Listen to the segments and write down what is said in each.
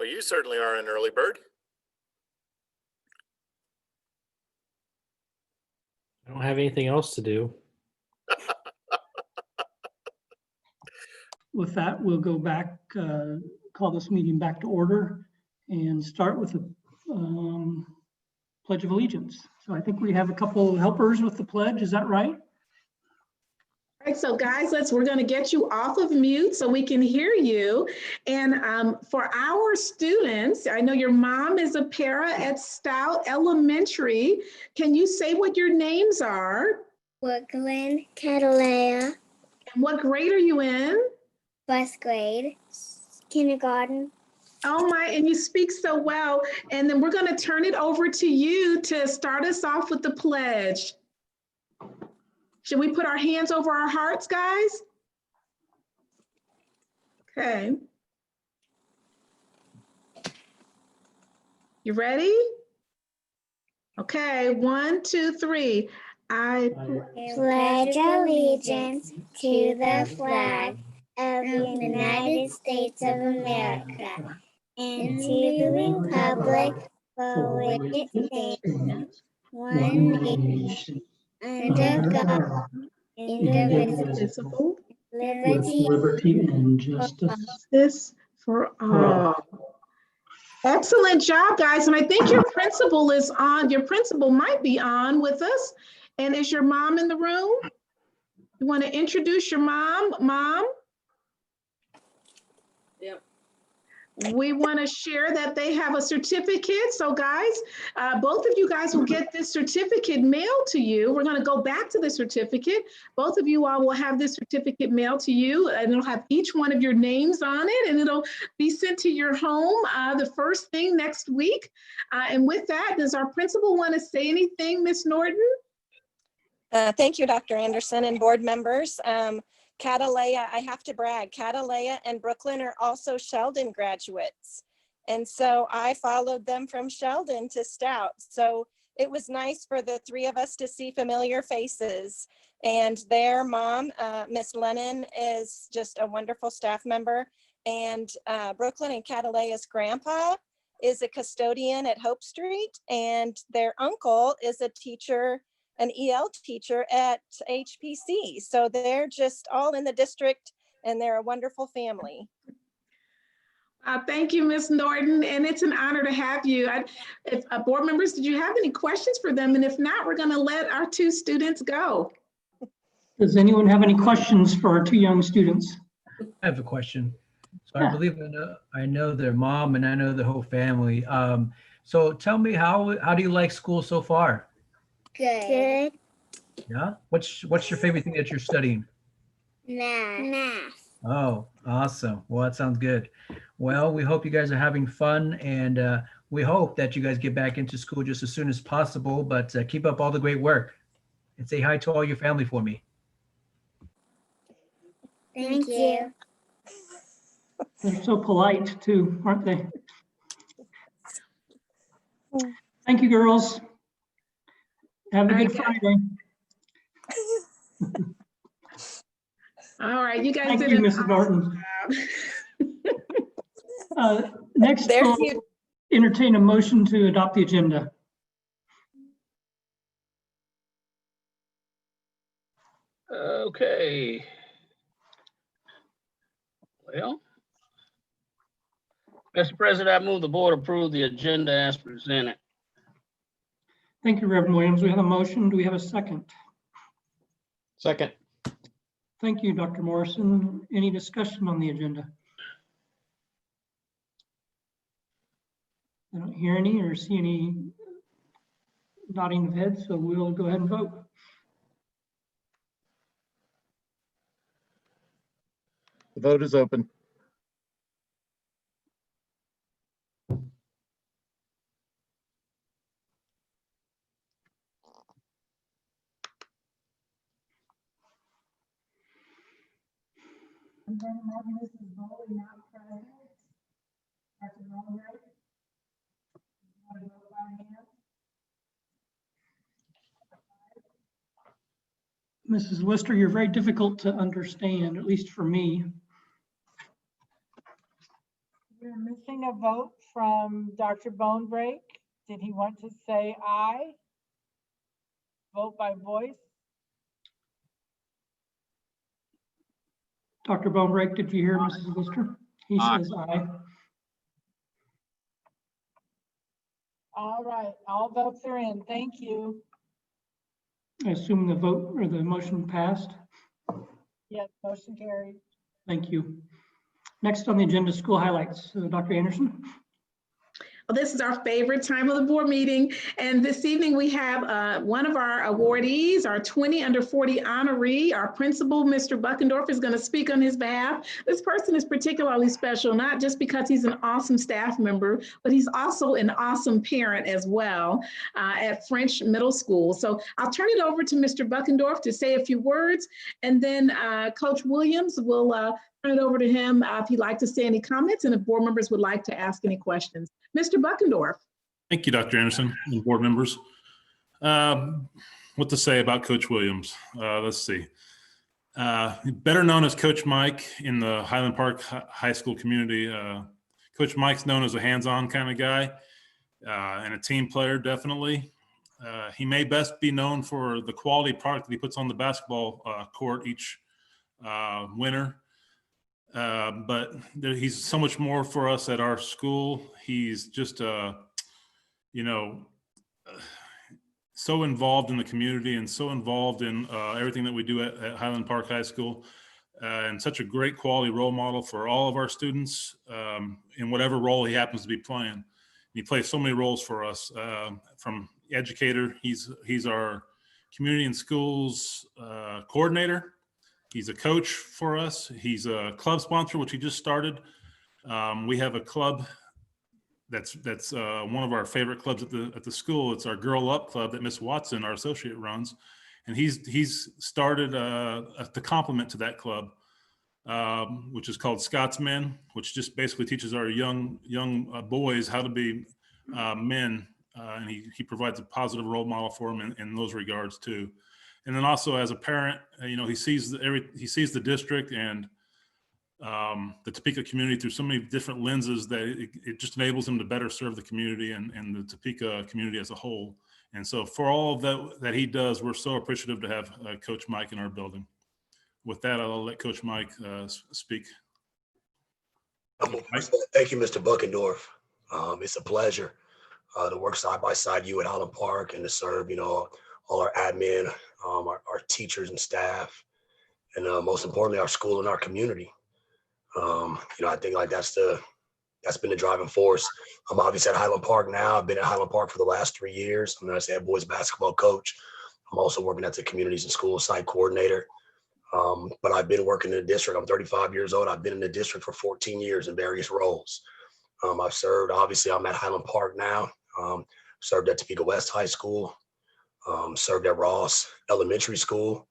Well, you certainly are an early bird. I don't have anything else to do. With that, we'll go back, call this meeting back to order and start with the Pledge of Allegiance. So I think we have a couple helpers with the pledge. Is that right? All right, so guys, we're going to get you off of mute so we can hear you. And for our students, I know your mom is a para at Stout Elementary. Can you say what your names are? Brooklyn, Catalea, And what grade are you in? first grade, kindergarten. Oh my, and you speak so well. And then we're going to turn it over to you to start us off with the pledge. Should we put our hands over our hearts, guys? Okay. You ready? Okay, 1, 2, 3. I Pledge allegiance to the flag of the United States of America and to the republic for which it stands, one nation, under God, indivisible, Liberty and justice. this for all. Excellent job, guys. And I think your principal is on, your principal might be on with us. And is your mom in the room? You want to introduce your mom? Mom? Yep. We want to share that they have a certificate. So guys, both of you guys will get this certificate mailed to you. We're going to go back to the certificate. Both of you all will have this certificate mailed to you, and it'll have each one of your names on it, and it'll be sent to your home the first thing next week. And with that, does our principal want to say anything, Miss Norton? Thank you, Dr. Anderson and board members. Catalea, I have to brag, Catalea and Brooklyn are also Sheldon graduates. And so I followed them from Sheldon to Stout. So it was nice for the three of us to see familiar faces. And their mom, Miss Lennon, is just a wonderful staff member. And Brooklyn and Catalea's grandpa is a custodian at Hope Street. And their uncle is a teacher, an EL teacher at HPC. So they're just all in the district and they're a wonderful family. Thank you, Ms. Norton, and it's an honor to have you. If board members, did you have any questions for them? And if not, we're gonna let our two students go. Does anyone have any questions for our two young students? I have a question. So Yeah. I believe I know their mom and I know the whole family. So tell me, how do you like school so far? Good. Yeah. What's your favorite thing that you're studying? Math. Oh, awesome. Well, that sounds good. Well, we hope you guys are having fun, and we hope that you guys get back into school just as soon as possible, but keep up all the great work and say hi to all your family for me. Thank you. They're so polite too, aren't they? Thank you, girls. Have a good Friday. All right, you guys Thank did you, an Mrs. Norton. Next, There's we'll you. entertain a motion to adopt the agenda. Okay. Well, Mr. President, I move the board approve the agenda as presented. Thank you, Reverend Williams. We have a motion. Do we have a second? Second. Thank you, Dr. Morrison. Any discussion on the agenda? I don't hear any or see any nodding of heads, so we'll go ahead and vote. The vote is open. And then Mrs. Bowley now present. Dr. Rollright. Want to vote by hand? Mrs. Lister, you're very difficult to understand, at least for me. You're We're missing a vote from Dr. Bonebrake. Did he want to say aye? Vote by voice? Dr. Bonebrake, did you hear Mrs. Lister? He Aye. says aye. All right, all votes are in. Thank you. I assume the vote or the motion passed. Yes, motion carried. Thank you. Next on the agenda, school highlights. Dr. Anderson. Well, this is our favorite time of the board meeting. And this evening we have one of our awardees, our 20 under 40 honoree. Our principal, Mr. Buckendorf, is going to speak on his behalf. This person is particularly special, not just because he's an awesome staff member, but he's also an awesome parent as well at French Middle School. So I'll turn it over to Mr. Buckendorf to say a few words, and then Coach Williams will turn it over to him if he'd like to say any comments and if board members would like to ask any questions. Mr. Buckendorf. Thank you, Dr. Anderson and board members. What to say about Coach Williams? Let's see. Better known as Coach Mike in the Highland Park High School community. Coach Mike's known as a hands-on kind of guy and a team player, definitely. He may best be known for the quality product that he puts on the basketball court each winter. But he's so much more for us at our school. He's just, so involved in the community and so involved in everything that we do at Highland Park High School, and such a great quality role model for all of our students in whatever role he happens to be playing. He plays so many roles for us, from educator. He's our community and schools coordinator. He's a coach for us. He's a club sponsor, which he just started. We have a club that's one of our favorite clubs at the school. It's our Girl Up Club that Miss Watson, our associate, runs, and he's started the complement to that club, which is called Scotsmen, which just basically teaches our young boys how to be men, and he provides a positive role model for them in those regards too. And then also as a parent, he sees the district and the Topeka community through so many different lenses that it just enables him to better serve the community and the Topeka community as a whole. And so for all of that he does, we're so appreciative to have Coach Mike in our building. With that, I'll let Coach Mike speak. Thank you, Mr. Buckendorf. It's a pleasure to work side by side you at Highland Park and to serve, all our admin, our teachers and staff, and most importantly, our school and our community. I think like that's been the driving force. I'm obviously at Highland Park now. I've been at Highland Park for the last 3 years. I'm not a boys basketball coach. I'm also working at the communities and school site coordinator. But I've been working in the district. I'm 35 years old. I've been in the district for 14 years in various roles. I've served, obviously I'm at Highland Park now. Served at Topeka West High School. Served at Ross Elementary School,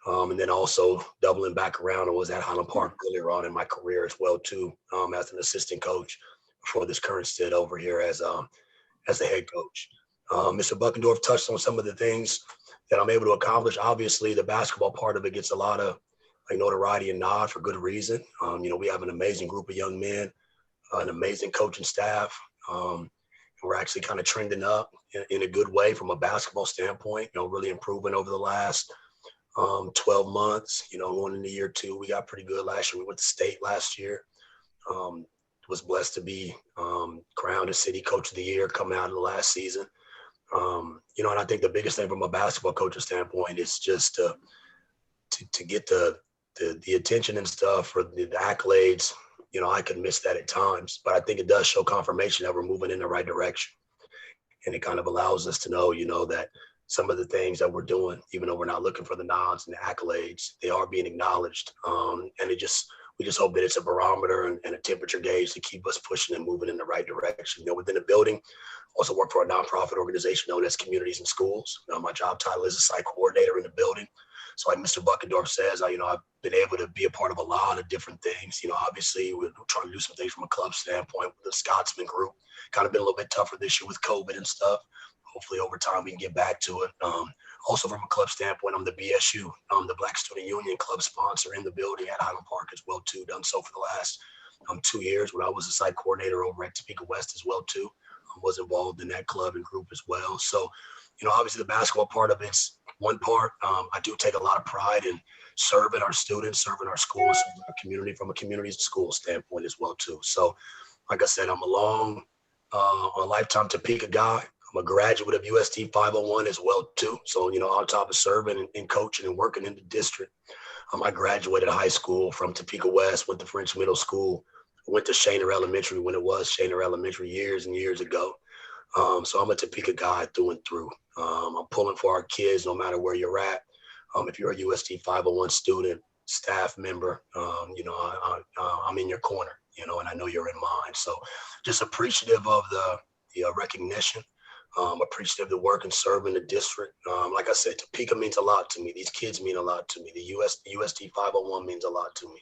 and then also doubling back around, I was at Highland Park earlier on in my career as well too, as an assistant coach before this current stint over here as the head coach. Mr. Buckendorf touched on some of the things that I'm able to accomplish. Obviously, the basketball part of it gets a lot of notoriety and nod for good reason. We have an amazing group of young men, an amazing coaching staff. We're actually kind of trending up in a good way from a basketball standpoint, really improving over the last 12 months, going into year 2. We got pretty good last year. We went to state last year. Was blessed to be crowned as city coach of the year coming out of the last season. And I think the biggest thing from a basketball coaching standpoint is just to get the attention and stuff for the accolades. I could miss that at times, but I think it does show confirmation that we're moving in the right direction. And it kind of allows us to know, that some of the things that we're doing, even though we're not looking for the nods and the accolades, they are being acknowledged. And we just hope that it's a barometer and a temperature gauge to keep us pushing and moving in the right direction. Within the building, also work for a nonprofit organization known as Communities and Schools. My job title is a site coordinator in the building. So like Mr. Buckendorf says, I've been able to be a part of a lot of different things. Obviously we're trying to do some things from a club standpoint with the Scotsman group. Kind of been a little bit tougher this year with COVID and stuff. Hopefully over time we can get back to it. Also from a club standpoint, I'm the BSU, the Black Student Union club sponsor in the building at Highland Park as well too. Done so for the last 2 years when I was a site coordinator over at Topeka West as well too. I was involved in that club and group as well. So, obviously the basketball part of it's one part. I do take a lot of pride in serving our students, serving our schools, serving our community from a community school standpoint as well too. So, like I said, I'm a lifetime Topeka guy. I'm a graduate of UST 501 as well too. So, on top of serving and coaching and working in the district, I graduated high school from Topeka West, went to French Middle School, went to Shaner Elementary when it was Shaner Elementary years and years ago. So I'm a Topeka guy through and through. I'm pulling for our kids no matter where you're at. If you're a UST 501 student, staff member, I'm in your corner, and I know you're in mine. So just appreciative of the recognition, appreciative of the work and serving the district. Like I said, Topeka means a lot to me. These kids mean a lot to me. The UST 501 means a lot to me.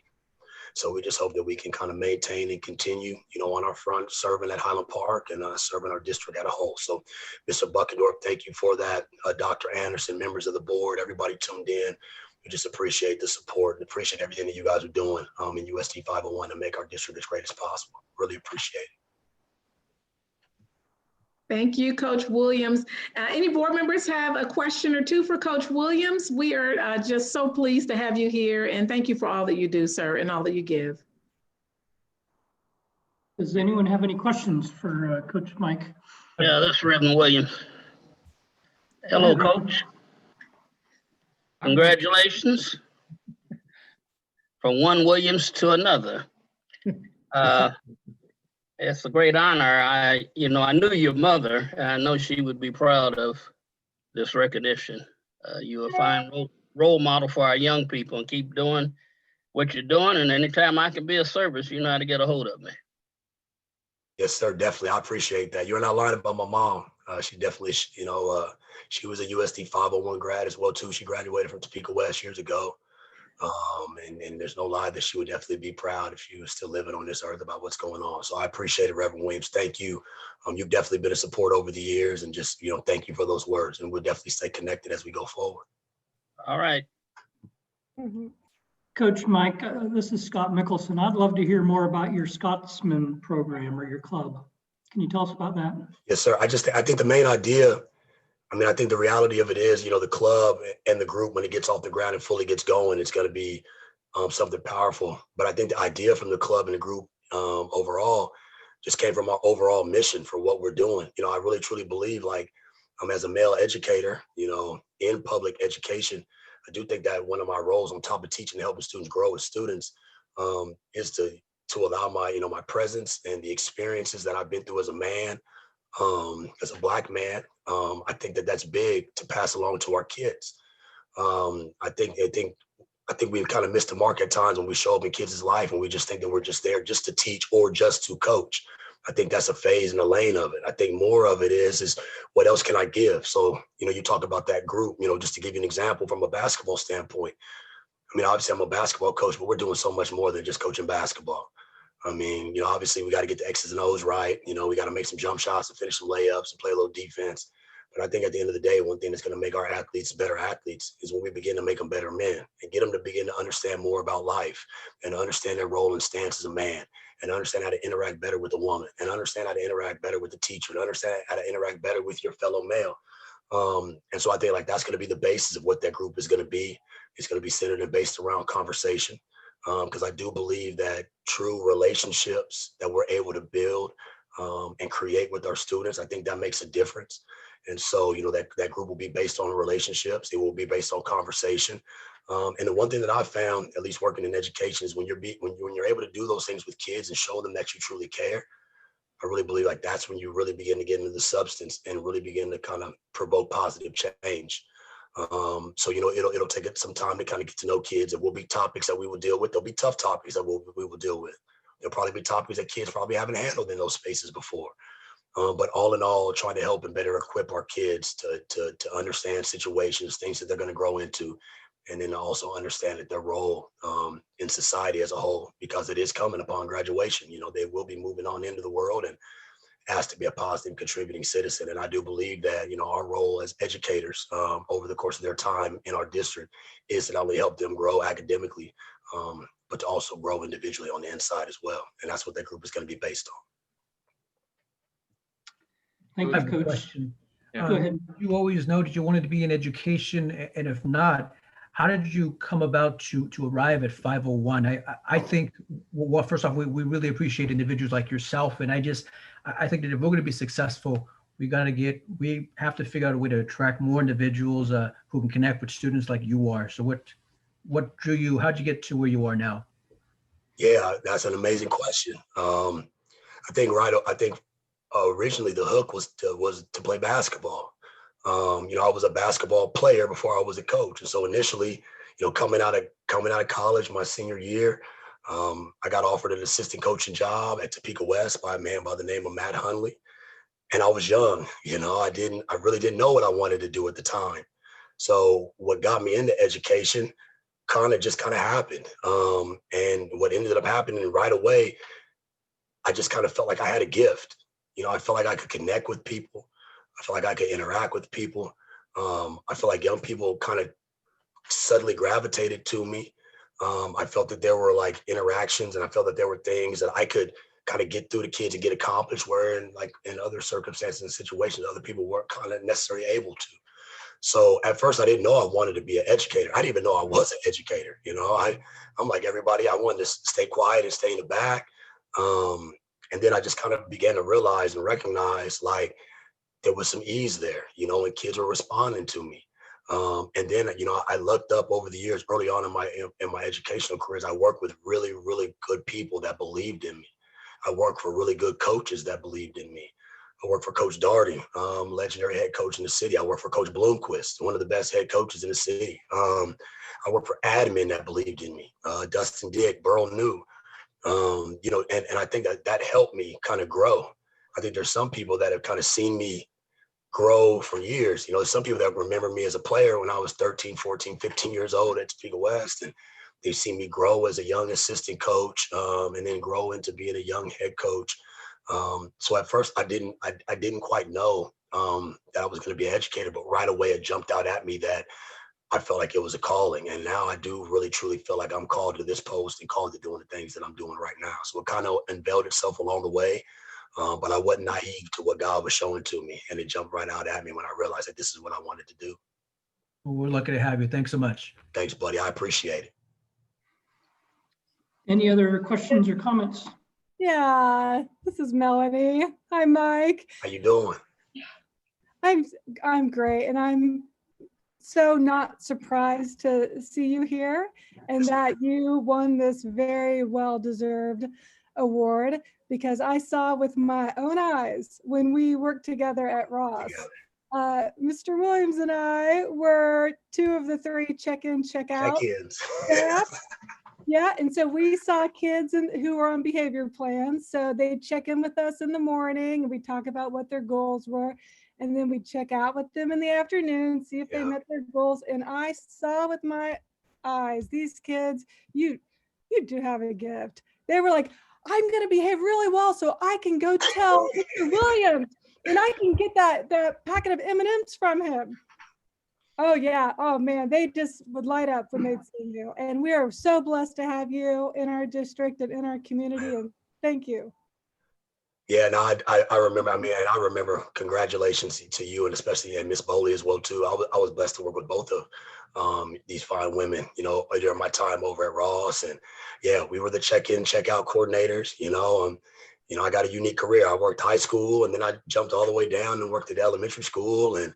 So we just hope that we can kind of maintain and continue, on our front, serving at Highland Park and serving our district as a whole. So Mr. Buckendorf, thank you for that. Dr. Anderson, members of the board, everybody tuned in. We just appreciate the support and appreciate everything that you guys are doing in UST 501 to make our district as great as possible. Really appreciate it. Thank you, Coach Williams. Any board members have a question or two for Coach Williams? We are just so pleased to have you here, and thank you for all that you do, sir, and all that you give. Does anyone have any questions for Coach Mike? Yeah, this is Reverend Williams. Hello, Coach. Congratulations from one Williams to another. It's a great honor. I knew your mother, and I know she would be proud of this recognition. You're a fine role model for our young people, and keep doing what you're doing. And anytime I can be of service, you know how to get a hold of me. Yes, sir. Definitely. I appreciate that. You're not lying about my mom. She definitely, she was a USD 501 grad as well too. She graduated from Topeka West years ago. And there's no lie that she would definitely be proud if she was still living on this earth about what's going on. So I appreciate it, Reverend Williams. Thank you. You've definitely been a support over the years, and just, thank you for those words. And we'll definitely stay connected as we go forward. All right. Coach Mike, this is Scott Mickelson. I'd love to hear more about your Scotsman program or your club. Can you tell us about that? Yes, sir. I think the main idea, I think the reality of it is, the club and the group, when it gets off the ground and fully gets going, it's going to be something powerful. But I think the idea from the club and the group overall just came from our overall mission for what we're doing. I really, truly believe, like, as a male educator, in public education, I do think that one of my roles on top of teaching and helping students grow as students is to allow my presence and the experiences that I've been through as a man, as a Black man. I think that that's big to pass along to our kids. I think we've kind of missed the mark at times when we show up in kids' life and we just think that we're just there just to teach or just to coach. I think that's a phase in the lane of it. I think more of it is what else can I give? So, you talk about that group, just to give you an example from a basketball standpoint. Obviously I'm a basketball coach, but we're doing so much more than just coaching basketball. Obviously we got to get the X's and O's right. We got to make some jump shots and finish some layups and play a little defense. But I think at the end of the day, one thing that's going to make our athletes better athletes is when we begin to make them better men and get them to begin to understand more about life and to understand their role and stance as a man, and understand how to interact better with a woman, and understand how to interact better with the teacher, and understand how to interact better with your fellow male. And so I think like that's going to be the basis of what that group is going to be. It's going to be centered and based around conversation. Because I do believe that true relationships that we're able to build and create with our students, I think that makes a difference. And so, that group will be based on relationships. It will be based on conversation. And the one thing that I've found, at least working in education, is when you're able to do those things with kids and show them that you truly care, I really believe like that's when you really begin to get into the substance and really begin to kind of provoke positive change. So, it'll take some time to kind of get to know kids. There will be topics that we will deal with. There'll be tough topics that we will deal with. There'll probably be topics that kids probably haven't handled in those spaces before. But all in all, trying to help and better equip our kids to understand situations, things that they're going to grow into, and then also understand that their role in society as a whole, because it is coming upon graduation. They will be moving on into the world and asked to be a positive contributing citizen. And I do believe that, our role as educators over the course of their time in our district is to not only help them grow academically, but to also grow individually on the inside as well. And that's what that group is going to be based on. Thank I you, have a Coach. question. Go ahead. You always know that you wanted to be in education, and if not, how did you come about to arrive at 501? I think, well, first off, we really appreciate individuals like yourself, and I think that if we're going to be successful, we have to figure out a way to attract more individuals who can connect with students like you are. So what drew you? How'd you get to where you are now? Yeah, that's an amazing question. I think originally the hook was to play basketball. I was a basketball player before I was a coach. And so initially, coming out of college, my senior year, I got offered an assistant coaching job at Topeka West by a man by the name of Matt Hunley. And I was young, I really didn't know what I wanted to do at the time. So what got me into education kind of happened. And what ended up happening right away, I just kind of felt like I had a gift. I felt like I could connect with people. I felt like I could interact with people. I feel like young people kind of suddenly gravitated to me. I felt that there were like interactions, and I felt that there were things that I could kind of get through to kids and get accomplished, where in other circumstances and situations, other people weren't kind of necessarily able to. So at first I didn't know I wanted to be an educator. I didn't even know I was an educator. I'm like everybody, I wanted to stay quiet and stay in the back. And then I just kind of began to realize and recognize like there was some ease there, and kids were responding to me. And then, I looked up over the years, early on in my educational careers, I worked with really, really good people that believed in me. I worked for really good coaches that believed in me. I worked for Coach Darty, legendary head coach in the city. I worked for Coach Bloomquist, one of the best head coaches in the city. I worked for admin that believed in me, Dustin Dick, Burl New. And I think that helped me kind of grow. I think there's some people that have kind of seen me grow for years. Some people that remember me as a player when I was 13, 14, 15 years old at Topeka West, and they've seen me grow as a young assistant coach, and then grow into being a young head coach. So at first I didn't quite know that I was going to be an educator, but right away it jumped out at me that I felt like it was a calling. And now I do really, truly feel like I'm called to this post and called to doing the things that I'm doing right now. So it kind of unveiled itself along the way. But I wasn't naive to what God was showing to me. And it jumped right out at me when I realized that this is what I wanted to do. Well, we're lucky to have you. Thanks so much. Thanks, buddy. I appreciate it. Any other questions or comments? Yeah, this is Melanie. Hi, Mike. How you doing? I'm great, and I'm so not surprised to see you here and that you won this very well-deserved award, because I saw with my own eyes when we worked together at Ross. Mr. Williams and I were 2 of the 3 check-in, check-out check-ins. Yeah, and so we saw kids who were on behavior plans. So they'd check in with us in the morning, and we'd talk about what their goals were. And then we'd check out with them in the afternoon, see if they met their goals. And I saw with my eyes, these kids, you do have a gift. They were like, I'm going to behave really well so I can go tell Mr. Williams, and I can get that packet of M&Ms from him. Oh yeah. Oh man, they just would light up when they'd see you. And we are so blessed to have you in our district and in our community. And thank you. Yeah, no, I remember. I remember. Congratulations to you, and especially Miss Bowley as well too. I was blessed to work with both of these fine women. During my time over at Ross, and yeah, we were the check-in, check-out coordinators. I got a unique career. I worked high school, and then I jumped all the way down and worked at elementary school, and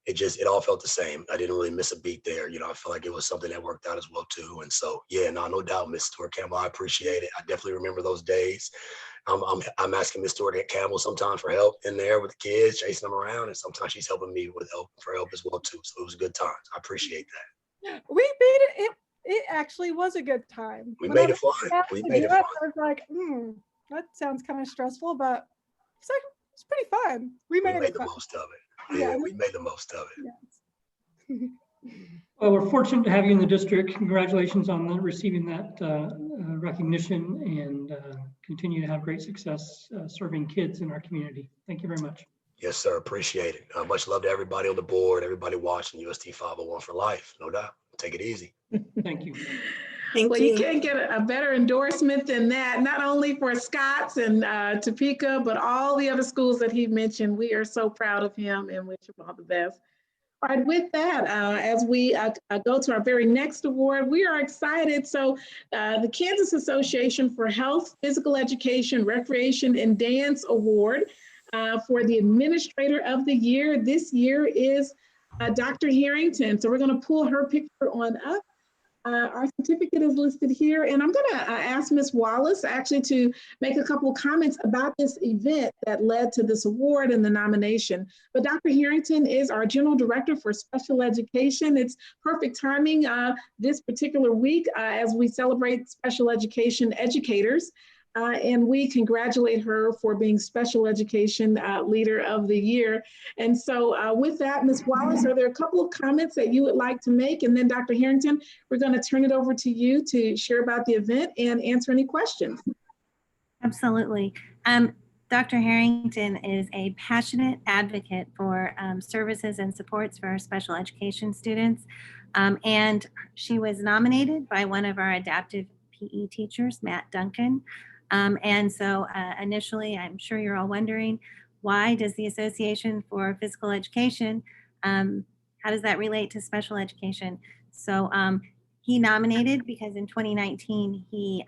it all felt the same. I didn't really miss a beat there. I feel like it was something that worked out as well too. And so, yeah, no doubt, Miss Stewart Campbell, I appreciate it. I definitely remember those days. I'm asking Miss Stewart Campbell sometimes for help in there with the kids, chasing them around, and sometimes she's helping me with help as well too. So it was good times. I appreciate that. We made it. It actually was a good time. We made it fun. We made it fun. I was like, that sounds kind of stressful, but it's pretty fun. We made the most of it. Yeah, we made the most of it. Yes. Well, we're fortunate to have you in the district. Congratulations on receiving that recognition, and continue to have great success serving kids in our community. Thank you very much. Yes, sir. Appreciate it. Much love to everybody on the board, everybody watching UST 501 for life. No doubt. Take it easy. Thank you. Thank Well, you you. can't get a better endorsement than that, not only for Scott's and Topeka, but all the other schools that he mentioned. We are so proud of him and wish him all the best. All right, with that, as we go to our very next award, we are excited. So the Kansas Association for Health, Physical Education, Recreation, and Dance Award for the Administrator of the Year this year is Dr. Harrington. So we're going to pull her picture on up. Our certificate is listed here, and I'm going to ask Ms. Wallace actually to make a couple of comments about this event that led to this award and the nomination. But Dr. Harrington is our General Director for Special Education. It's perfect timing this particular week as we celebrate special education educators. And we congratulate her for being Special Education Leader of the Year. And so with that, Ms. Wallace, are there a couple of comments that you would like to make? And then Dr. Harrington, we're going to turn it over to you to share about the event and answer any questions. Absolutely. Dr. Harrington is a passionate advocate for services and supports for our special education students. And she was nominated by one of our adaptive PE teachers, Matt Duncan. And so initially, I'm sure you're all wondering, why does the Association for Physical Education, how does that relate to special education? So he nominated because in 2019, he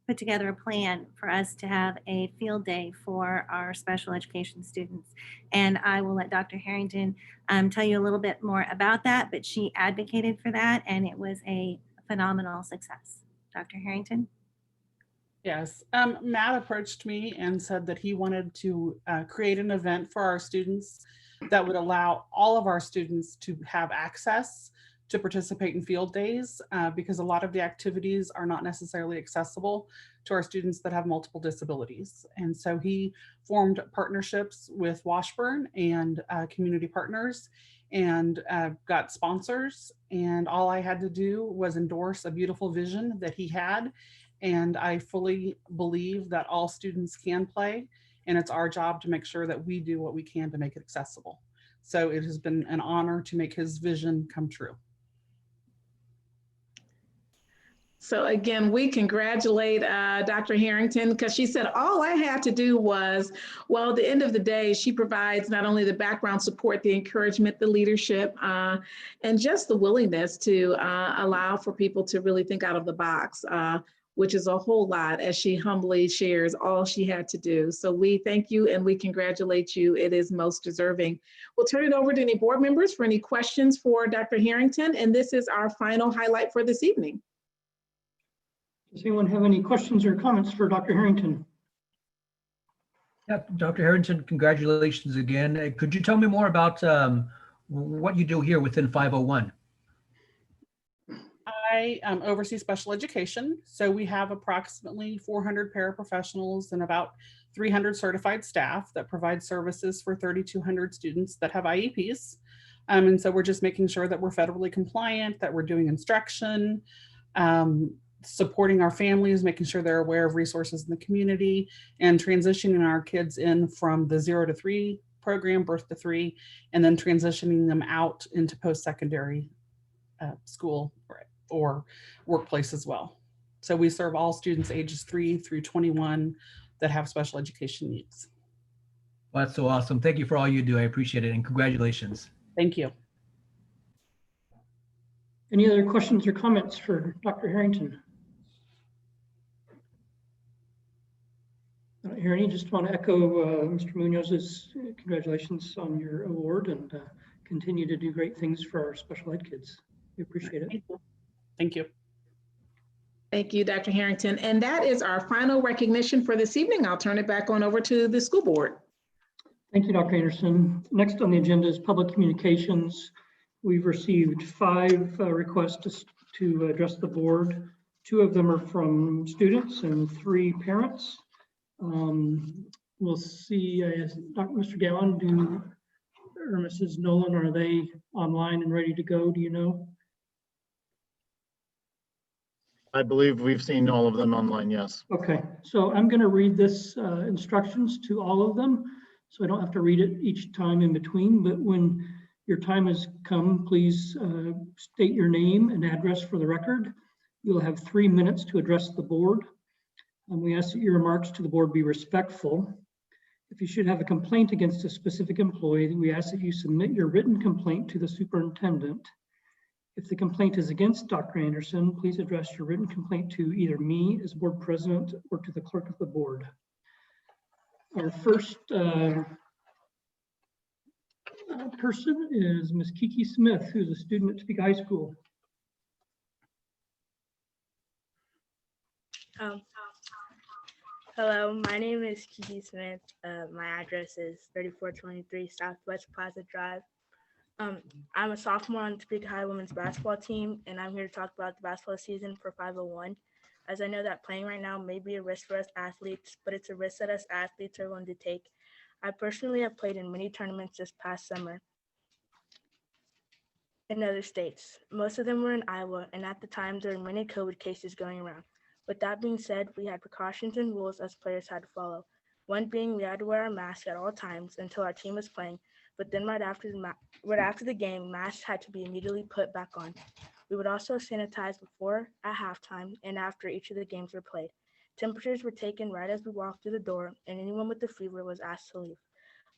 put together a plan for us to have a field day for our special education students. And I will let Dr. Harrington tell you a little bit more about that, but she advocated for that and it was a phenomenal success. Dr. Harrington? Yes, Matt approached me and said that he wanted to create an event for our students that would allow all of our students to have access to participate in field days because a lot of the activities are not necessarily accessible to our students that have multiple disabilities. And so he formed partnerships with Washburn and community partners and got sponsors. And all I had to do was endorse a beautiful vision that he had. And I fully believe that all students can play, and it's our job to make sure that we do what we can to make it accessible. So it has been an honor to make his vision come true. So again, we congratulate Dr. Harrington because she said all I had to do was, well, at the end of the day, she provides not only the background support, the encouragement, the leadership, and just the willingness to allow for people to really think out of the box, which is a whole lot, as she humbly shares all she had to do. So we thank you and we congratulate you. It is most deserving. We'll turn it over to any board members for any questions for Dr. Harrington. And this is our final highlight for this evening. Does anyone have any questions or comments for Dr. Harrington? Yeah, Dr. Harrington, congratulations again. Could you tell me more about what you do here within 501? I oversee special education. So we have approximately 400 paraprofessionals and about 300 certified staff that provide services for 3,200 students that have IEPs. And so we're just making sure that we're federally compliant, that we're doing instruction, supporting our families, making sure they're aware of resources in the community, and transitioning our kids in from the 0 to 3 program, birth to 3, and then transitioning them out into post-secondary school or workplace as well. So we serve all students ages 3 through 21 that have special education needs. Well, that's so awesome. Thank you for all you do. I appreciate it, and congratulations. Thank you. Any other questions or comments for Dr. Harrington? I don't hear any. Just want to echo Mr. Munoz's congratulations on your award and continue to do great things for our special ed kids. We appreciate it. Thank you. Thank you, Dr. Harrington. And that is our final recognition for this evening. I'll turn it back on over to the school board. Thank you, Dr. Anderson. Next on the agenda is public communications. We've received 5 requests to address the board. 2 of them are from students and 3 parents. We'll see, Mr. Gowan, or Mrs. Nolan, are they online and ready to go? Do you know? I believe we've seen all of them online, yes. Okay, so I'm going to read this instructions to all of them, so I don't have to read it each time in between, but when your time has come, please state your name and address for the record. You'll have 3 minutes to address the board. And we ask that your remarks to the board be respectful. If you should have a complaint against a specific employee, we ask that you submit your written complaint to the superintendent. If the complaint is against Dr. Anderson, please address your written complaint to either me as board president or to the clerk of the board. Our first person is Ms. Kiki Smith, who's a student at Topeka High School. Hello, my name is Kiki Smith. My address is 3423 Southwest Plaza Drive. I'm a sophomore on the Topeka High women's basketball team, and I'm here to talk about the basketball season for 501. As I know that playing right now may be a risk for us athletes, but it's a risk that us athletes are willing to take. I personally have played in many tournaments this past summer in other states. Most of them were in Iowa, and at the time there were many COVID cases going around. With that being said, we had precautions and rules us players had to follow. One being we had to wear our mask at all times until our team was playing, but then right after the game, masks had to be immediately put back on. We would also sanitize before, at halftime, and after each of the games were played. Temperatures were taken right as we walked through the door, and anyone with a fever was asked to leave.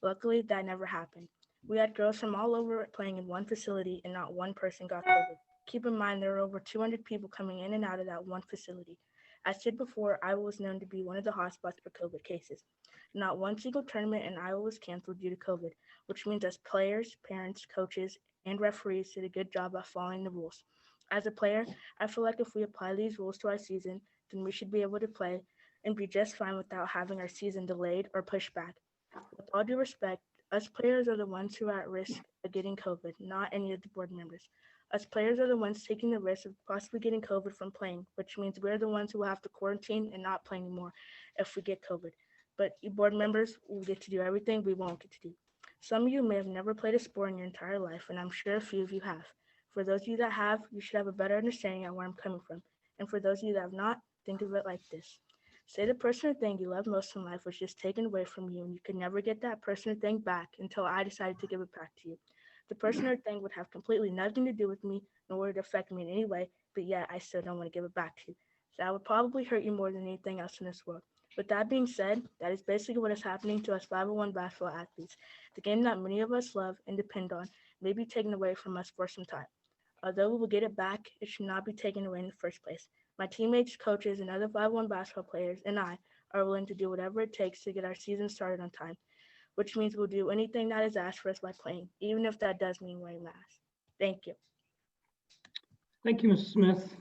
Luckily, that never happened. We had girls from all over playing in one facility, and not one person got COVID. Keep in mind, there were over 200 people coming in and out of that one facility. As said before, Iowa was known to be one of the hotspots for COVID cases. Not one single tournament in Iowa was canceled due to COVID, which means us players, parents, coaches, and referees did a good job of following the rules. As a player, I feel like if we apply these rules to our season, then we should be able to play and be just fine without having our season delayed or pushed back. With all due respect, us players are the ones who are at risk of getting COVID, not any of the board members. Us players are the ones taking the risk of possibly getting COVID from playing, which means we're the ones who will have to quarantine and not play anymore if we get COVID. But you board members will get to do everything we won't get to do. Some of you may have never played a sport in your entire life, and I'm sure a few of you have. For those of you that have, you should have a better understanding of where I'm coming from. And for those of you that have not, think of it like this. Say the person or thing you love most in life was just taken away from you, and you could never get that person or thing back until I decided to give it back to you. The person or thing would have completely nothing to do with me, nor would it affect me in any way, but yet I still don't want to give it back to you. So that would probably hurt you more than anything else in this world. With that being said, that is basically what is happening to us 501 basketball athletes. The game that many of us love and depend on may be taken away from us for some time. Although we will get it back, it should not be taken away in the first place. My teammates, coaches, and other 501 basketball players and I are willing to do whatever it takes to get our season started on time, which means we'll do anything that is asked for us by playing, even if that does mean wearing masks. Thank you. Thank you, Mrs. Smith.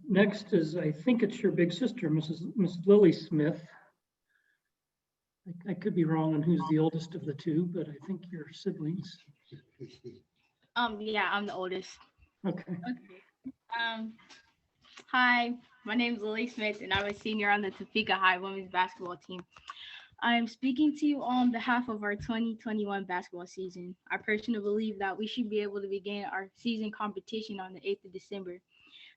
Next is, I think it's your big sister, Mrs. Lily Smith. I could be wrong on who's the oldest of the two, but I think you're siblings. Yeah, I'm the oldest. Okay. Hi, my name is Lily Smith, and I'm a senior on the Topeka High women's basketball team. I'm speaking to you on behalf of our 2021 basketball season. I personally believe that we should be able to begin our season competition on the 8th of December.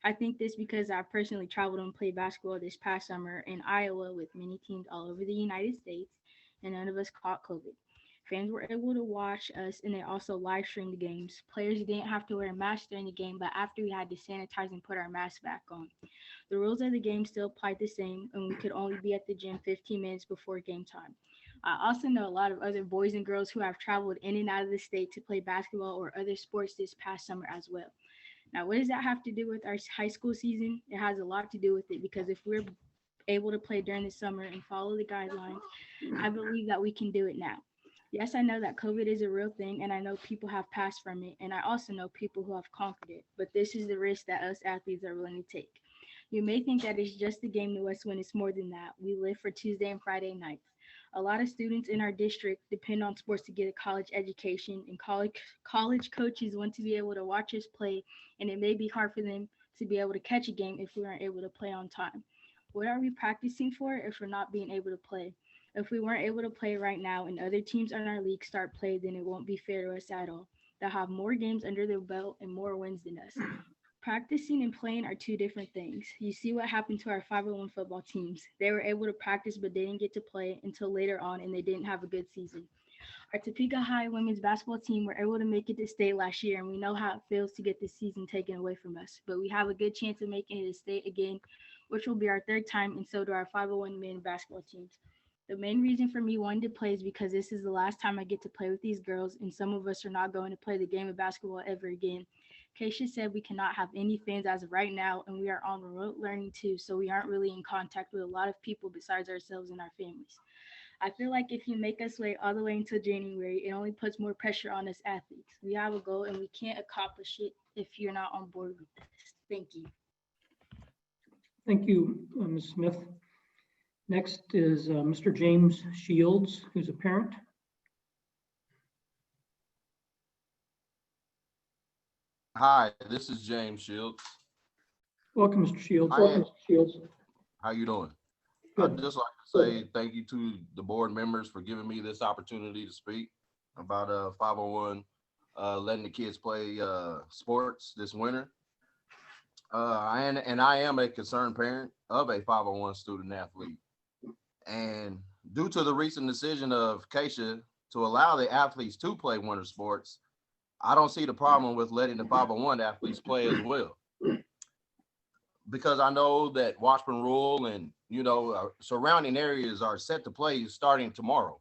I think this because I personally traveled and played basketball this past summer in Iowa with many teams all over the United States, and none of us caught COVID. Fans were able to watch us, and they also live streamed the games. Players didn't have to wear a mask during the game, but after we had to sanitize and put our masks back on. The rules of the game still applied the same, and we could only be at the gym 15 minutes before game time. I also know a lot of other boys and girls who have traveled in and out of the state to play basketball or other sports this past summer as well. Now, what does that have to do with our high school season? It has a lot to do with it, because if we're able to play during the summer and follow the guidelines, I believe that we can do it now. Yes, I know that COVID is a real thing, and I know people have passed from it, and I also know people who have conquered it, but this is the risk that us athletes are willing to take. You may think that it's just a game to us when it's more than that. We live for Tuesday and Friday nights. A lot of students in our district depend on sports to get a college education, and college coaches want to be able to watch us play, and it may be hard for them to be able to catch a game if we aren't able to play on time. What are we practicing for if we're not being able to play? If we weren't able to play right now and other teams in our league start play, then it won't be fair to us at all. They'll have more games under their belt and more wins than us. Practicing and playing are two different things. You see what happened to our 501 football teams. They were able to practice, but they didn't get to play until later on, and they didn't have a good season. Our Topeka High women's basketball team were able to make it to state last year, and we know how it feels to get this season taken away from us. But we have a good chance of making it to state again, which will be our third time, and so do our 501 men basketball teams. The main reason for me wanting to play is because this is the last time I get to play with these girls, and some of us are not going to play the game of basketball ever again. Keisha said we cannot have any fans as of right now, and we are on remote learning too, so we aren't really in contact with a lot of people besides ourselves and our families. I feel like if you make us wait all the way until January, it only puts more pressure on us athletes. We have a goal and we can't accomplish it if you're not on board with this. Thank you. Thank you, Ms. Smith. Next is Mr. James Shields, who's a parent. Hi, this is James Shields. Welcome, Mr. Shields. Welcome, Mr. Shields. How you doing? Good. I'd just like to say thank you to the board members for giving me this opportunity to speak about 501 letting the kids play sports this winter. I am a concerned parent of a 501 student athlete. And due to the recent decision of Keisha to allow the athletes to play winter sports, I don't see the problem with letting the 501 athletes play as well. Because I know that Washburn Rural and, surrounding areas are set to play starting tomorrow.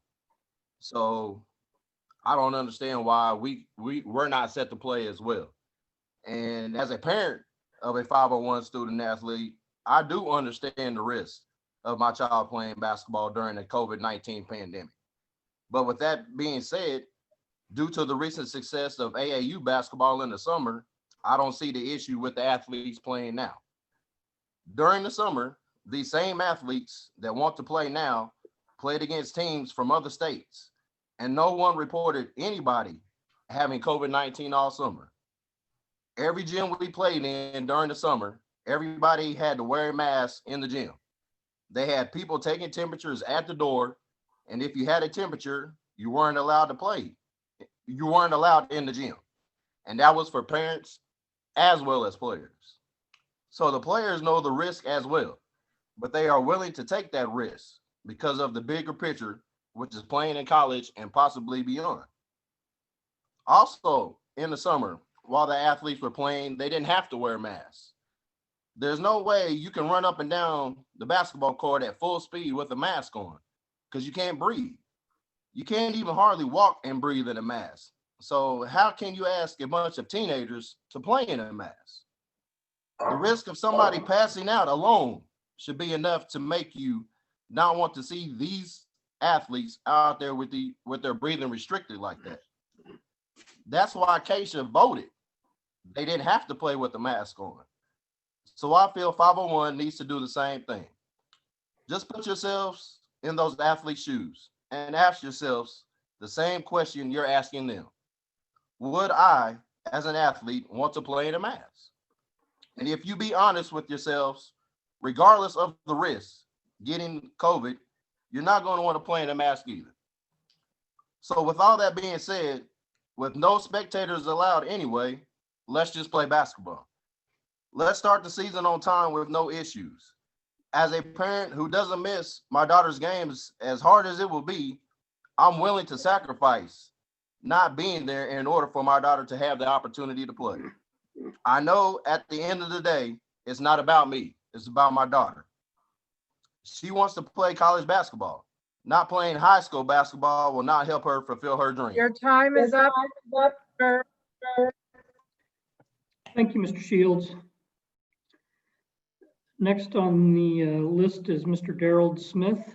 So I don't understand why we're not set to play as well. And as a parent of a 501 student athlete, I do understand the risk of my child playing basketball during the COVID-19 pandemic. But with that being said, due to the recent success of AAU basketball in the summer, I don't see the issue with the athletes playing now. During the summer, these same athletes that want to play now played against teams from other states, and no one reported anybody having COVID-19 all summer. Every gym we played in during the summer, everybody had to wear a mask in the gym. They had people taking temperatures at the door, and if you had a temperature, you weren't allowed to play. You weren't allowed in the gym. And that was for parents as well as players. So the players know the risk as well, but they are willing to take that risk because of the bigger picture, which is playing in college and possibly beyond. Also, in the summer, while the athletes were playing, they didn't have to wear masks. There's no way you can run up and down the basketball court at full speed with a mask on because you can't breathe. You can't even hardly walk and breathe in a mask. So how can you ask a bunch of teenagers to play in a mask? The risk of somebody passing out alone should be enough to make you not want to see these athletes out there with their breathing restricted like that. That's why Keisha voted. They didn't have to play with the mask on. So I feel 501 needs to do the same thing. Just put yourselves in those athletes' shoes and ask yourselves the same question you're asking them. Would I, as an athlete, want to play in a mask? And if you be honest with yourselves, regardless of the risk, getting COVID, you're not going to want to play in a mask either. So with all that being said, with no spectators allowed anyway, let's just play basketball. Let's start the season on time with no issues. As a parent who doesn't miss my daughter's games as hard as it will be, I'm willing to sacrifice not being there in order for my daughter to have the opportunity to play. I know at the end of the day, it's not about me. It's about my daughter. She wants to play college basketball. Not playing high school basketball will not help her fulfill her dream. Your time is up. Thank you, Mr. Shields. Next on the list is Mr. Darrell Smith.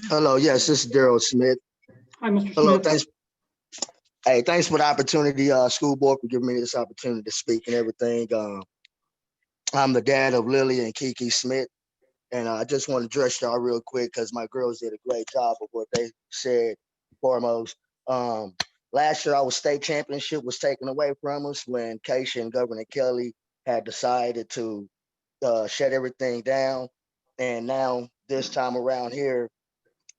Hello, yes, this is Darrell Smith. Hi, Mr. Hello, Smith. thanks. Hey, thanks for the opportunity, school board, for giving me this opportunity to speak and everything. I'm the dad of Lily and Kiki Smith, and I just want to address y'all real quick because my girls did a great job of what they said. Foremost, last year our state championship was taken away from us when Keisha and Governor Kelly had decided to shut everything down, and now this time around here,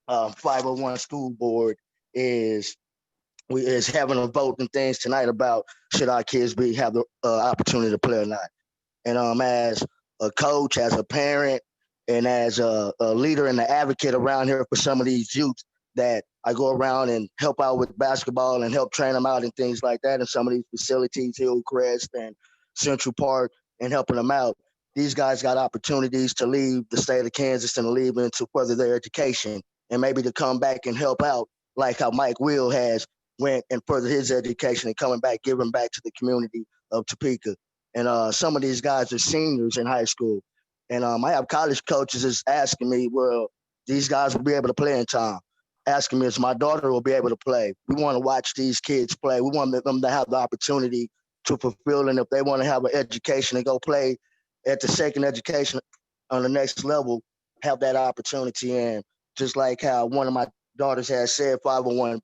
501 school board is having a vote and things tonight about should our kids have the opportunity to play or not. And as a coach, as a parent, and as a leader and an advocate around here for some of these youth that I go around and help out with basketball and help train them out and things like that in some of these facilities, Hillcrest and Central Park, and helping them out. These guys got opportunities to leave the state of Kansas and leave into further their education and maybe to come back and help out like how Mike Will has went and furthered his education and coming back, giving back to the community of Topeka. And some of these guys are seniors in high school. And I have college coaches is asking me, well, these guys will be able to play in time. Asking me if my daughter will be able to play. We want to watch these kids play. We want them to have the opportunity to fulfill, and if they want to have an education and go play at the second education on the next level, have that opportunity. And just like how one of my daughters has said, 501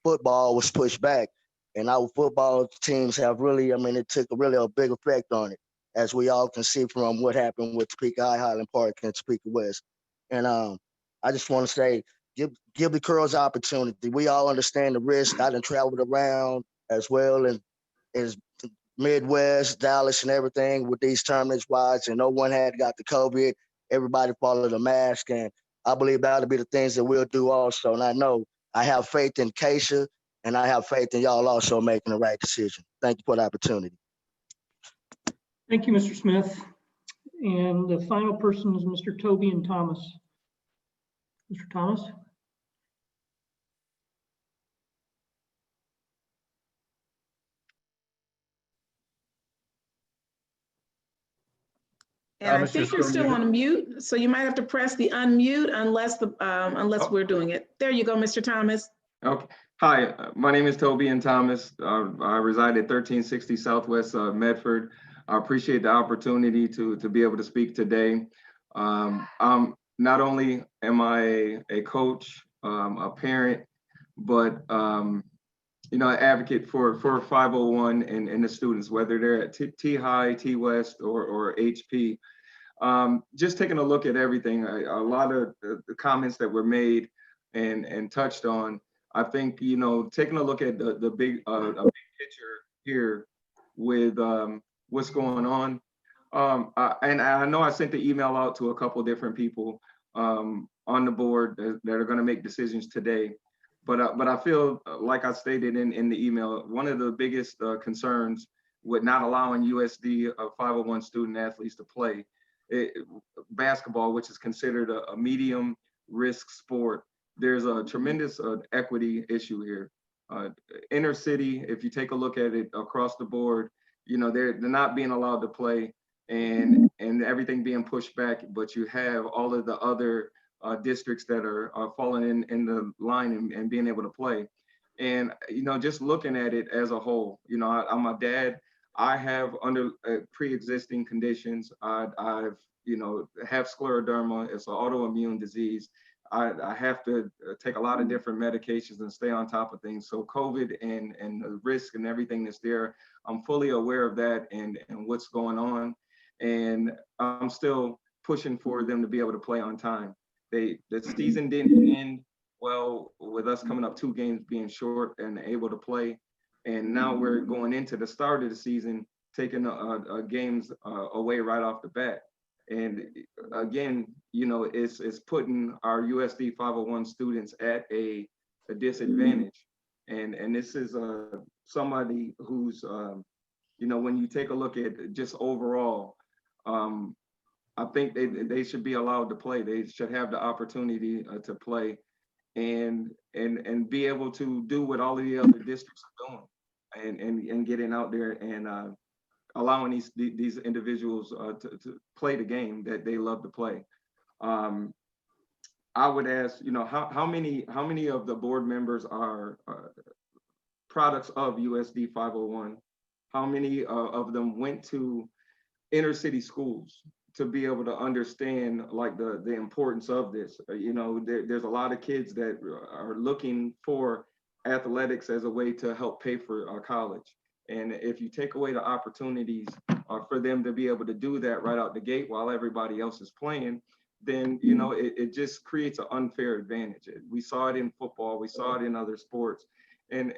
football was pushed back, and our football teams have really, it took a big effect on it, as we all can see from what happened with Topeka High, Highland Park, and Topeka West. And I just want to say, give the girls opportunity. We all understand the risk. I done traveled around as well, and as Midwest, Dallas, and everything with these tournaments wise, and no one had got the COVID. Everybody followed the mask, and I believe that'll be the things that we'll do also. And I know I have faith in Keisha, and I have faith in y'all also making the right decision. Thank you for the opportunity. Thank you, Mr. Smith. And the final person is Mr. Toby and Thomas. Mr. Thomas? And I think you're still on mute, so you might have to press the unmute unless we're doing it. There you go, Mr. Thomas. Okay. Hi, my name is Toby and Thomas. I reside at 1360 Southwest Medford. I appreciate the opportunity to be able to speak today. Not only am I a coach, a parent, but an advocate for 501 and the students, whether they're at T-High, T-West, or HP. Just taking a look at everything, a lot of the comments that were made and touched on, I think, taking a look at the big picture here with what's going on. And I know I sent the email out to a couple different people on the board that are going to make decisions today. But I feel, like I stated in the email, one of the biggest concerns with not allowing USD 501 student athletes to play basketball, which is considered a medium risk sport. There's a tremendous equity issue here. Inner city, if you take a look at it across the board, they're not being allowed to play and everything being pushed back, but you have all of the other districts that are falling in the line and being able to play. And, just looking at it as a whole, I'm a dad. I have pre-existing conditions. I've have scleroderma. It's an autoimmune disease. I have to take a lot of different medications and stay on top of things. So COVID and the risk and everything that's there, I'm fully aware of that and what's going on. And I'm still pushing for them to be able to play on time. The season didn't end well with us coming up 2 games being short and able to play. And now we're going into the start of the season, taking games away right off the bat. And again, it's putting our USD 501 students at a disadvantage. And this is somebody who's, when you take a look at just overall, I think they should be allowed to play. They should have the opportunity to play and be able to do what all of the other districts are doing and getting out there and allowing these individuals to play the game that they love to play. I would ask, how many of the board members are products of USD 501? How many of them went to inner city schools to be able to understand like the importance of this? There's a lot of kids that are looking for athletics as a way to help pay for college. And if you take away the opportunities for them to be able to do that right out the gate while everybody else is playing, then it just creates an unfair advantage. We saw it in football, we saw it in other sports, and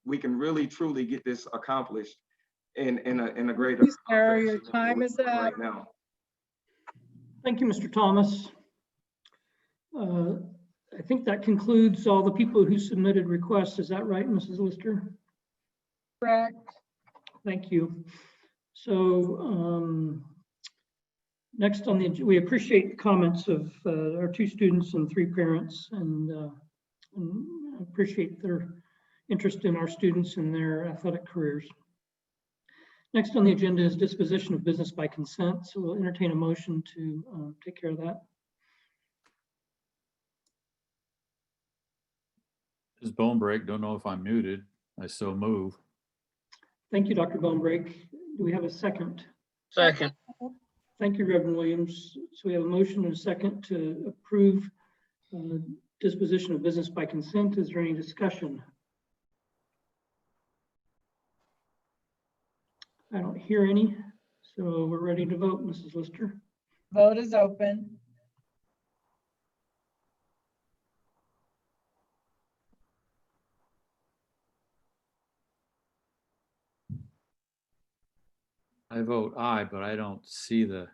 we can really truly get this accomplished in a greater Sir, your time is up. right now. Thank you, Mr. Thomas. I think that concludes all the people who submitted requests. Is that right, Mrs. Lister? Correct. Thank you. So next on the, we appreciate the comments of our 2 students and 3 parents, and appreciate their interest in our students and their athletic careers. Next on the agenda is disposition of business by consent. So we'll entertain a motion to take care of that. This is Bone Break. Don't know if I'm muted. I so move. Thank you, Dr. Bonebreak. Do we have a second? Second. Thank you, Reverend Williams. So we have a motion and a second to approve disposition of business by consent. Is there any discussion? I don't hear any. So we're ready to vote, Mrs. Lister. Vote is open. I vote aye, but I don't see the,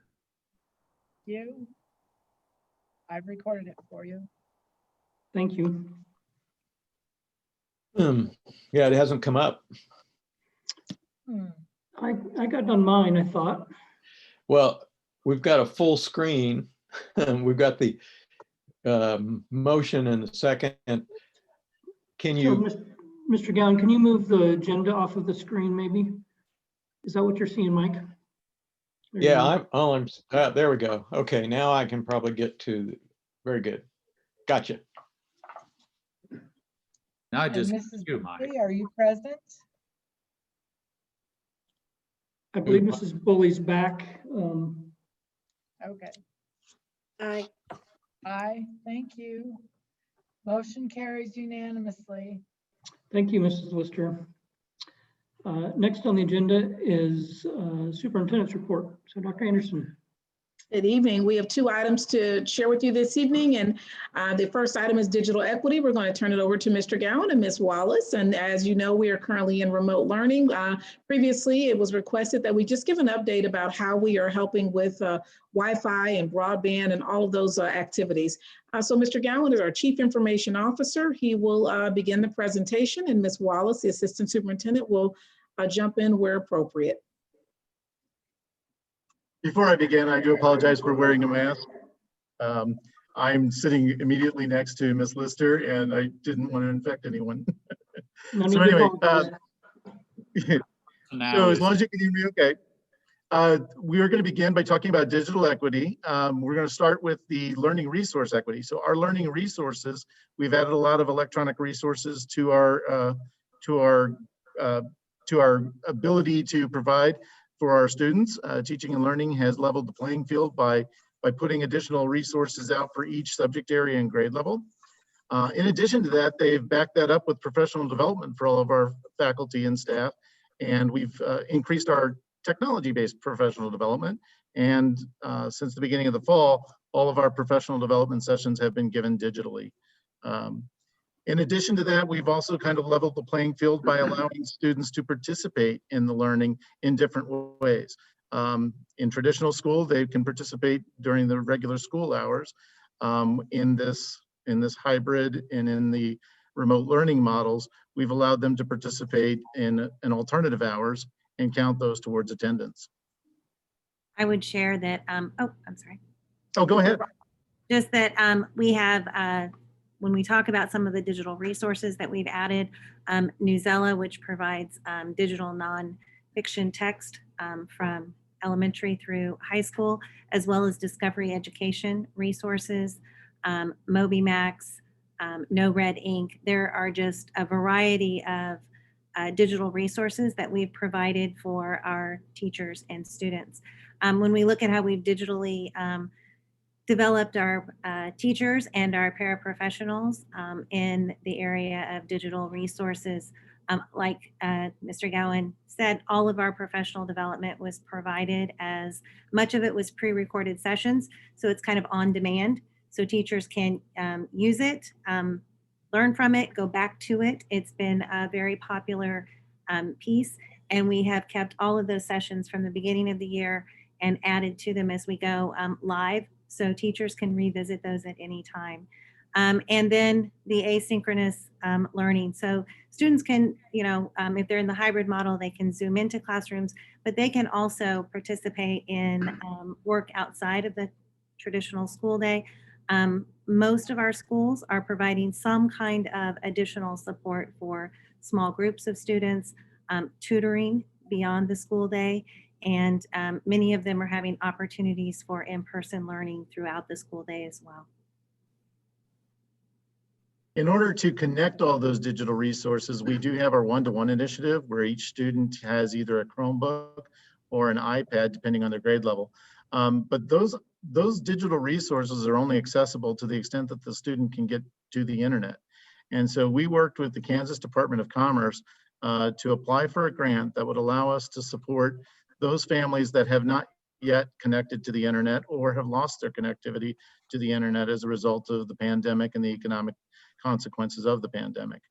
You. I've recorded it for you. Thank you. Yeah, it hasn't come up. I got on mine, I thought. Well, we've got a full screen. We've got the motion and the second. Can you? So, Mr. Gowan, can you move the agenda off of the screen maybe? Is that what you're seeing, Mike? Yeah, there we go. Okay, now I can probably get to, very good. Gotcha. now I And just, Mrs. you, Mike. Buckley, are you present? I believe Mrs. Bully's back. Okay. Aye. Aye, thank you. Motion carries unanimously. Thank you, Mrs. Lister. Next on the agenda is superintendent's report. So Dr. Anderson. Good evening. We have 2 items to share with you this evening, and the first item is digital equity. We're going to turn it over to Mr. Gowan and Ms. Wallace. And as you know, we are currently in remote learning. Previously, it was requested that we just give an update about how we are helping with Wi-Fi and broadband and all of those activities. So Mr. Gowan is our Chief Information Officer. He will begin the presentation, and Ms. Wallace, the Assistant Superintendent, will jump in where appropriate. Before I begin, I do apologize for wearing a mask. I'm sitting immediately next to Ms. Lister, and I didn't want to infect anyone. So anyway, so as long as you can hear me okay. We are going to begin by talking about digital equity. We're going to start with the learning resource equity. So our learning resources, we've added a lot of electronic resources to our ability to provide for our students. Teaching and Learning has leveled the playing field by putting additional resources out for each subject area and grade level. In addition to that, they've backed that up with professional development for all of our faculty and staff. And we've increased our technology-based professional development. And since the beginning of the fall, all of our professional development sessions have been given digitally. In addition to that, we've also kind of leveled the playing field by allowing students to participate in the learning in different ways. In traditional school, they can participate during the regular school hours. In this hybrid and in the remote learning models, we've allowed them to participate in an alternative hours and count those towards attendance. I would share that, oh, I'm sorry. Oh, go ahead. Just that we have, when we talk about some of the digital resources that we've added, Newsela, which provides digital nonfiction text from elementary through high school, as well as Discovery Education resources, MobyMax, No Red Ink. There are just a variety of digital resources that we've provided for our teachers and students. When we look at how we've digitally developed our teachers and our paraprofessionals in the area of digital resources. Like Mr. Gowan said, all of our professional development was provided, as much of it was pre-recorded sessions. So it's kind of on demand. So teachers can use it, learn from it, go back to it. It's been a very popular piece. And we have kept all of those sessions from the beginning of the year and added to them as we go live so teachers can revisit those at any time. And then the asynchronous learning. So students can, if they're in the hybrid model, they can Zoom into classrooms, but they can also participate in work outside of the traditional school day. Most of our schools are providing some kind of additional support for small groups of students, tutoring beyond the school day, and many of them are having opportunities for in-person learning throughout the school day as well. In order to connect all those digital resources, we do have our one-to-one initiative where each student has either a Chromebook or an iPad, depending on their grade level. But those digital resources are only accessible to the extent that the student can get to the internet. And so we worked with the Kansas Department of Commerce to apply for a grant that would allow us to support those families that have not yet connected to the internet or have lost their connectivity to the internet as a result of the pandemic and the economic consequences of the pandemic.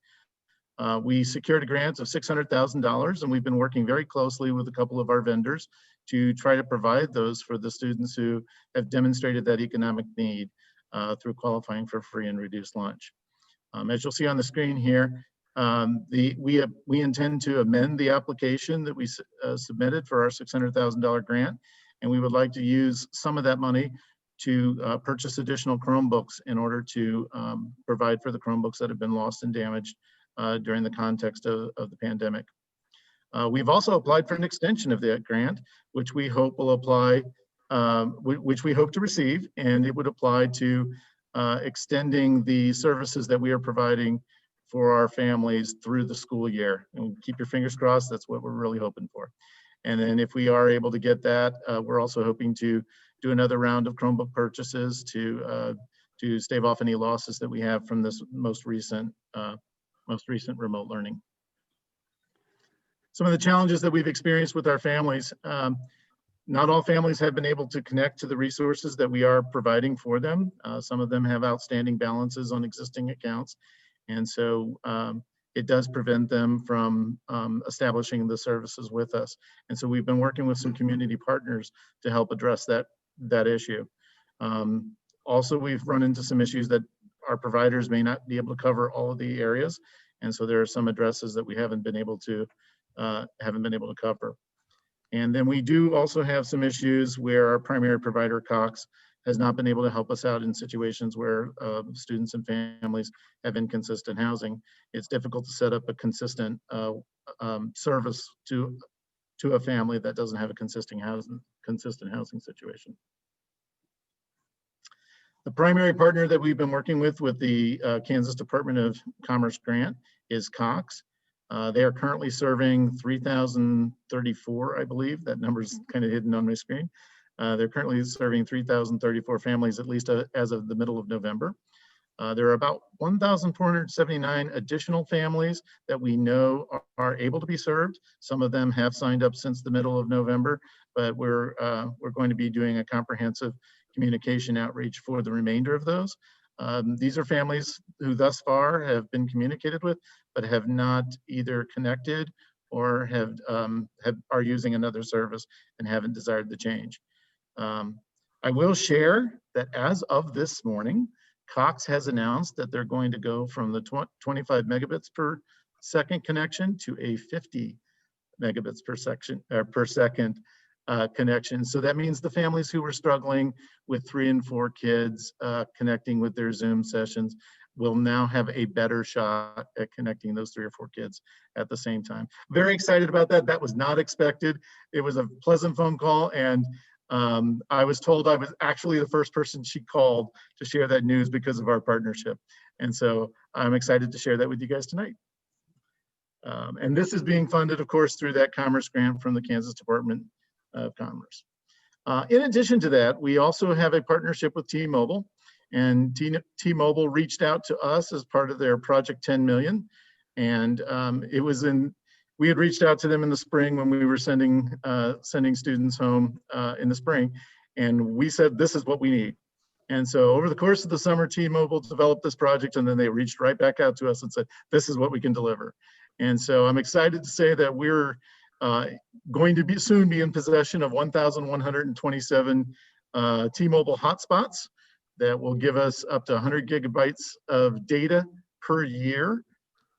We secured a grant of $600,000, and we've been working very closely with a couple of our vendors to try to provide those for the students who have demonstrated that economic need through qualifying for free and reduced lunch. As you'll see on the screen here, we intend to amend the application that we submitted for our $600,000 grant, and we would like to use some of that money to purchase additional Chromebooks in order to provide for the Chromebooks that have been lost and damaged during the context of the pandemic. We've also applied for an extension of that grant, which we hope will apply, which we hope to receive, and it would apply to extending the services that we are providing for our families through the school year. And keep your fingers crossed, that's what we're really hoping for. And then if we are able to get that, we're also hoping to do another round of Chromebook purchases to stave off any losses that we have from this most recent remote learning. Some of the challenges that we've experienced with our families, not all families have been able to connect to the resources that we are providing for them. Some of them have outstanding balances on existing accounts. And so it does prevent them from establishing the services with us. And so we've been working with some community partners to help address that issue. Also, we've run into some issues that our providers may not be able to cover all of the areas. And so there are some addresses that we haven't been able to cover. And then we do also have some issues where our primary provider, Cox, has not been able to help us out in situations where students and families have inconsistent housing. It's difficult to set up a consistent service to a family that doesn't have a consistent housing situation. The primary partner that we've been working with the Kansas Department of Commerce grant is Cox. They are currently serving 3,034, I believe. That number's kind of hidden on my screen. They're currently serving 3,034 families, at least as of the middle of November. There are about 1,479 additional families that we know are able to be served. Some of them have signed up since the middle of November, but we're going to be doing a comprehensive communication outreach for the remainder of those. These are families who thus far have been communicated with, but have not either connected or are using another service and haven't desired the change. I will share that as of this morning, Cox has announced that they're going to go from the 25 megabits per second connection to a 50 megabits per second connection. So that means the families who were struggling with 3 and 4 kids connecting with their Zoom sessions will now have a better shot at connecting those 3 or 4 kids at the same time. Very excited about that. That was not expected. It was a pleasant phone call, and I was told I was actually the first person she called to share that news because of our partnership. And so I'm excited to share that with you guys tonight. And this is being funded, of course, through that Commerce grant from the Kansas Department of Commerce. In addition to that, we also have a partnership with T-Mobile, and T-Mobile reached out to us as part of their Project 10 Million. And we had reached out to them in the spring when we were sending students home in the spring, and we said, this is what we need. And so over the course of the summer, T-Mobile developed this project, and then they reached right back out to us and said, this is what we can deliver. And so I'm excited to say that we're going to soon be in possession of 1,127 T-Mobile hotspots that will give us up to 100 gigabytes of data per year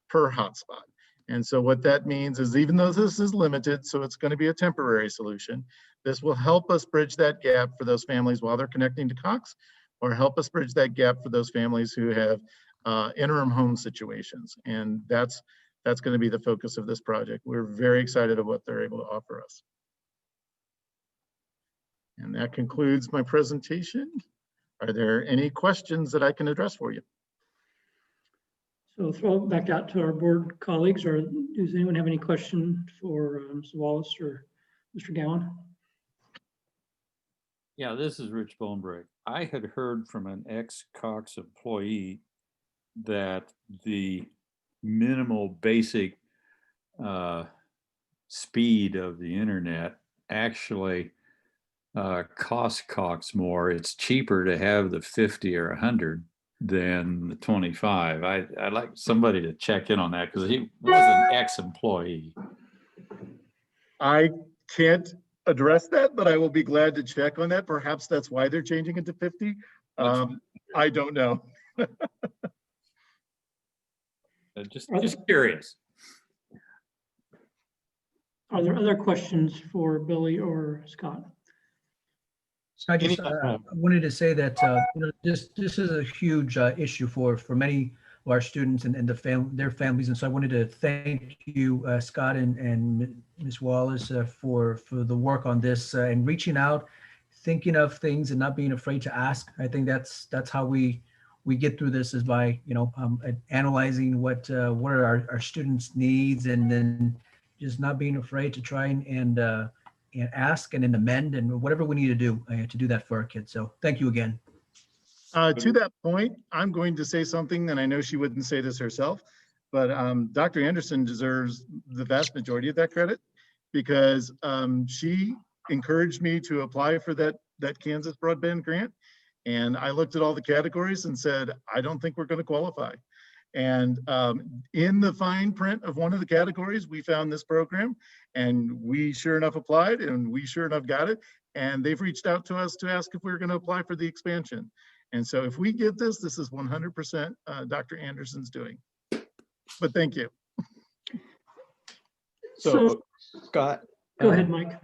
per hotspot. And so what that means is, even though this is limited, so it's going to be a temporary solution, this will help us bridge that gap for those families while they're connecting to Cox, or help us bridge that gap for those families who have interim home situations. And that's going to be the focus of this project. We're very excited about what they're able to offer us. And that concludes my presentation. Are there any questions that I can address for you? So throw it back out to our board colleagues, or does anyone have any question for Ms. Wallace or Mr. Gowan? Yeah, this is Rich Bonebreak. I had heard from an ex-Cox employee that the minimal basic speed of the internet actually costs Cox more. It's cheaper to have the 50 or 100 than the 25. I'd like somebody to check in on that, because he was an ex-employee. I can't address that, but I will be glad to check on that. Perhaps that's why they're changing it to 50. I don't know. Just curious. Are there other questions for Billy or Scott? I just wanted to say that this is a huge issue for many of our students and their families, and so I wanted to thank you, Scott and Ms. Wallace, for the work on this and reaching out, thinking of things, and not being afraid to ask. I think that's how we get through this, is by analyzing what are our students' needs, and then just not being afraid to try and ask and then amend and whatever we need to do that for our kids. So thank you again. To that point, I'm going to say something, and I know she wouldn't say this herself, but Dr. Anderson deserves the vast majority of that credit, because she encouraged me to apply for that Kansas broadband grant. And I looked at all the categories and said, I don't think we're going to qualify. And in the fine print of one of the categories, we found this program, and we sure enough applied, and we sure enough got it. And they've reached out to us to ask if we were going to apply for the expansion. And so if we get this, this is 100% Dr. Anderson's doing. But thank you. So Scott. Go ahead, Mike.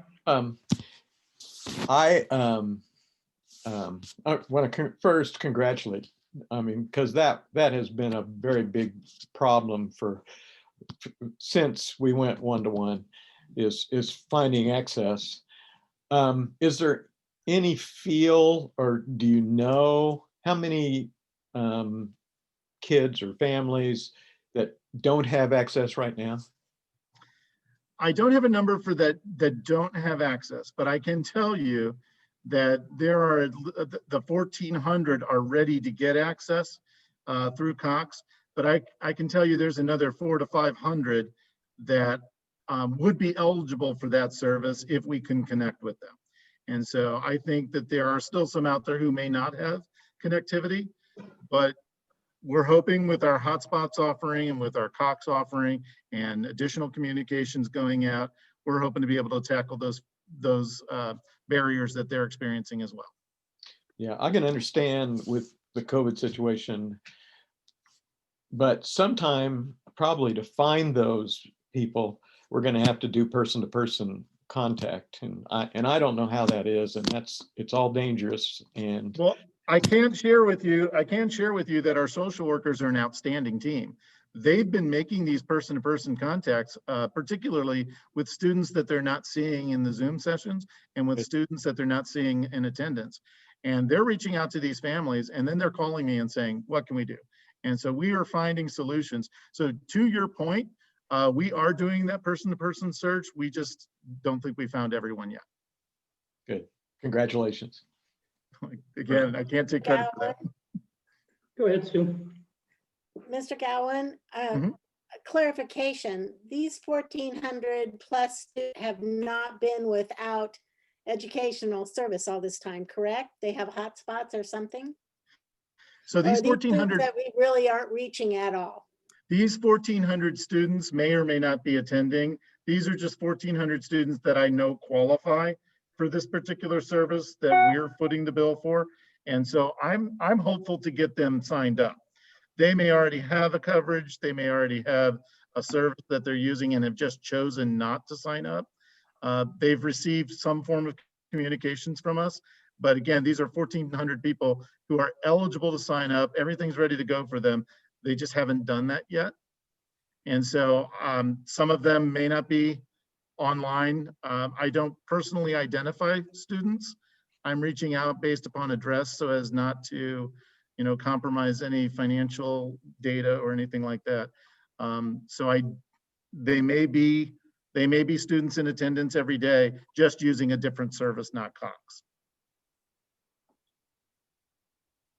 I want to first congratulate. I mean, because that has been a very big problem since we went one-to-one, is finding access. Is there any feel, or do you know how many kids or families that don't have access right now? I don't have a number for that don't have access, but I can tell you that there are the 1,400 are ready to get access through Cox, but I can tell you there's another 400 to 500 that would be eligible for that service if we can connect with them. And so I think that there are still some out there who may not have connectivity, but we're hoping with our hotspots offering and with our Cox offering and additional communications going out, we're hoping to be able to tackle those barriers that they're experiencing as well. Yeah, I can understand with the COVID situation, but sometime probably to find those people, we're going to have to do person-to-person contact, and I don't know how that is, and it's all dangerous. And well, I can share with you that our social workers are an outstanding team. They've been making these person-to-person contacts, particularly with students that they're not seeing in the Zoom sessions and with students that they're not seeing in attendance. And they're reaching out to these families, and then they're calling me and saying, what can we do? And so we are finding solutions. So to your point, we are doing that person-to-person search. We just don't think we found everyone yet. Good. Congratulations. Again, I can't take credit for that. Go ahead, Sue. Mr. Gowan, clarification, these 1,400 plus have not been without educational service all this time, correct? They have hotspots or something? So these 1,400 that we really aren't reaching at all. These 1,400 students may or may not be attending. These are just 1,400 students that I know qualify for this particular service that we're footing the bill for. And so I'm hopeful to get them signed up. They may already have a coverage, they may already have a service that they're using and have just chosen not to sign up. They've received some form of communications from us, but again, these are 1,400 people who are eligible to sign up. Everything's ready to go for them. They just haven't done that yet. And so some of them may not be online. I don't personally identify students. I'm reaching out based upon address so as not to, you know, compromise any financial data or anything like that. They may be students in attendance every day, just using a different service, not Cox.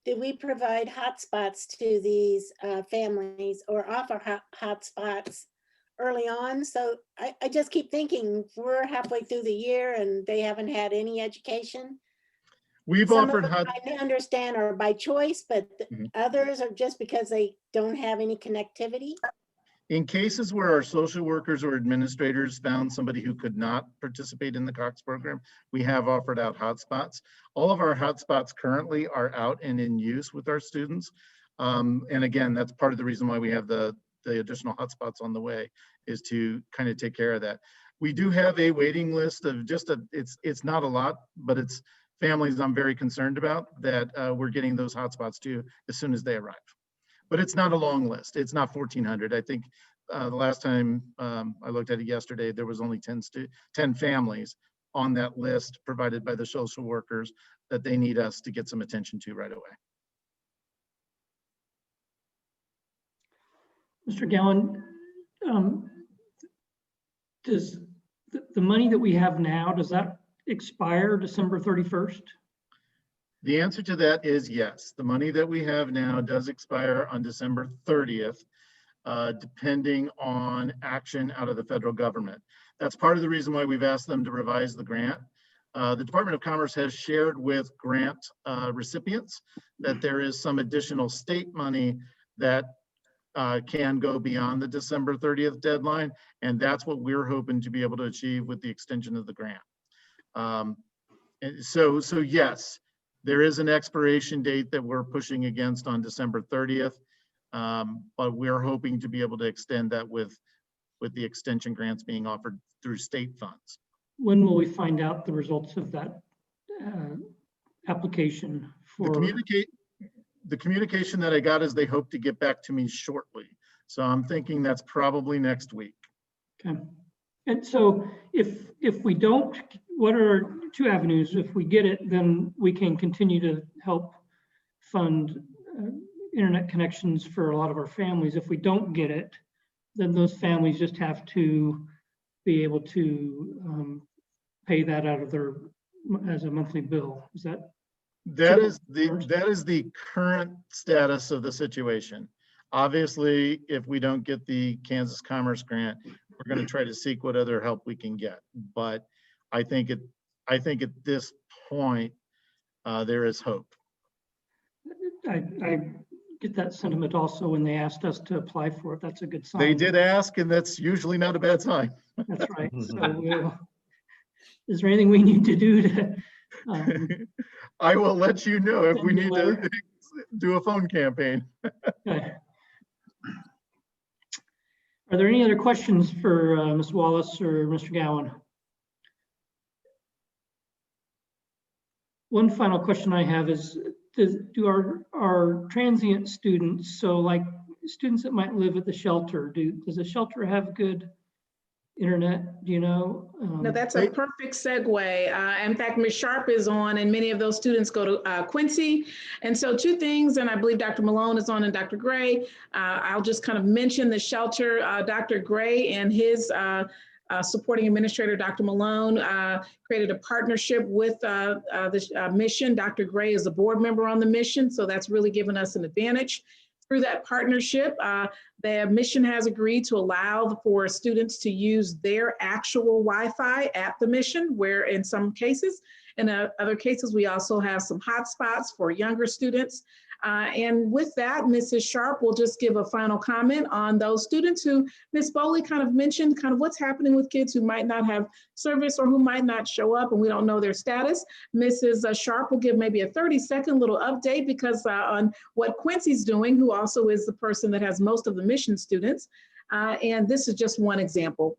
Do we provide hotspots to these families or offer hotspots early on? So I just keep thinking we're halfway through the year and they haven't had any education. We've Some offered of them I understand are by choice, but others are just because they don't have any connectivity. In cases where our social workers or administrators found somebody who could not participate in the Cox program, we have offered out hotspots. All of our hotspots currently are out and in use with our students. And again, that's part of the reason why we have the additional hotspots on the way, is to kind of take care of that. We do have a waiting list of it's not a lot, but it's families I'm very concerned about that we're getting those hotspots to as soon as they arrive. But it's not a long list. It's not 1,400. I think the last time I looked at it yesterday, there was only 10 families on that list provided by the social workers that they need us to get some attention to right away. Mr. Gowan, does the money that we have now, does that expire December 31st? The answer to that is yes. The money that we have now does expire on December 30th, depending on action out of the federal government. That's part of the reason why we've asked them to revise the grant. The Department of Commerce has shared with grant recipients that there is some additional state money that can go beyond the December 30th deadline, and that's what we're hoping to be able to achieve with the extension of the grant. So yes, there is an expiration date that we're pushing against on December 30th, but we're hoping to be able to extend that with the extension grants being offered through state funds. When will we find out the results of that application for? The communication that I got is they hope to get back to me shortly. So I'm thinking that's probably next week. Okay. And so if we don't, what are two avenues? If we get it, then we can continue to help fund internet connections for a lot of our families. If we don't get it, then those families just have to be able to pay that out of their, as a monthly bill. Is that? That is the current status of the situation. Obviously, if we don't get the Kansas Commerce Grant, we're going to try to seek what other help we can get. But I think at this point, there is hope. I get that sentiment also when they asked us to apply for it. That's a good sign. They did ask, and that's usually not a bad sign. That's right. So is there anything we need to do to? I will let you know if we need to do a phone campaign. Okay. Are there any other questions for Ms. Wallace or Mr. Gowan? One final question I have is, do our transient students, so like students that might live at the shelter, does the shelter have good internet? Do you know? No, that's a perfect segue. In fact, Ms. Sharp is on, and many of those students go to Quincy. And so two things, and I believe Dr. Malone is on and Dr. Gray. I'll just kind of mention the shelter. Dr. Gray and his supporting administrator, Dr. Malone, created a partnership with the mission. Dr. Gray is a board member on the mission, so that's really given us an advantage. Through that partnership, the mission has agreed to allow for students to use their actual Wi-Fi at the mission, where in some cases, in other cases, we also have some hotspots for younger students. And with that, Mrs. Sharp will just give a final comment on those students who Ms. Foley kind of mentioned, kind of what's happening with kids who might not have service or who might not show up and we don't know their status. Mrs. Sharp will give maybe a 30-second little update because on what Quincy's doing, who also is the person that has most of the mission students. And this is just one example.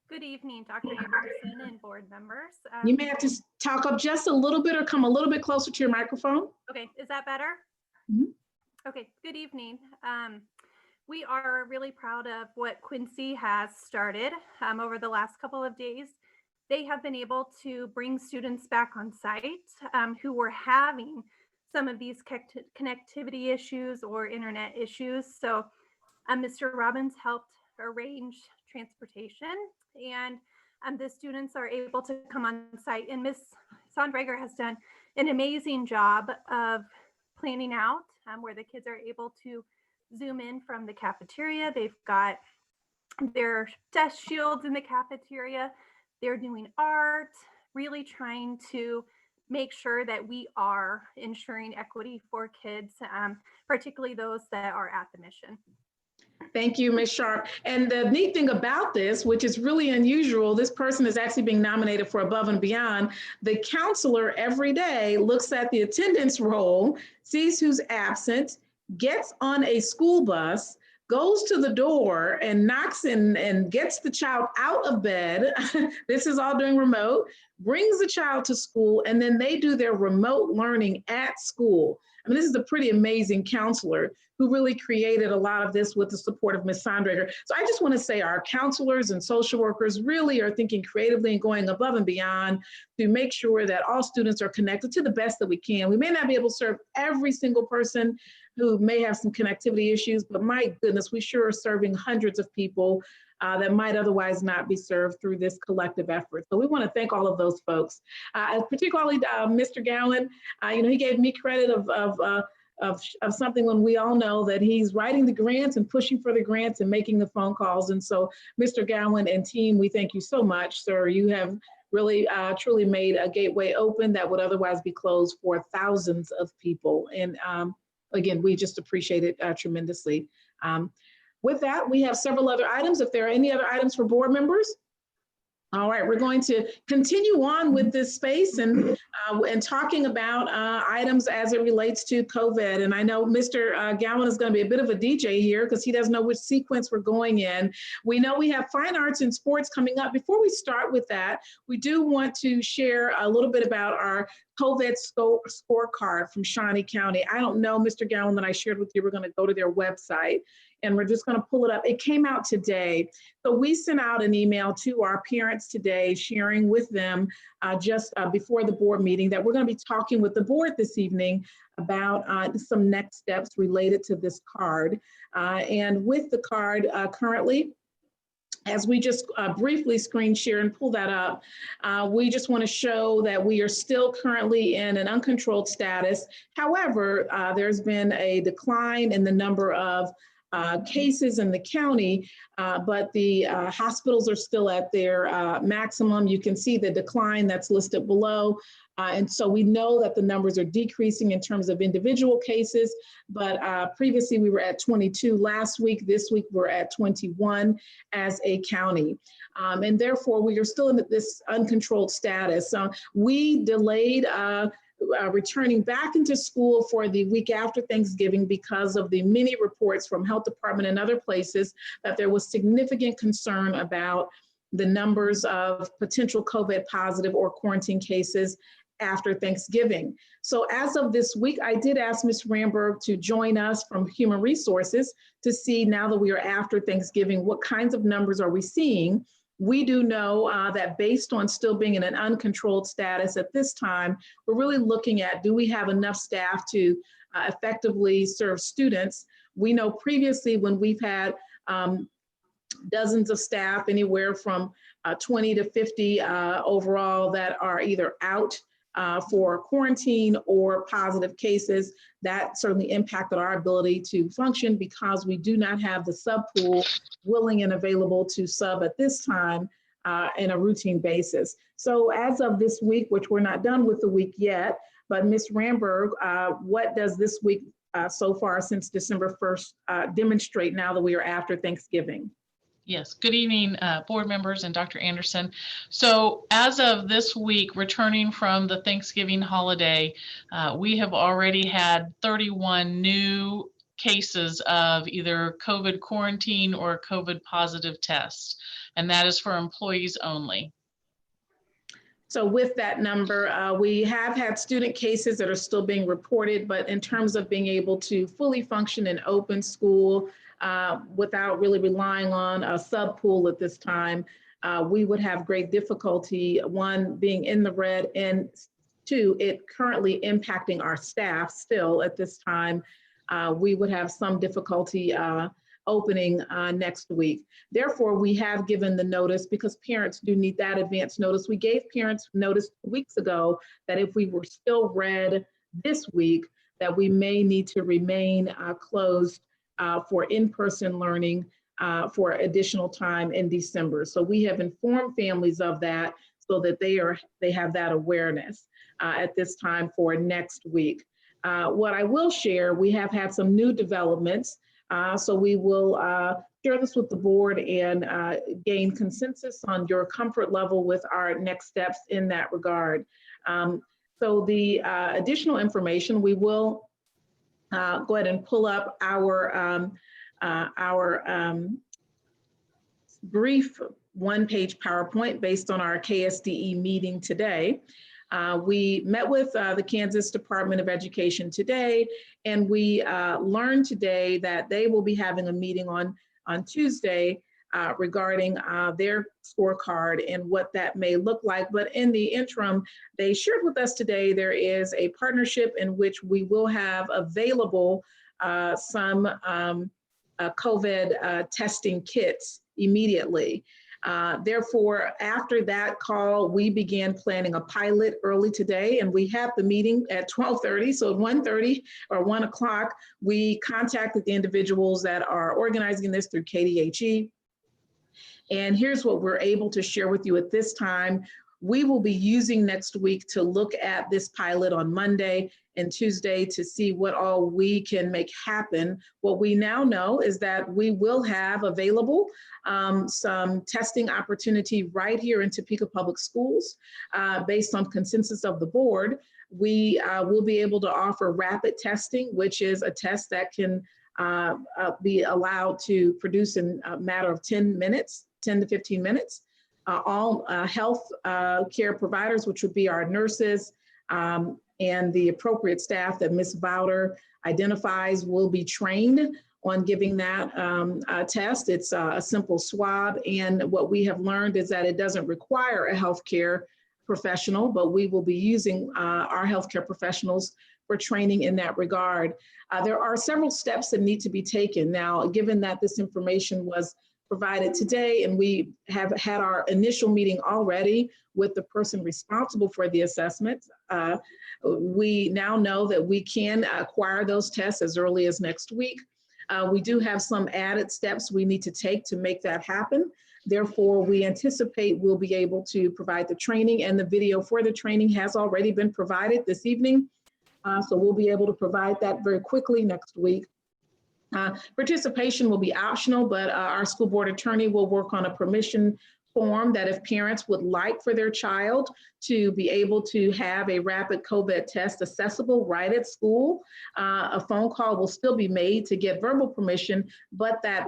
Good evening, Dr. Anderson and board members. You may have to talk up just a little bit or come a little bit closer to your microphone. Okay, is that better? Mhm. Okay, good evening. We are really proud of what Quincy has started over the last couple of days. They have been able to bring students back on site who were having some of these connectivity issues or internet issues. So Mr. Robbins helped arrange transportation, and the students are able to come on site. And Ms. Sondrager has done an amazing job of planning out where the kids are able to zoom in from the cafeteria. They've got their desk shields in the cafeteria. They're doing art, really trying to make sure that we are ensuring equity for kids, particularly those that are at the mission. Thank you, Ms. Sharp. And the neat thing about this, which is really unusual, this person is actually being nominated for Above and Beyond. The counselor every day looks at the attendance roll, sees who's absent, gets on a school bus, goes to the door and knocks and gets the child out of bed. This is all doing remote, brings the child to school, and then they do their remote learning at school. I mean, this is a pretty amazing counselor who really created a lot of this with the support of Ms. Sondrager. So I just want to say our counselors and social workers really are thinking creatively and going above and beyond to make sure that all students are connected to the best that we can. We may not be able to serve every single person who may have some connectivity issues, but my goodness, we sure are serving hundreds of people that might otherwise not be served through this collective effort. So we want to thank all of those folks, particularly Mr. Gowan. He gave me credit of something when we all know that he's writing the grants and pushing for the grants and making the phone calls. And so Mr. Gowan and team, we thank you so much, sir. You have really truly made a gateway open that would otherwise be closed for thousands of people. And again, we just appreciate it tremendously. With that, we have several other items. If there are any other items for board members. All right, we're going to continue on with this space and talking about items as it relates to COVID. And I know Mr. Gowan is going to be a bit of a DJ here because he doesn't know which sequence we're going in. We know we have fine arts and sports coming up. Before we start with that, we do want to share a little bit about our COVID scorecard from Shawnee County. I don't know, Mr. Gowan, that I shared with you, we're going to go to their website and we're just going to pull it up. It came out today. So we sent out an email to our parents today, sharing with them just before the board meeting that we're going to be talking with the board this evening about some next steps related to this card. And with the card currently, as we just briefly screen share and pull that up, we just want to show that we are still currently in an uncontrolled status. However, there's been a decline in the number of cases in the county, but the hospitals are still at their maximum. You can see the decline that's listed below. And so we know that the numbers are decreasing in terms of individual cases, but previously we were at 22 last week. This week we're at 21 as a county. And therefore we are still in this uncontrolled status. We delayed returning back into school for the week after Thanksgiving because of the many reports from health department and other places that there was significant concern about the numbers of potential COVID positive or quarantine cases after Thanksgiving. So as of this week, I did ask Ms. Ramberg to join us from Human Resources to see, now that we are after Thanksgiving, what kinds of numbers are we seeing? We do know that based on still being in an uncontrolled status at this time, we're really looking at, do we have enough staff to effectively serve students? We know previously when we've had dozens of staff, anywhere from 20 to 50 overall, that are either out for quarantine or positive cases, that certainly impacted our ability to function because we do not have the sub pool willing and available to sub at this time in a routine basis. So as of this week, which we're not done with the week yet, But Ms. Ramberg, what does this week so far since December 1st demonstrate now that we are after Thanksgiving? Yes, good evening, board members and Dr. Anderson. So as of this week, returning from the Thanksgiving holiday, we have already had 31 new cases of either COVID quarantine or COVID positive tests, and that is for employees only. So with that number, we have had student cases that are still being reported, but in terms of being able to fully function in open school, without really relying on a sub pool at this time, we would have great difficulty, one, being in the red, and two, it currently impacting our staff still at this time. We would have some difficulty opening next week. Therefore, we have given the notice because parents do need that advance notice. We gave parents notice weeks ago that if we were still red this week, that we may need to remain closed for in-person learning for additional time in December. So we have informed families of that so that they have that awareness at this time for next week. What I will share, we have had some new developments. So we will share this with the board and gain consensus on your comfort level with our next steps in that regard. So the additional information, we will go ahead and pull up our brief one-page PowerPoint based on our KSDE meeting today. We met with the Kansas Department of Education today, and we learned today that they will be having a meeting on Tuesday regarding their scorecard and what that may look like. But in the interim, they shared with us today there is a partnership in which we will have available some COVID testing kits immediately. Therefore, after that call, we began planning a pilot early today, and we have the meeting at 12:30. So at 1:30 or 1 o'clock, we contacted the individuals that are organizing this through KDHE. And here's what we're able to share with you at this time. We will be using next week to look at this pilot on Monday and Tuesday to see what all we can make happen. What we now know is that we will have available some testing opportunity right here in Topeka Public Schools based on consensus of the board. We will be able to offer rapid testing, which is a test that can be allowed to produce in a matter of 10 minutes, 10 to 15 minutes. All health care providers, which would be our nurses and the appropriate staff that Ms. Bowder identifies, will be trained on giving that test. It's a simple swab, and what we have learned is that it doesn't require a healthcare professional, but we will be using our healthcare professionals for training in that regard. There are several steps that need to be taken. Now, given that this information was provided today, and we have had our initial meeting already with the person responsible for the assessment, we now know that we can acquire those tests as early as next week. We do have some added steps we need to take to make that happen. Therefore, we anticipate we'll be able to provide the training, and the video for the training has already been provided this evening. So we'll be able to provide that very quickly next week. Participation will be optional, but our school board attorney will work on a permission form that if parents would like for their child to be able to have a rapid COVID test accessible right at school, a phone call will still be made to get verbal permission, but that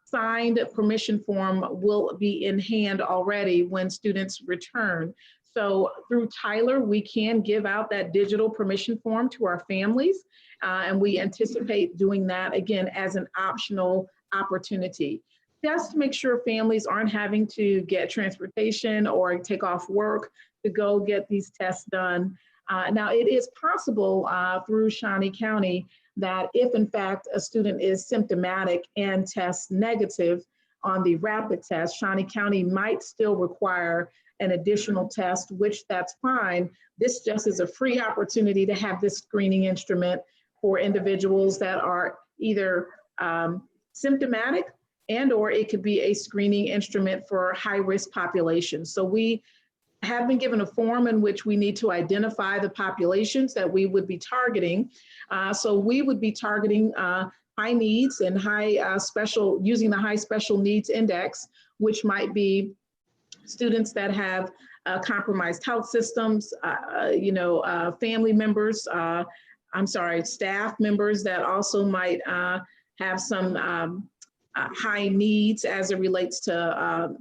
signed permission form will be in hand already when students return. So through Tyler, we can give out that digital permission form to our families, and we anticipate doing that again as an optional opportunity, just to make sure families aren't having to get transportation or take off work to go get these tests done. Now, it is possible through Shawnee County that if in fact a student is symptomatic and tests negative on the rapid test, Shawnee County might still require an additional test, which that's fine. This just is a free opportunity to have this screening instrument for individuals that are either symptomatic, and or it could be a screening instrument for high-risk populations. So we have been given a form in which we need to identify the populations that we would be targeting. So we would be targeting high needs and high special, using the high special needs index, which might be students that have compromised health systems, family members, staff members that also might have some high needs as it relates to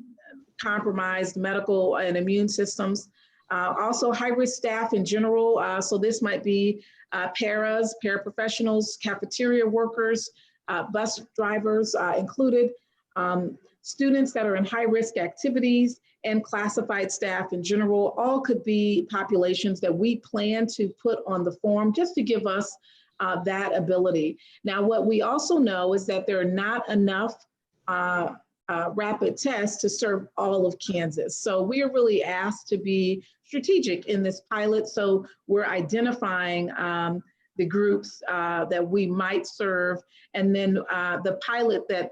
compromised medical and immune systems. Also high-risk staff in general. So this might be paras, paraprofessionals, cafeteria workers, bus drivers included, students that are in high-risk activities, and classified staff in general. All could be populations that we plan to put on the form just to give us that ability. Now, what we also know is that there are not enough rapid tests to serve all of Kansas. So we are really asked to be strategic in this pilot. So we're identifying the groups that we might serve. And then the pilot that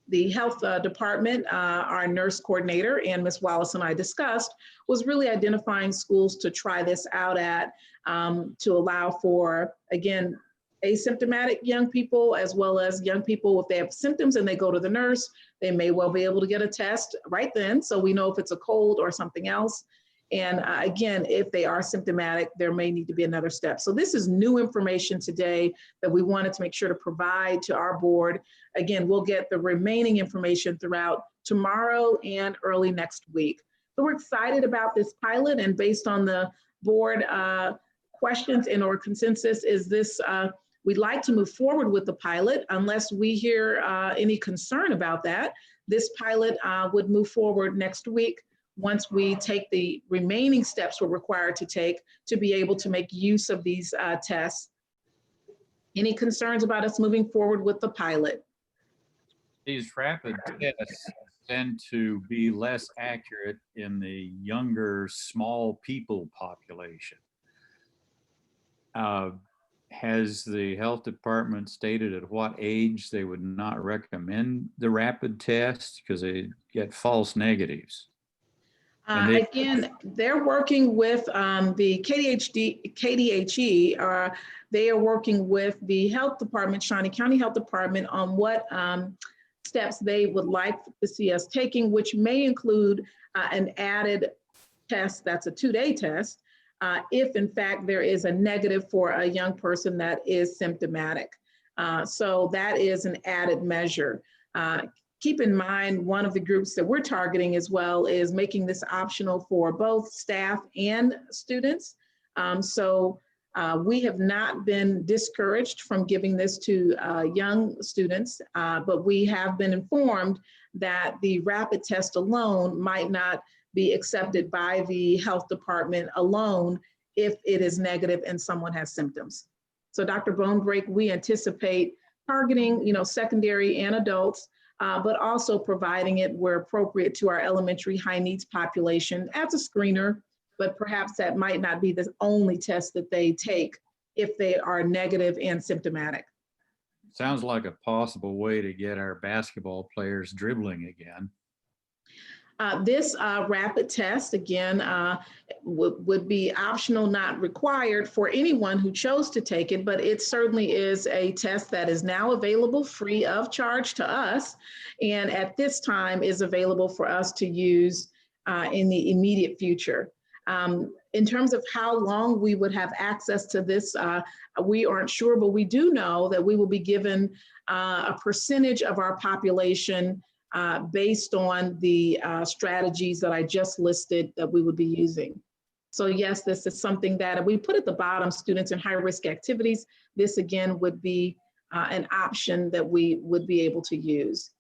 the health department, our nurse coordinator, and Ms. Wallace and I discussed was really identifying schools to try this out at, to allow for, again, asymptomatic young people, as well as young people, if they have symptoms and they go to the nurse, they may well be able to get a test right then. So we know if it's a cold or something else. And again, if they are symptomatic, there may need to be another step. So this is new information today that we wanted to make sure to provide to our board. Again, we'll get the remaining information throughout tomorrow and early next week. So we're excited about this pilot, and based on the board questions and or consensus is this, we'd like to move forward with the pilot unless we hear any concern about that. This pilot would move forward next week once we take the remaining steps we're required to take to be able to make use of these tests. Any concerns about us moving forward with the pilot? These rapid tests tend to be less accurate in the younger, small people population. Has the health department stated at what age they would not recommend the rapid test because they get false negatives? Again, they're working with the KDHE. They are working with the health department, Shawnee County Health Department, on what steps they would like to see us taking, which may include an added test that's a 2-day test, if in fact there is a negative for a young person that is symptomatic. So that is an added measure. Keep in mind, one of the groups that we're targeting as well is making this optional for both staff and students. We have not been discouraged from giving this to young students, but we have been informed that the rapid test alone might not be accepted by the health department alone if it is negative and someone has symptoms. So Dr. Bonebrake, we anticipate targeting, secondary and adults, but also providing it where appropriate to our elementary high needs population as a screener, but perhaps that might not be the only test that they take if they are negative and symptomatic. Sounds like a possible way to get our basketball players dribbling again. This rapid test, again, would be optional, not required for anyone who chose to take it, but it certainly is a test that is now available free of charge to us, and at this time is available for us to use in the immediate future. In terms of how long we would have access to this, we aren't sure, but we do know that we will be given a percentage of our population based on the strategies that I just listed that we would be using. So yes, this is something that we put at the bottom, students in high-risk activities. This again would be an option that we would be able to use.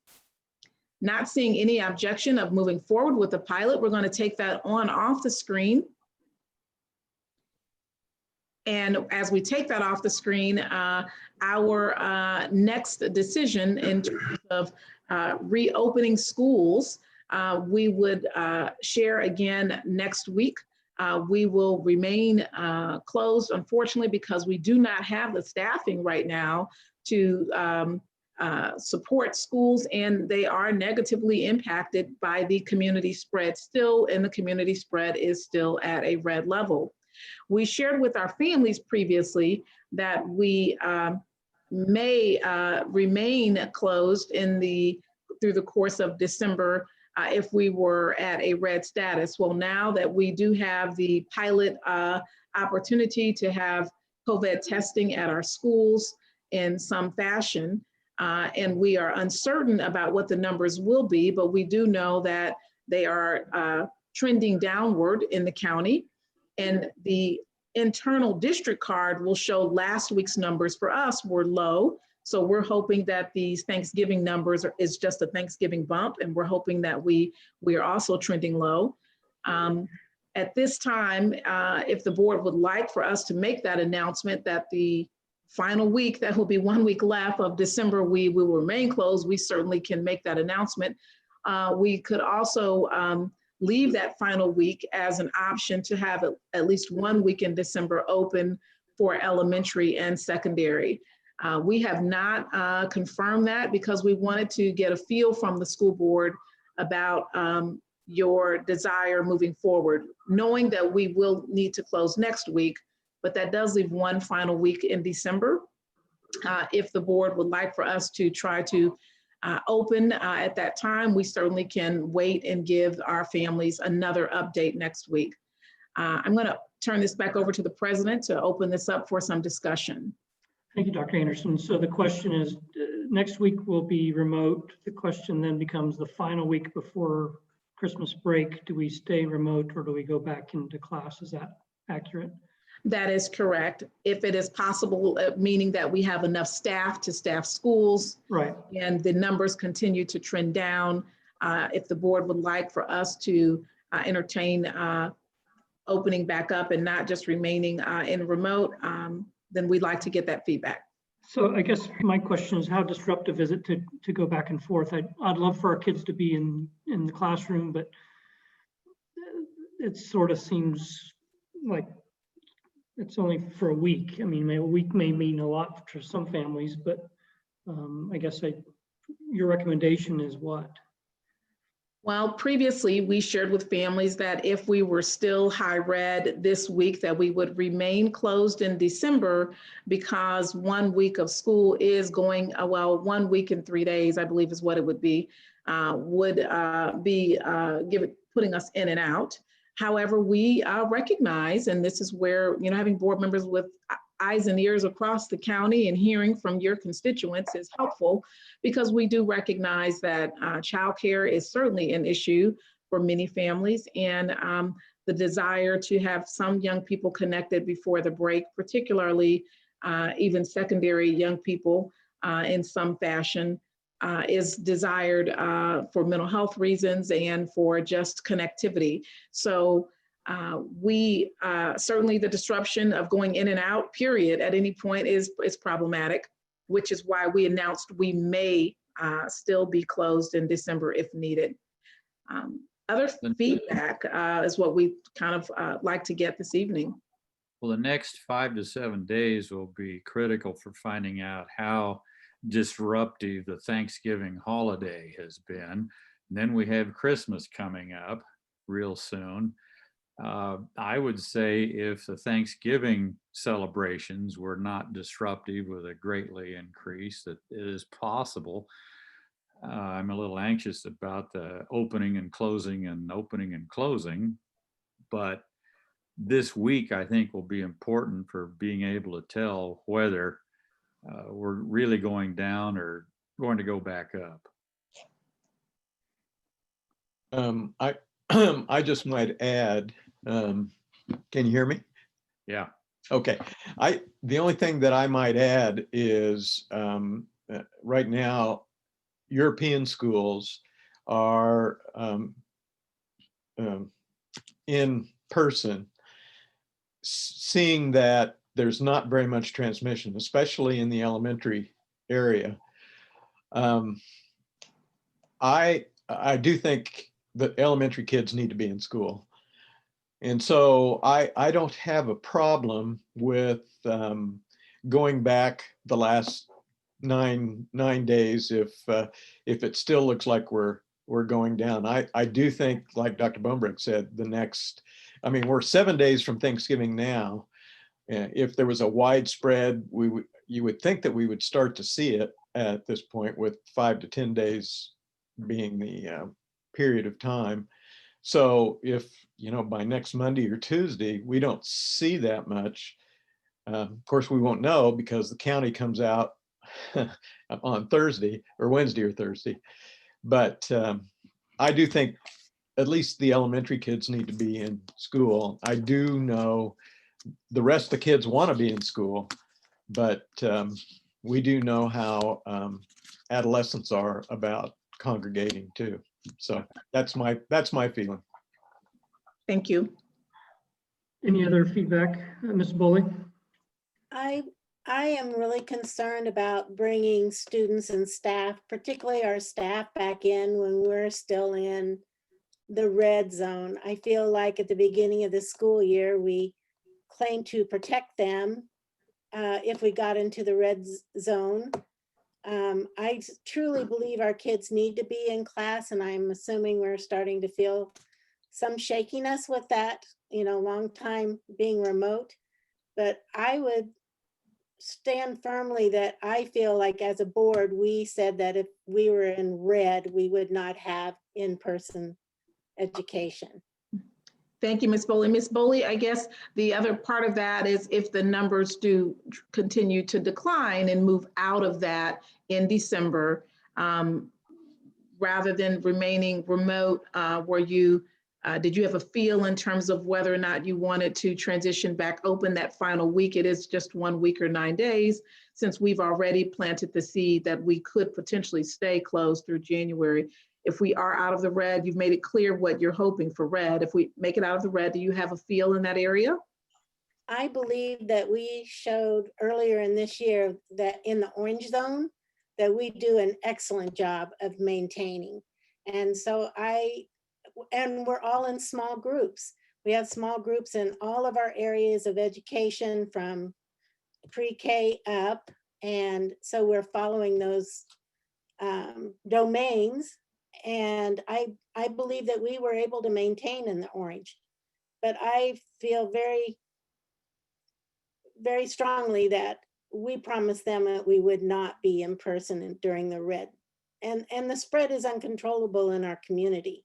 Not seeing any objection of moving forward with the pilot, we're going to take that on off the screen. And as we take that off the screen, our next decision in terms of reopening schools, we would share again next week. We will remain closed, unfortunately, because we do not have the staffing right now to support schools, and they are negatively impacted by the community spread still, and the community spread is still at a red level. We shared with our families previously that we may remain closed through the course of December if we were at a red status. Well, now that we do have the pilot opportunity to have COVID testing at our schools in some fashion, and we are uncertain about what the numbers will be, but we do know that they are trending downward in the county. And the internal district card will show last week's numbers for us were low. So we're hoping that these Thanksgiving numbers is just a Thanksgiving bump, and we're hoping that we are also trending low. At this time, if the board would like for us to make that announcement that the final week, that will be 1 week left of December, we will remain closed, we certainly can make that announcement. We could also leave that final week as an option to have at least 1 week in December open for elementary and secondary. We have not confirmed that because we wanted to get a feel from the school board about your desire moving forward, knowing that we will need to close next week, but that does leave one final week in December. If the board would like for us to try to open at that time, we certainly can wait and give our families another update next week. I'm going to turn this back over to the president to open this up for some discussion. Thank you, Dr. Anderson. So the question is, next week will be remote. The question then becomes the final week before Christmas break. Do we stay remote or do we go back into class? Is that accurate? That is correct. If it is possible, meaning that we have enough staff to staff schools, right, and the numbers continue to trend down, if the board would like for us to entertain opening back up and not just remaining in remote, then we'd like to get that feedback. So I guess my question is, how disruptive is it to go back and forth? I'd love for our kids to be in the classroom, but it sort of seems like it's only for a week. I mean, a week may mean a lot for some families, but I guess your recommendation is what? Well, previously we shared with families that if we were still high red this week, that we would remain closed in December because 1 week of school is going, well, 1 week and 3 days, I believe is what it would be putting us in and out. However, we recognize, and this is where, having board members with eyes and ears across the county and hearing from your constituents is helpful, because we do recognize that childcare is certainly an issue for many families, and the desire to have some young people connected before the break, particularly even secondary young people in some fashion, is desired for mental health reasons and for just connectivity. So we certainly, the disruption of going in and out, period, at any point is problematic, which is why we announced we may still be closed in December if needed. Other feedback is what we kind of like to get this evening. Well, the next 5 to 7 days will be critical for finding out how disruptive the Thanksgiving holiday has been. And then we have Christmas coming up real soon. I would say if the Thanksgiving celebrations were not disruptive with a greatly increase, that it is possible. I'm a little anxious about the opening and closing, but this week I think will be important for being able to tell whether we're really going down or going to go back up. I just might add, can you hear me? Yeah. Okay. The only thing that I might add is right now, European schools are in person, seeing that there's not very much transmission, especially in the elementary area. I do think the elementary kids need to be in school. And so I don't have a problem with going back the last nine days if it still looks like we're going down. I do think, like Dr. Bonebrake said, we're 7 days from Thanksgiving now. If there was a widespread, you would think that we would start to see it at this point, with 5 to 10 days being the period of time. So if, by next Monday or Tuesday, we don't see that much, of course, we won't know because the county comes out on Thursday or Wednesday or Thursday. But I do think at least the elementary kids need to be in school. I do know the rest of the kids want to be in school, but we do know how adolescents are about congregating too. So that's my feeling. Thank you. Any other feedback, Ms. Boley? I am really concerned about bringing students and staff, particularly our staff, back in when we're still in the red zone. I feel like at the beginning of the school year, we claimed to protect them if we got into the red zone. I truly believe our kids need to be in class, and I'm assuming we're starting to feel some shakiness with that, long time being remote. But I would stand firmly that I feel like as a board, we said that if we were in red, we would not have in-person education. Thank you, Ms. Boley. Ms. Boley, I guess the other part of that is if the numbers do continue to decline and move out of that in December, rather than remaining remote, did you have a feel in terms of whether or not you wanted to transition back open that final week? It is just 1 week or 9 days, since we've already planted the seed that we could potentially stay closed through January. If we are out of the red, you've made it clear what you're hoping for red. If we make it out of the red, do you have a feel in that area? I believe that we showed earlier in this year that in the orange zone, that we do an excellent job of maintaining. And so and we're all in small groups. We have small groups in all of our areas of education from pre-K up. And so we're following those domains. And I believe that we were able to maintain in the orange. But I feel very, very strongly that we promised them that we would not be in person during the red. And the spread is uncontrollable in our community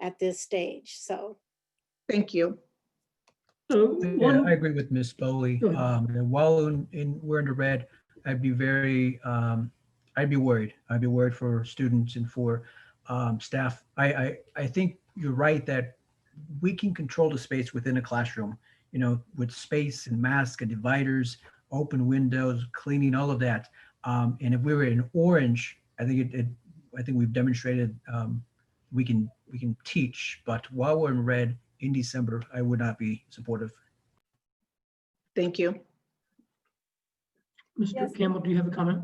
at this stage, so. Thank you. Yeah, I agree with Ms. Boley. While we're in the red, I'd be worried. I'd be worried for students and for staff. I think you're right that we can control the space within a classroom, with space and masks and dividers, open windows, cleaning, all of that. And if we were in orange, I think I think we've demonstrated we can teach. But while we're in red in December, I would not be supportive. Thank you. Mr. Campbell, do you have a comment?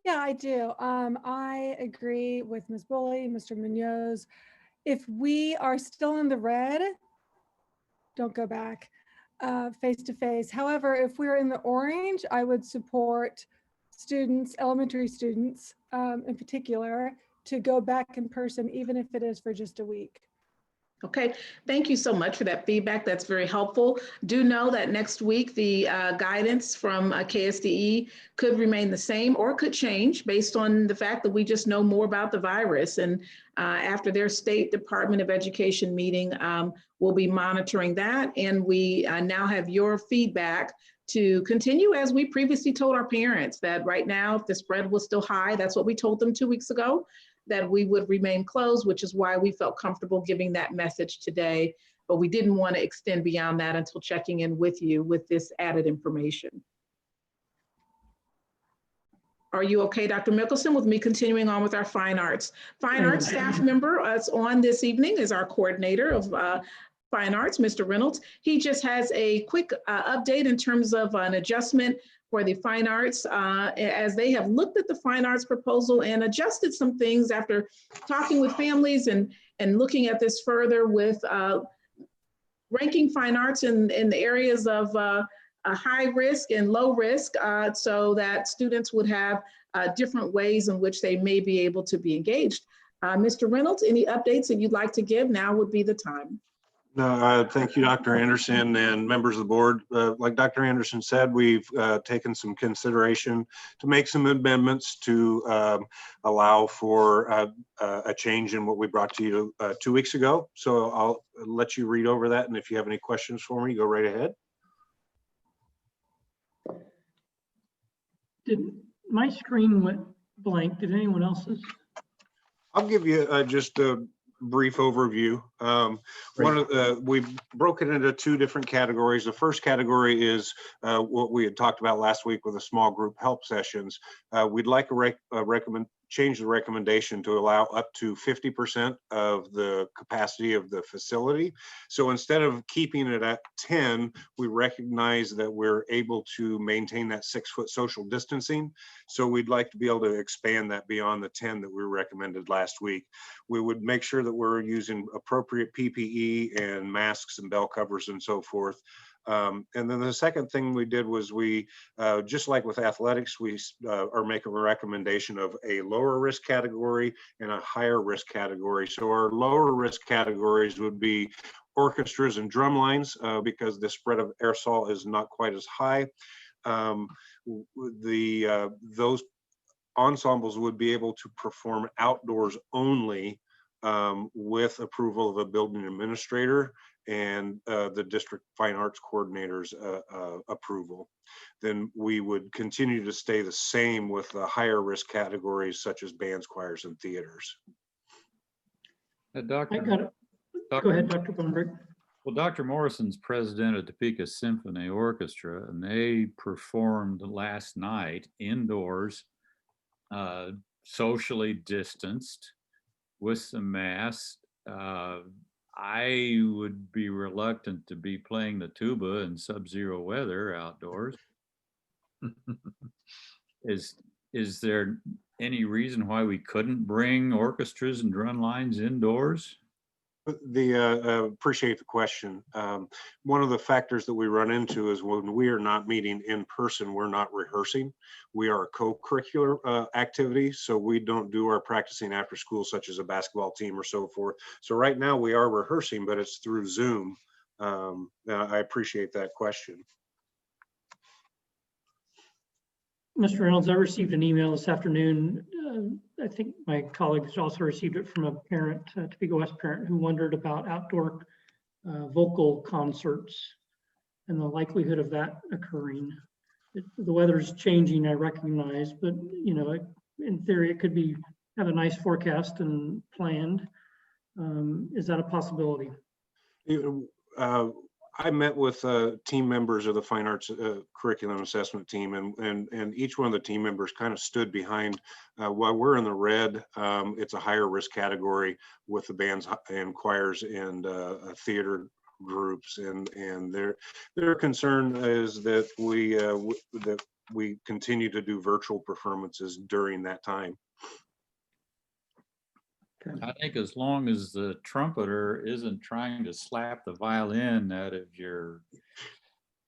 Yeah, I do. I agree with Ms. Boley, Mr. Munoz. If we are still in the red, don't go back face to face. However, if we're in the orange, I would support students, elementary students in particular, to go back in person, even if it is for just a week. Okay, thank you so much for that feedback. That's very helpful. Do know that next week, the guidance from KSDE could remain the same or could change based on the fact that we just know more about the virus. And after their State Department of Education meeting, we'll be monitoring that. And we now have your feedback to continue, as we previously told our parents, that right now, if the spread was still high, that's what we told them 2 weeks ago, that we would remain closed, which is why we felt comfortable giving that message today. But we didn't want to extend beyond that until checking in with you with this added information. Are you okay, Dr. Mickelson, with me continuing on with our fine arts? Fine arts staff member that's on this evening is our coordinator of Fine Arts, Mr. Reynolds. He just has a quick update in terms of an adjustment for the Fine Arts as they have looked at the Fine Arts proposal and adjusted some things after talking with families and looking at this further with ranking Fine Arts in the areas of a high risk and low risk so that students would have different ways in which they may be able to be engaged. Mr. Reynolds, any updates that you'd like to give? Now would be the time. No, thank you, Dr. Anderson and members of the board. Like Dr. Anderson said, we've taken some consideration to make some amendments to allow for a change in what we brought to you 2 weeks ago. So I'll let you read over that. And if you have any questions for me, go right ahead. My screen went blank. Did anyone else's? I'll give you just a brief overview. We broke it into 2 different categories. The first category is what we had talked about last week with the small group help sessions. We'd like to change the recommendation to allow up to 50% of the capacity of the facility. So instead of keeping it at 10, we recognize that we're able to maintain that 6-foot social distancing. So we'd like to be able to expand that beyond the 10 that we recommended last week. We would make sure that we're using appropriate PPE and masks and bell covers and so forth. And then the second thing we did was we, just like with athletics, we are making a recommendation of a lower risk category and a higher risk category. So our lower risk categories would be orchestras and drum lines because the spread of aerosol is not quite as high. Those ensembles would be able to perform outdoors only with approval of a building administrator and the district fine arts coordinator's approval. Then we would continue to stay the same with the higher risk categories such as bands, choirs, and theaters. Go ahead, Dr. Bondrick. Well, Dr. Morrison's president of Topeka Symphony Orchestra, and they performed last night indoors, socially distanced with some masks. I would be reluctant to be playing the tuba in sub-zero weather outdoors. Is there any reason why we couldn't bring orchestras and drum lines indoors? Appreciate the question. One of the factors that we run into is when we are not meeting in person, we're not rehearsing. We are a co-curricular activity, so we don't do our practicing after school, such as a basketball team or so forth. So right now we are rehearsing, but it's through Zoom. I appreciate that question. Mr. Reynolds, I received an email this afternoon. I think my colleagues also received it from a parent, Topeka West parent, who wondered about outdoor vocal concerts and the likelihood of that occurring. The weather's changing, I recognize, but you know, in theory, it could have a nice forecast and planned. Is that a possibility? I met with team members of the Fine Arts Curriculum Assessment Team, and each one of the team members kind of stood behind, while we're in the red, it's a higher risk category with the bands and choirs and theater groups, and their concern is that we continue to do virtual performances during that time. I think as long as the trumpeter isn't trying to slap the violin out of your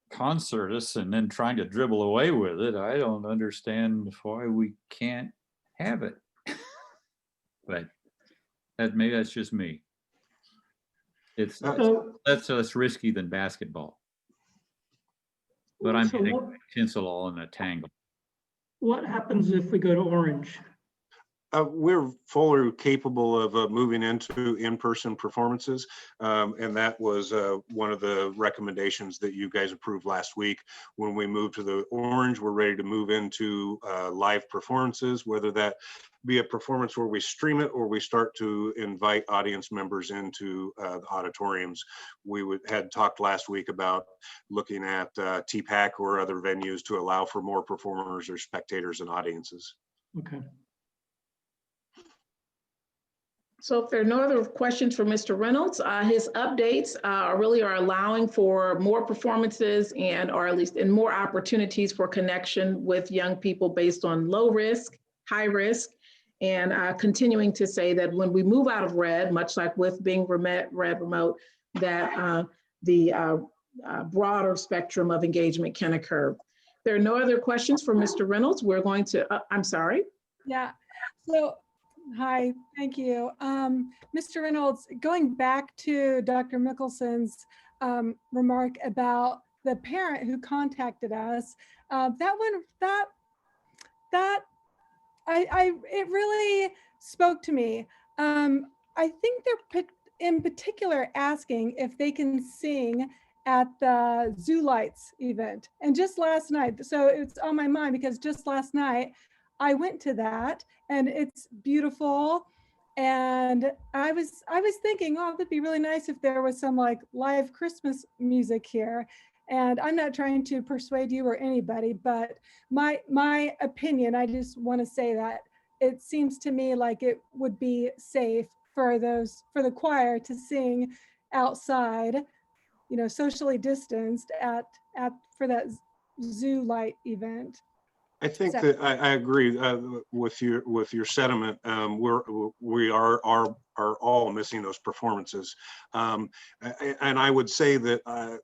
concertus and then trying to dribble away with it, I don't understand why we can't have it. But maybe that's just me. It's less risky than basketball. But I'm hitting tinsel all in a tangle. What happens if we go to orange? We're fully capable of moving into in-person performances, and that was one of the recommendations that you guys approved last week. When we moved to the orange, we're ready to move into live performances, whether that be a performance where we stream it or we start to invite audience members into the auditoriums. We had talked last week about looking at TPAC or other venues to allow for more performers or spectators and audiences. Okay. So if there are no other questions for Mr. Reynolds, his updates really are allowing for more performances or at least in more opportunities for connection with young people based on low risk, high risk, and continuing to say that when we move out of red, much like with being red remote, that the broader spectrum of engagement can occur. there are no other questions for Mr. Reynolds, we're going to, I'm sorry. Yeah, so, hi, thank you. Mr. Reynolds, going back to Dr. Mickelson's remark about the parent who contacted us, it really spoke to me. I think they're in particular asking if they can sing at the Zoo Lights event. And just last night, so it's on my mind because just last night I went to that and it's beautiful. And I was thinking, oh, it'd be really nice if there was some like live Christmas music here. And I'm not trying to persuade you or anybody, but my opinion, I just want to say that it seems to me like it would be safe for the choir to sing outside, you know, socially distanced for that Zoo Light event. I think that I agree with your sentiment. We are all missing those performances, and I would say that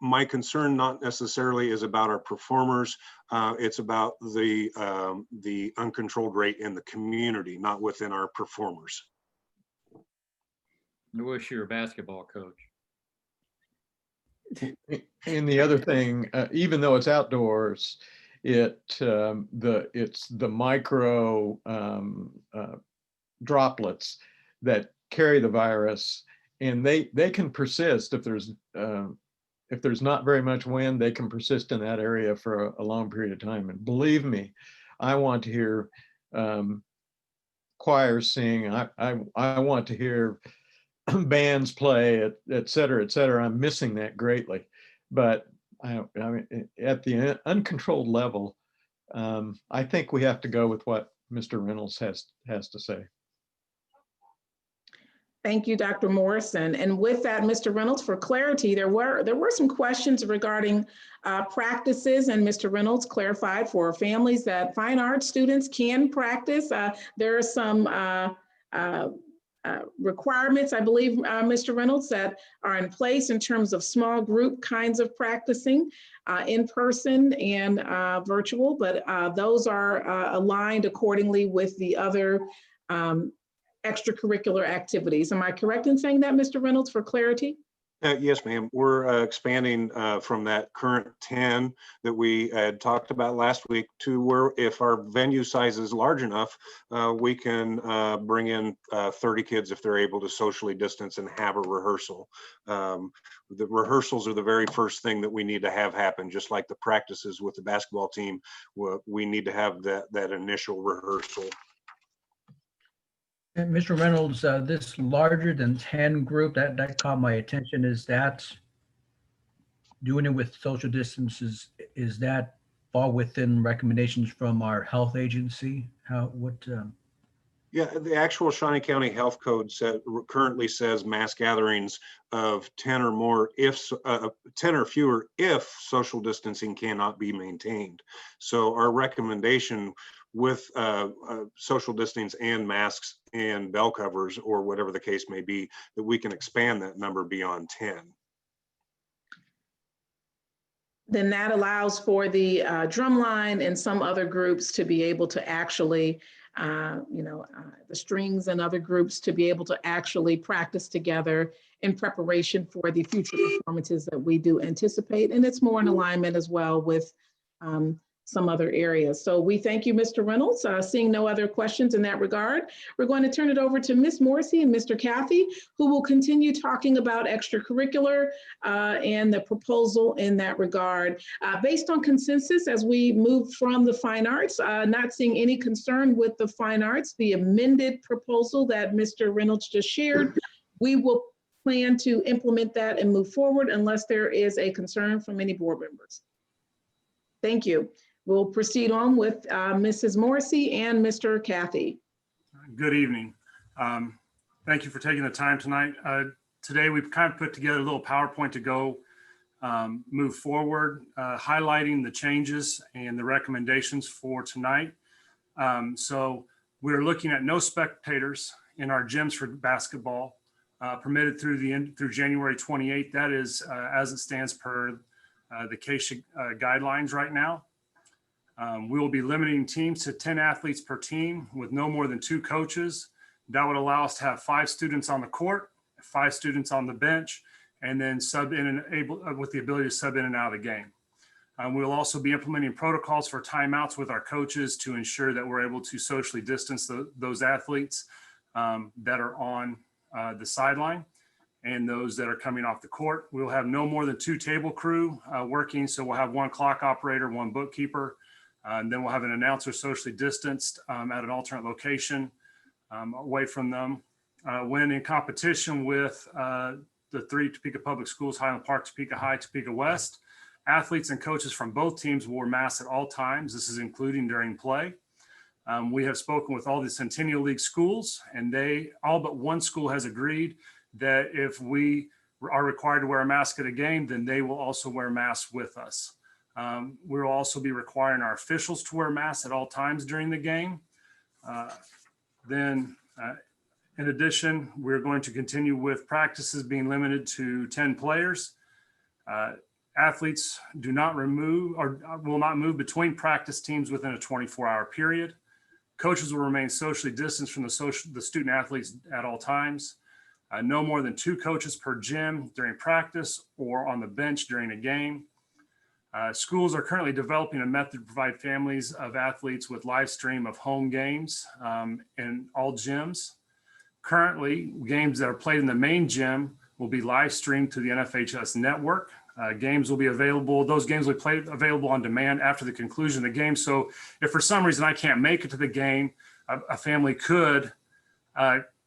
my concern not necessarily is about our performers. It's about the uncontrolled rate in the community, not within our performers. I wish you were a basketball coach. And the other thing, even though it's outdoors, it's the micro droplets that carry the virus, and they can persist if there's not very much wind. They can persist in that area for a long period of time. And believe me, I want to hear choirs sing. I want to hear bands play, et cetera, et cetera. I'm missing that greatly. But I mean, at the uncontrolled level, I think we have to go with what Mr. Reynolds has to say. Thank you, Dr. Morrison. And with that, Mr. Reynolds, for clarity, there were some questions regarding practices, and Mr. Reynolds clarified for families that fine arts students can practice. There are some requirements, I believe, Mr. Reynolds, that are in place in terms of small group kinds of practicing in person and virtual, but those are aligned accordingly with the other extracurricular activities. Am I correct in saying that, Mr. Reynolds, for clarity? Yes, ma'am. We're expanding from that current 10 that we had talked about last week to where if our venue size is large enough, we can bring in 30 kids if they're able to socially distance and have a rehearsal. The rehearsals are the very first thing that we need to have happen, just like the practices with the basketball team. We need to have that initial rehearsal. And Mr. Reynolds, this larger than 10 group, that caught my attention. Is that doing it with social distances? Is that fall within recommendations from our health agency? Yeah, the actual Shawnee County Health Code currently says mass gatherings of 10 or more, 10 or fewer, if social distancing cannot be maintained. So our recommendation with social distancing and masks and bell covers, or whatever the case may be, that we can expand that number beyond 10. Then that allows for the drumline and some other groups to be able to actually, the strings and other groups to be able to actually practice together in preparation for the future performances that we do anticipate. And it's more in alignment as well with some other areas. So we thank you, Mr. Reynolds. Seeing no other questions in that regard, we're going to turn it over to Ms. Morrissey and Mr. Cathy, who will continue talking about extracurricular and the proposal in that regard. Based on consensus, as we move from the fine arts, not seeing any concern with the fine arts, the amended proposal that Mr. Reynolds just shared, we will plan to implement that and move forward unless there is a concern from any board members. Thank you. We'll proceed on with Mrs. Morrissey and Mr. Cathy. Good evening. Thank you for taking the time tonight. Today we've kind of put together a little PowerPoint to go move forward, highlighting the changes and the recommendations for tonight. So we're looking at no spectators in our gyms for basketball permitted through January 28th. That is as it stands per the CASHA guidelines right now. We will be limiting teams to 10 athletes per team with no more than 2 coaches. That would allow us to have 5 students on the court, 5 students on the bench, and then sub in and with the ability to sub in and out of the game. We'll also be implementing protocols for timeouts with our coaches to ensure that we're able to socially distance those athletes that are on the sideline and those that are coming off the court. We'll have no more than 2 table crew working. So we'll have 1 clock operator, 1 bookkeeper, and then we'll have an announcer socially distanced at an alternate location away from them. When in competition with the 3 Topeka Public Schools, Highland Park, Topeka High, Topeka West, athletes and coaches from both teams will wear masks at all times. This is including during play. We have spoken with all the Centennial League schools, and all but 1 school has agreed that if we are required to wear a mask at a game, then they will also wear masks with us. We'll also be requiring our officials to wear masks at all times during the game. In addition, we're going to continue with practices being limited to 10 players. Athletes do not remove or will not move between practice teams within a 24-hour period. Coaches will remain socially distanced from the student athletes at all times. No more than 2 coaches per gym during practice or on the bench during a game. Schools are currently developing a method to provide families of athletes with live stream of home games in all gyms. Currently, games that are played in the main gym will be live streamed to the NFHS network. Games will be available. Those games will be available on demand after the conclusion of the game. So if for some reason I can't make it to the game, a family could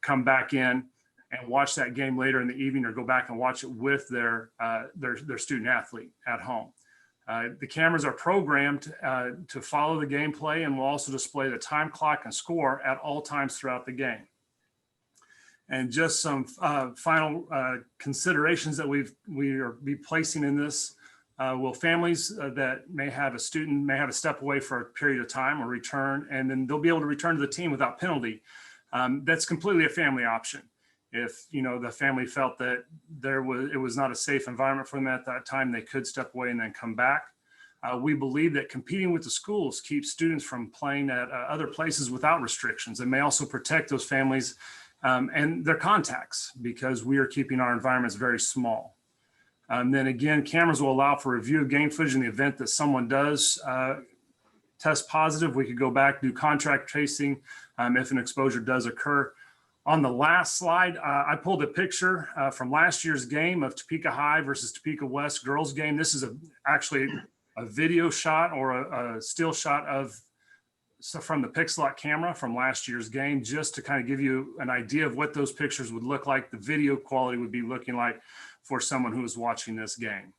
come back in and watch that game later in the evening, or go back and watch it with their student athlete at home. The cameras are programmed to follow the gameplay and will also display the time clock and score at all times throughout the game. And just some final considerations that we are be placing in this. Will families that may have a student may have to step away for a period of time or return, and then they'll be able to return to the team without penalty. That's completely a family option. If the family felt that it was not a safe environment for them at that time, they could step away and then come back. We believe that competing with the schools keeps students from playing at other places without restrictions, and may also protect those families and their contacts, because we are keeping our environments very small. Then again, cameras will allow for review of game footage in the event that someone does test positive. We could go back, do contact tracing if an exposure does occur. On the last slide, I pulled a picture from last year's game of Topeka High versus Topeka West girls game. This is actually a video shot or a still shot from the Pixelot camera from last year's game, just to kind of give you an idea of what those pictures would look like, the video quality would be looking like for someone who is watching this game.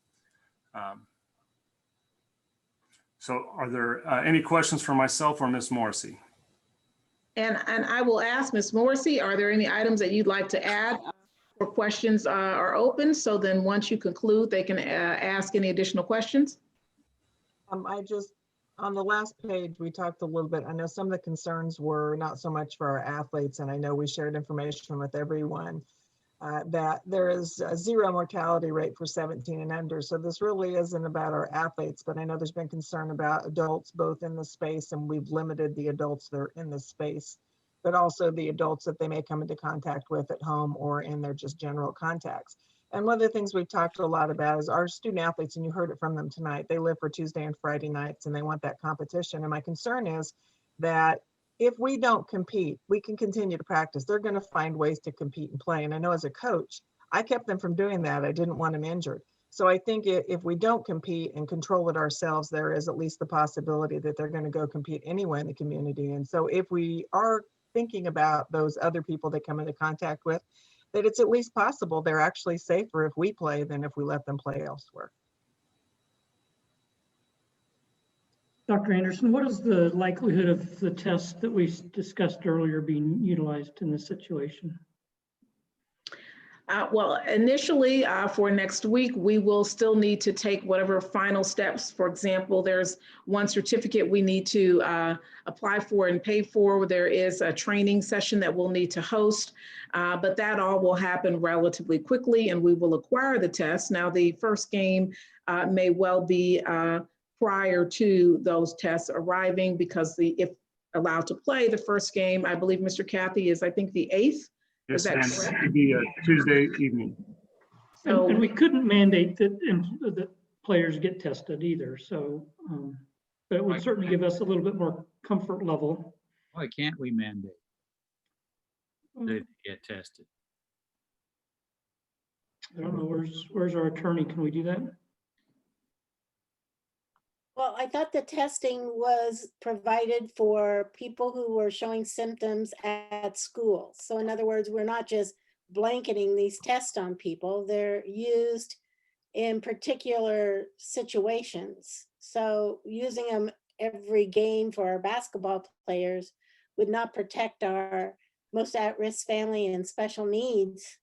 So are there any questions for myself or Ms. Morrissey? And I will ask Ms. Morrissey, are there any items that you'd like to add, or questions are open? So then once you conclude, they can ask any additional questions. On the last page, we talked a little bit, I know some of the concerns were not so much for our athletes, and I know we shared information with everyone that there is a 0 mortality rate for 17 and under. So this really isn't about our athletes, but I know there's been concern about adults both in the space, and we've limited the adults that are in the space, but also the adults that they may come into contact with at home or in their just general contacts. And one of the things we've talked a lot about is our student athletes, and you heard it from them tonight, they live for Tuesday and Friday nights, and they want that competition. And my concern is that if we don't compete, we can continue to practice. They're going to find ways to compete and play. And I know as a coach, I kept them from doing that. I didn't want them injured. So I think if we don't compete and control it ourselves, there is at least the possibility that they're going to go compete anywhere in the community. And so if we are thinking about those other people they come into contact with, that it's at least possible they're actually safer if we play than if we let them play elsewhere. Dr. Anderson, what is the likelihood of the test that we discussed earlier being utilized in this situation? Well, initially for next week, we will still need to take whatever final steps. For example, there's one certificate we need to apply for and pay for. There is a training session that we'll need to host, but that all will happen relatively quickly, and we will acquire the test. Now, the first game may well be prior to those tests arriving, because if allowed to play, the first game, I believe, Mr. Kathy, is I think the 8th. Yes, Is that and correct? it'd be a Tuesday evening. And we couldn't mandate that players get tested either, so, but it would certainly give us a little bit more comfort level. Why can't we mandate they get tested? I don't know, where's our attorney? Can we do that? Well, I thought the testing was provided for people who were showing symptoms at school. So in other words, we're not just blanketing these tests on people. They're used in particular situations. So using them every game for our basketball players would not protect our most at-risk family and special needs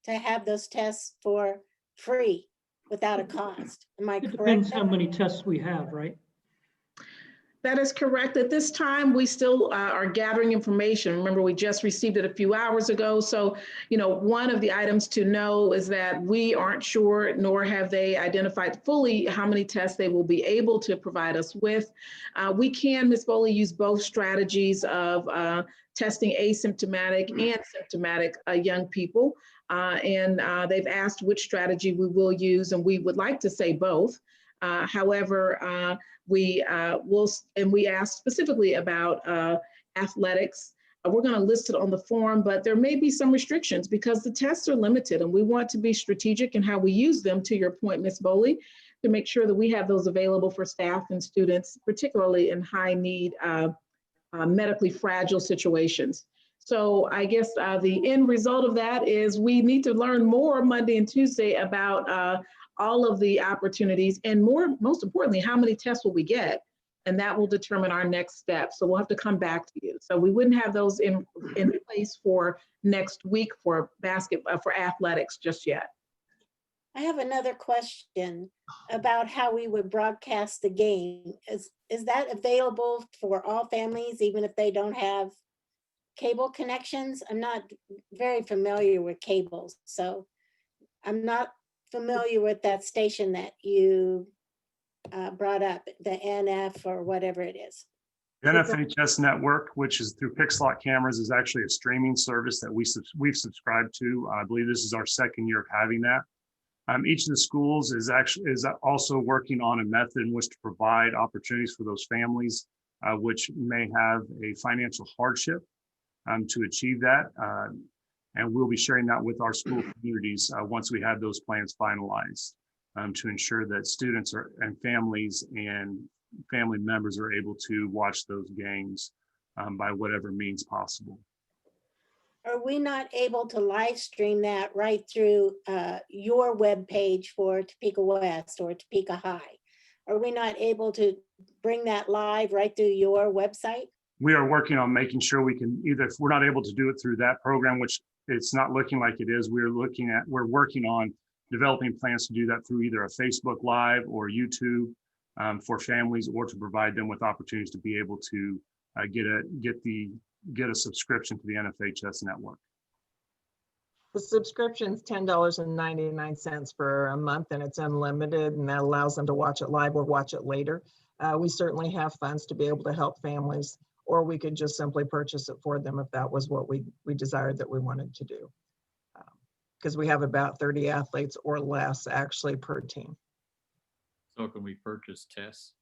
to have those tests for free without a cost. Am I It correct? depends how many tests we have, right? That is correct. At this time, we still are gathering information. Remember, we just received it a few hours ago. So, one of the items to know is that we aren't sure, nor have they identified fully how many tests they will be able to provide us with. We can, Ms. Foley, use both strategies of testing asymptomatic and symptomatic young people. And they've asked which strategy we will use, and we would like to say both. However, we asked specifically about athletics. We're going to list it on the form, but there may be some restrictions because the tests are limited, and we want to be strategic in how we use them, to your point, Ms. Boley, to make sure that we have those available for staff and students, particularly in high need, medically fragile situations. So I guess the end result of that is we need to learn more Monday and Tuesday about all of the opportunities, and most importantly, how many tests will we get? And that will determine our next step. So we'll have to come back to you. So we wouldn't have those in place for next week for athletics just yet. I have another question about how we would broadcast the game. Is that available for all families, even if they don't have cable connections? I'm not very familiar with cables, so I'm not familiar with that station that you brought up, the NF or whatever it is. The NFHS network, which is through Pixlot cameras, is actually a streaming service that we've subscribed to. I believe this is our second year of having that. Each of the schools is also working on a method in which to provide opportunities for those families which may have a financial hardship to achieve that. And we'll be sharing that with our school communities once we have those plans finalized to ensure that students and families and family members are able to watch those games by whatever means possible. Are we not able to live stream that right through your webpage for Topeka West or Topeka High? Are we not able to bring that live right through your website? We are working on making sure we can if we're not able to do it through that program, which it's not looking like it is, we're working on developing plans to do that through either a Facebook Live or YouTube for families, or to provide them with opportunities to be able to get a subscription to the NFHS network. The subscription's $10.99 for a month, and it's unlimited, and that allows them to watch it live or watch it later. We certainly have funds to be able to help families, or we could just simply purchase it for them if that was what we desired that we wanted to do. Because we have about 30 athletes or less actually per team. So can we purchase tests?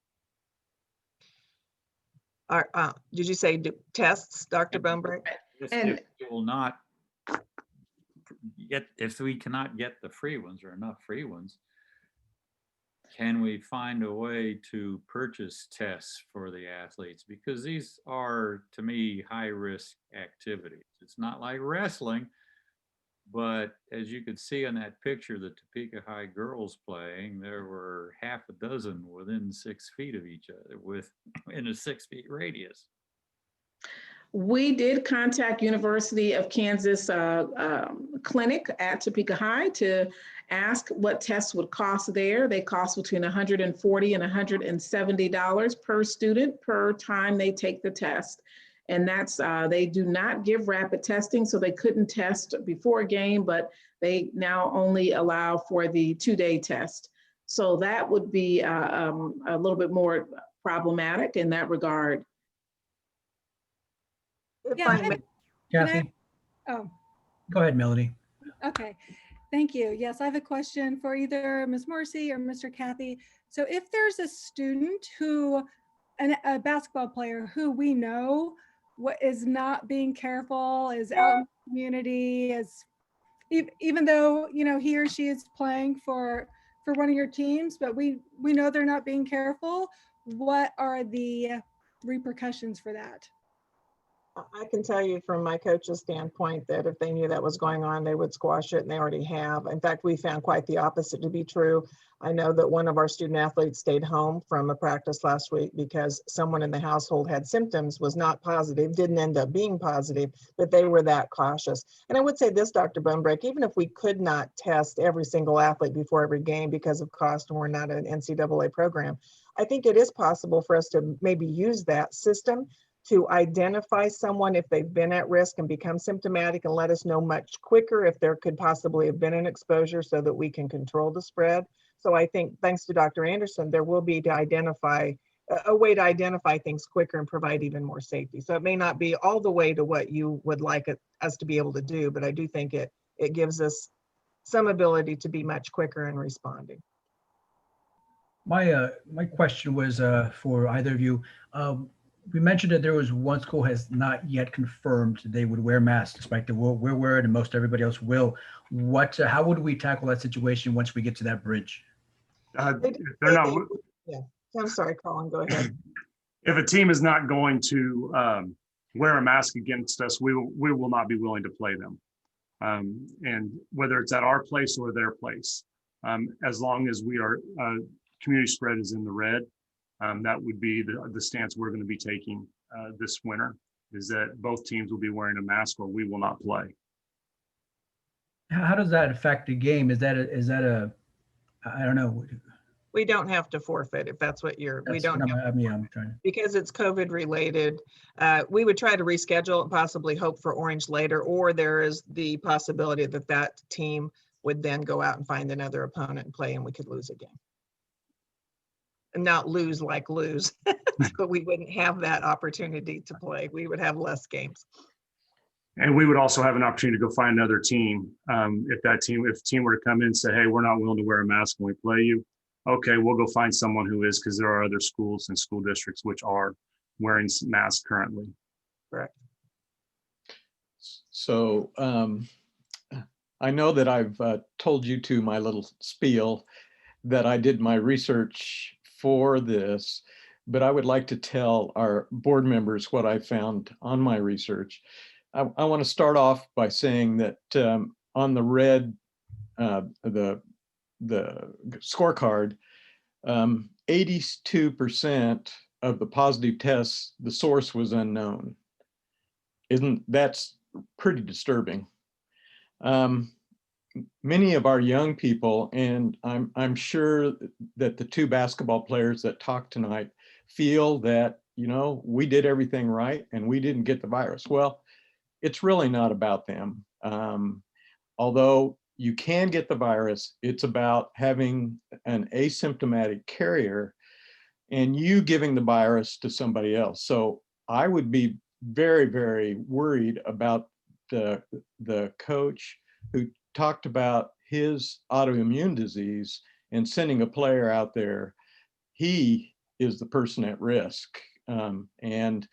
Did you say tests, Dr. Bonebreak? If we will not get, if we cannot get the free ones or enough free ones, can we find a way to purchase tests for the athletes? Because these are, to me, high-risk activities. It's not like wrestling, but as you could see on that picture, the Topeka High girls playing, there were half a dozen within 6 feet of each other, in a 6 feet radius. We did contact University of Kansas clinic at Topeka High to ask what tests would cost there. They cost between $140 and $170 per student per time they take the test. And that's, they do not give rapid testing, so they couldn't test before a game, but they now only allow for the 2-day test. So that would be a little bit more problematic in that regard. Yeah, I Kathy, Oh, go ahead, Melody. okay. Thank you. Yes, I have a question for either Ms. Morrissey or Mr. Kathy. So if there's a student a basketball player who we know what is not being careful, is out in the community, even though, he or she is playing for one of your teams, but we know they're not being careful, what are the repercussions for that? I can tell you from my coach's standpoint that if they knew that was going on, they would squash it, and they already have. In fact, we found quite the opposite to be true. I know that one of our student athletes stayed home from a practice last week because someone in the household had symptoms, was not positive, didn't end up being positive, but they were that cautious. And I would say this, Dr. Bonebreak, even if we could not test every single athlete before every game because of cost and we're not an NCAA program, I think it is possible for us to maybe use that system to identify someone if they've been at risk and become symptomatic and let us know much quicker if there could possibly have been an exposure so that we can control the spread. So I think thanks to Dr. Anderson, there will be a way to identify things quicker and provide even more safety. So it may not be all the way to what you would like us to be able to do, but I do think it gives us some ability to be much quicker in responding. My question was for either of you. We mentioned that there was one school has not yet confirmed they would wear masks, despite we're wearing and most everybody else will. How would we tackle that situation once we get to that bridge? They're not. Yeah, I'm sorry, Colin, go ahead. If a team is not going to wear a mask against us, we will not be willing to play them. And whether it's at our place or their place, as long as we are community spread is in the red, that would be the stance we're going to be taking this winter, is that both teams will be wearing a mask or we will not play. How does that affect the game? Is that I don't know. We don't have to forfeit if that's what we don't have I'm trying to. Because it's COVID related. We would try to reschedule and possibly hope for Orange later, or there is the possibility that team would then go out and find another opponent and play, and we could lose a game. And not lose like lose, but we wouldn't have that opportunity to play. We would have less games. And we would also have an opportunity to go find another team. If a team were to come in and say, hey, we're not willing to wear a mask when we play you, okay, we'll go find someone who is, because there are other schools and school districts which are wearing masks currently. Correct. So I know that I've told you to my little spiel that I did my research for this, but I would like to tell our board members what I found on my research. I want to start off by saying that on the red, the scorecard, 82% of the positive tests, the source was unknown. That's pretty disturbing. Many of our young people, and I'm sure that the two basketball players that talked tonight feel that, we did everything right and we didn't get the virus. Well, it's really not about them. Although you can get the virus, it's about having an asymptomatic carrier and you giving the virus to somebody else. So I would be very, very worried about the coach who talked about his autoimmune disease and sending a player out there. He is the person at risk. And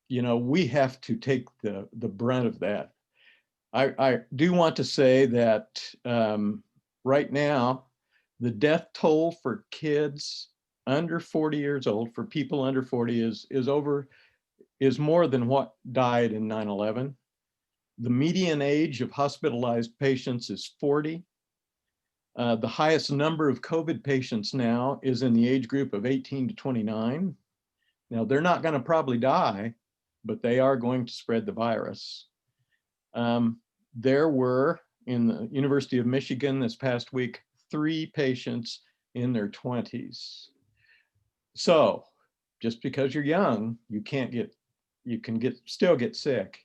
we have to take the brunt of that. I do want to say that right now, the death toll for kids under 40 years old, for people under 40 is more than what died in 9/11. The median age of hospitalized patients is 40. The highest number of COVID patients now is in the age group of 18 to 29. Now, they're not going to probably die, but they are going to spread the virus. There were, in the University of Michigan this past week, 3 patients in their 20s. So just because you're young, you can still get sick.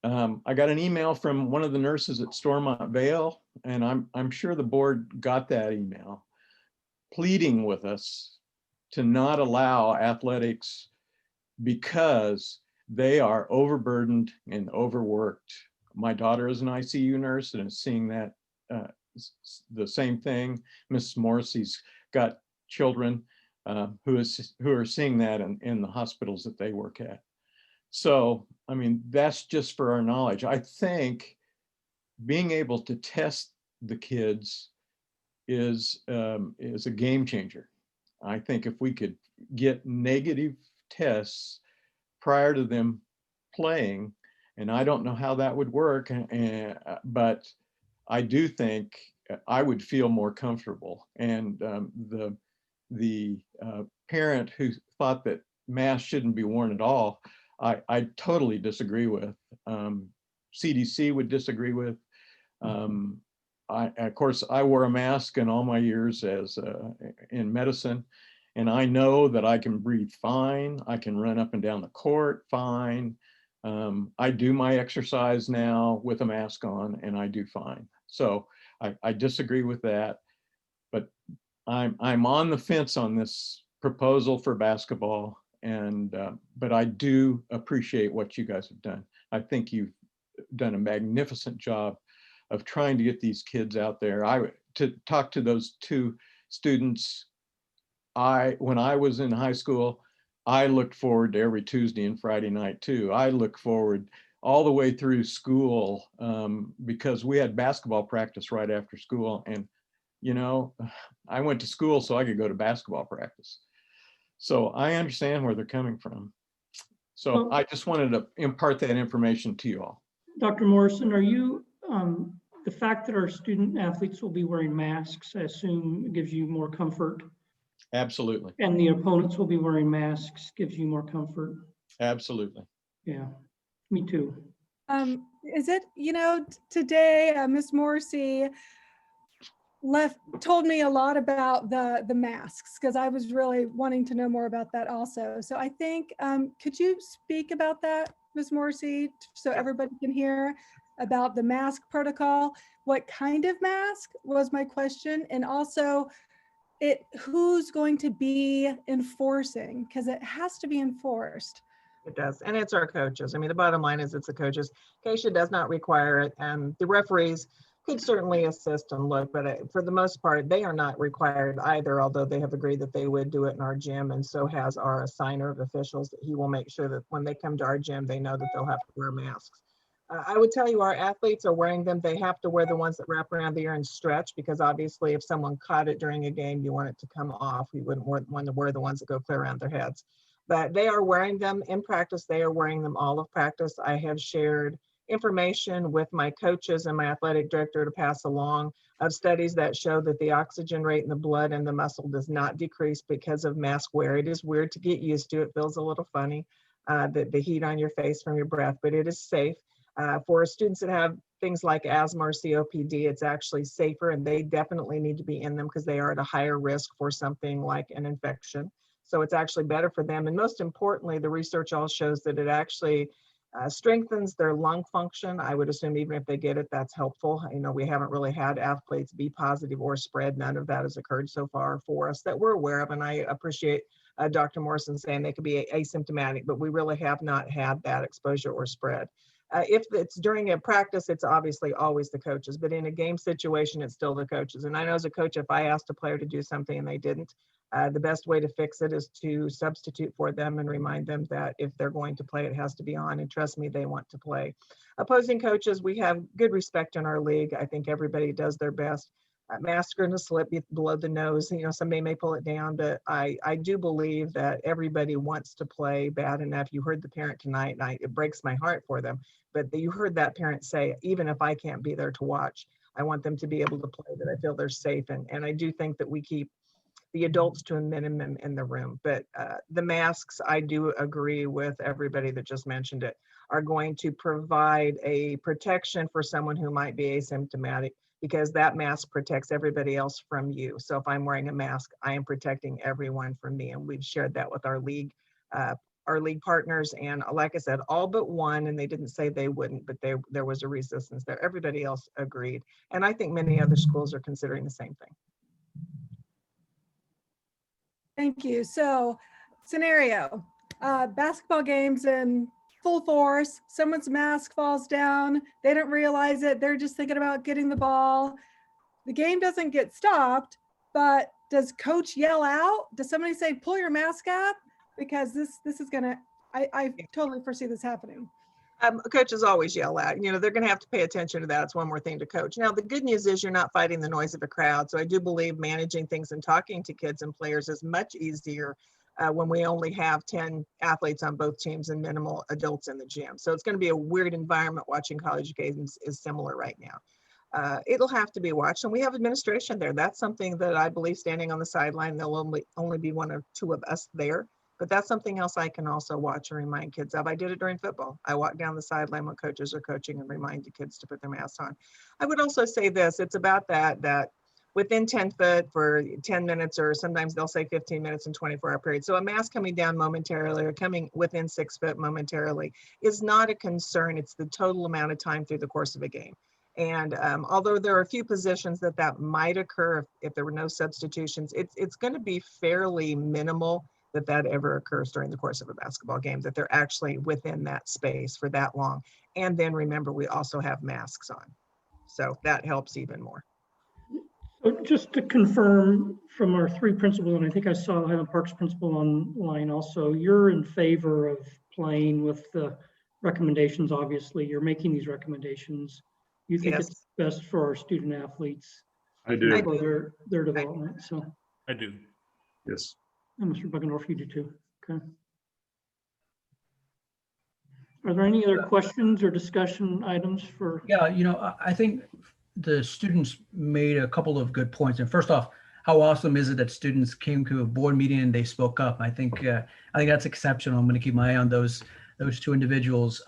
I got an email from one of the nurses at Stormont Vale, and I'm sure the board got that email, pleading with us to not allow athletics because they are overburdened and overworked. My daughter is an ICU nurse and is seeing that the same thing. Mrs. Morrissey's got children who are seeing that in the hospitals that they work at. So, I mean, that's just for our knowledge. I think being able to test the kids is a game changer. I think if we could get negative tests prior to them playing, and I don't know how that would work, but I do think I would feel more comfortable. And the parent who thought that masks shouldn't be worn at all, I totally disagree with. CDC would disagree with. Of course, I wore a mask in all my years as in medicine, and I know that I can breathe fine. I can run up and down the court fine. I do my exercise now with a mask on, and I do fine. So I disagree with that, but I'm on the fence on this proposal for basketball, and but I do appreciate what you guys have done. I think you've done a magnificent job of trying to get these kids out there. To talk to those two students, when I was in high school, I looked forward to every Tuesday and Friday night too. I look forward all the way through school because we had basketball practice right after school. And, you know, I went to school so I could go to basketball practice. So I understand where they're coming from. So I just wanted to impart that information to you all. Dr. Morrison, are you, the fact that our student athletes will be wearing masks, I assume gives you more comfort? Absolutely. And the opponents will be wearing masks, gives you more comfort? Absolutely. Yeah, me too. Is it, you know, today, Ms. Morrissey told me a lot about the masks, because I was really wanting to know more about that also. So I think, could you speak about that, Ms. Morrissey, so everybody can hear about the mask protocol? What kind of mask was my question? And also, who's going to be enforcing? Because it has to be enforced. It does, and it's our coaches. I mean, the bottom line is it's the coaches. CASHA does not require it, and the referees could certainly assist and look, but for the most part, they are not required either, although they have agreed that they would do it in our gym, and so has our assigner of officials. That he will make sure that when they come to our gym, they know that they'll have to wear masks. I would tell you our athletes are wearing them. They have to wear the ones that wrap around the ear and stretch, because obviously if someone caught it during a game, you want it to come off. You wouldn't want to wear the ones that go clear around their heads. But they are wearing them in practice. They are wearing them all of practice. I have shared information with my coaches and my athletic director to pass along of studies that show that the oxygen rate in the blood and the muscle does not decrease because of mask wear. It is weird to get used to. It feels a little funny, the heat on your face from your breath, but it is safe. For students that have things like asthma or COPD, it's actually safer, and they definitely need to be in them because they are at a higher risk for something like an infection. So it's actually better for them. And most importantly, the research all shows that it actually strengthens their lung function. I would assume even if they get it, that's helpful. You know, we haven't really had athletes be positive or spread. None of that has occurred so far for us that we're aware of. And I appreciate Dr. Morrison saying they could be asymptomatic, but we really have not had that exposure or spread. If it's during a practice, it's obviously always the coaches, but in a game situation, it's still the coaches. And I know as a coach, if I asked a player to do something and they didn't, the best way to fix it is to substitute for them and remind them that if they're going to play, it has to be on. And trust me, they want to play. Opposing coaches, we have good respect in our league. I think everybody does their best. Masks are going to slip below the nose. You know, somebody may pull it down, but I do believe that everybody wants to play bad enough. You heard the parent tonight, and it breaks my heart for them. But you heard that parent say, even if I can't be there to watch, I want them to be able to play, that I feel they're safe. And I do think that we keep the adults to a minimum in the room. But the masks, I do agree with everybody that just mentioned it, are going to provide a protection for someone who might be asymptomatic, because that mask protects everybody else from you. So if I'm wearing a mask, I am protecting everyone from me. And we've shared that with our league our league partners. And like I said, all but one, and they didn't say they wouldn't, but there was a resistance there. Everybody else agreed. And I think many other schools are considering the same thing. Thank you. So scenario, basketball games in full force, someone's mask falls down, they don't realize it, they're just thinking about getting the ball. The game doesn't get stopped, but does coach yell out? Does somebody say, pull your mask up? Because this is gonna, I totally foresee this happening. Coaches always yell out, they're going to have to pay attention to that. It's one more thing to coach. Now, the good news is you're not fighting the noise of a crowd. So I do believe managing things and talking to kids and players is much easier when we only have 10 athletes on both teams and minimal adults in the gym. So it's going to be a weird environment. Watching college games is similar right now. It'll have to be watched, and we have administration there. That's something that I believe, standing on the sideline, there'll only be one or two of us there. But that's something else I can also watch and remind kids of. I did it during football. I walk down the sideline when coaches are coaching and remind the kids to put their masks on. I would also say this, it's about that within 10 foot for 10 minutes, or sometimes they'll say 15 minutes in 24-hour period. So a mask coming down momentarily or coming within 6 foot momentarily is not a concern. It's the total amount of time through the course of a game. And although there are a few positions that might occur if there were no substitutions, it's going to be fairly minimal that ever occurs during the course of a basketball game, that they're actually within that space for that long. And then remember, we also have masks on. So that helps even more. So just to confirm from our three principals, and I think I saw Highland Park's principal online also, you're in favor of playing with the recommendations. Obviously, you're making these recommendations. You think Yes. it's best for our student athletes. I do. For their development. So, I do. Yes. and Mr. Buckendorf, you do too. Okay. Are there any other questions or discussion items for? Yeah, I think the students made a couple of good points. And first off, how awesome is it that students came to a board meeting and they spoke up? I think that's exceptional. I'm going to keep my eye on those two individuals.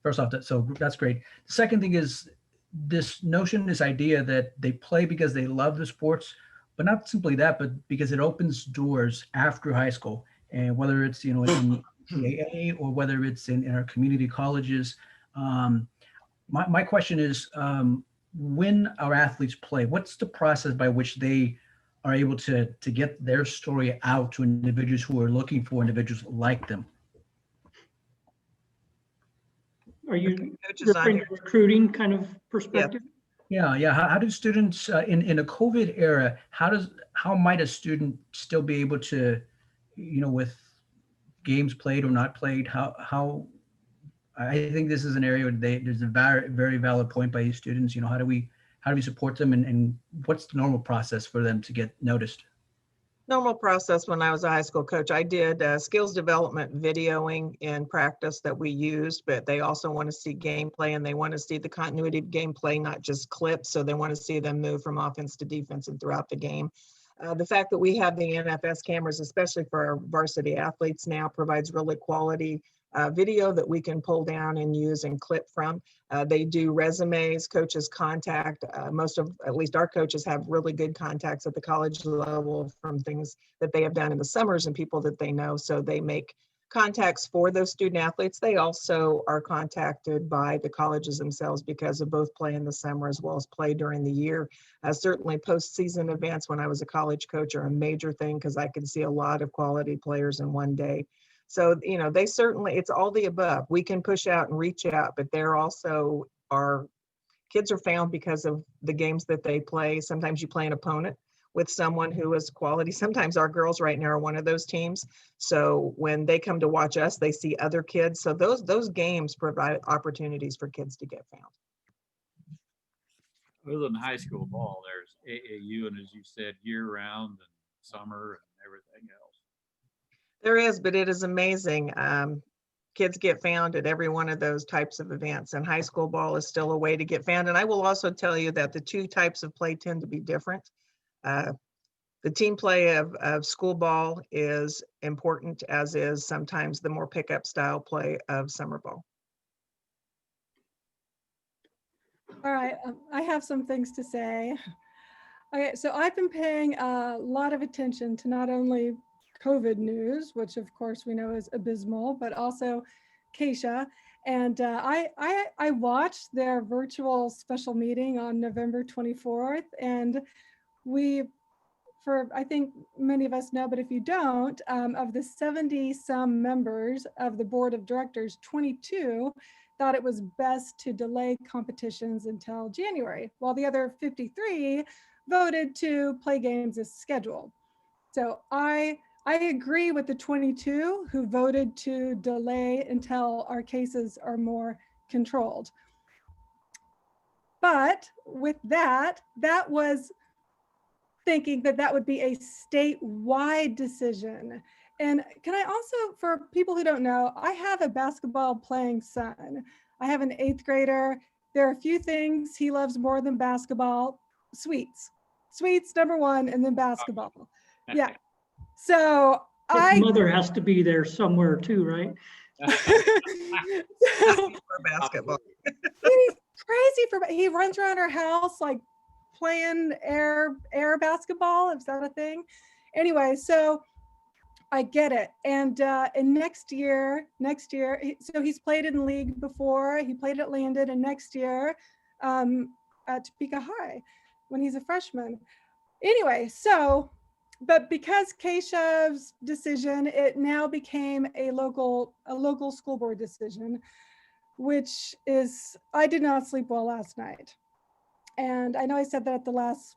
First off, so that's great. The second thing is this idea that they play because they love the sports, but not simply that, but because it opens doors after high school. And whether it's, in AA or whether it's in our community colleges. My question is, when our athletes play, what's the process by which they are able to get their story out to individuals who are looking for individuals like them? Are you referring to recruiting kind of perspective? Yeah. How do students in a COVID era, how might a student still be able to, with games played or not played, how I think this is an area where there's a very, very valid point by these students. How do we support them, and what's the normal process for them to get noticed? Normal process. When I was a high school coach, I did skills development videoing in practice that we used, but they also want to see gameplay, and they want to see the continuity of gameplay, not just clips. So they want to see them move from offense to defense and throughout the game. The fact that we have the NFS cameras, especially for our varsity athletes now, provides really quality video that we can pull down and use and clip from. They do resumes, coaches contact. At least our coaches have really good contacts at the college level from things that they have done in the summers and people that they know. So they make contacts for those student athletes. They also are contacted by the colleges themselves because of both play in the summer as well as play during the year. Certainly postseason events when I was a college coach are a major thing because I can see a lot of quality players in one day. So, they certainly, it's all the above. We can push out and reach out, but they're also, our kids are found because of the games that they play. Sometimes you play an opponent with someone who is quality. Sometimes our girls right now are one of those teams. So when they come to watch us, they see other kids. So those games provide opportunities for kids to get found. Other than high school ball, there's AAU, and as you said, year round and summer and everything else. There is, but it is amazing. Kids get found at every one of those types of events, and high school ball is still a way to get found. And I will also tell you that the two types of play tend to be different. The team play of school ball is important, as is sometimes the more pickup style play of summer ball. All right, I have some things to say. Okay, so I've been paying a lot of attention to not only COVID news, which of course we know is abysmal, but also Keisha. And I watched their virtual special meeting on November 24th, and I think many of us know, but if you don't, of the 70 some members of the board of directors, 22 thought it was best to delay competitions until January, while the other 53 voted to play games as scheduled. So I agree with the 22 who voted to delay until our cases are more controlled. But with that was thinking that that would be a statewide decision. And can I also, for people who don't know, I have a basketball playing son. I have an 8th grader. There are a few things he loves more than basketball. Sweets, number one, and then basketball. Yeah. So His mother has to be there somewhere too, right? For basketball. He's crazy he runs around our house like playing air basketball. Is that a thing? Anyway, so I get it. And next year, so he's played in the league before. He played at Landon, and next year at Topeka High when he's a freshman. Anyway, so, but because Keisha's decision, it now became a local school board decision, which is, I did not sleep well last night. And I know I said that at the last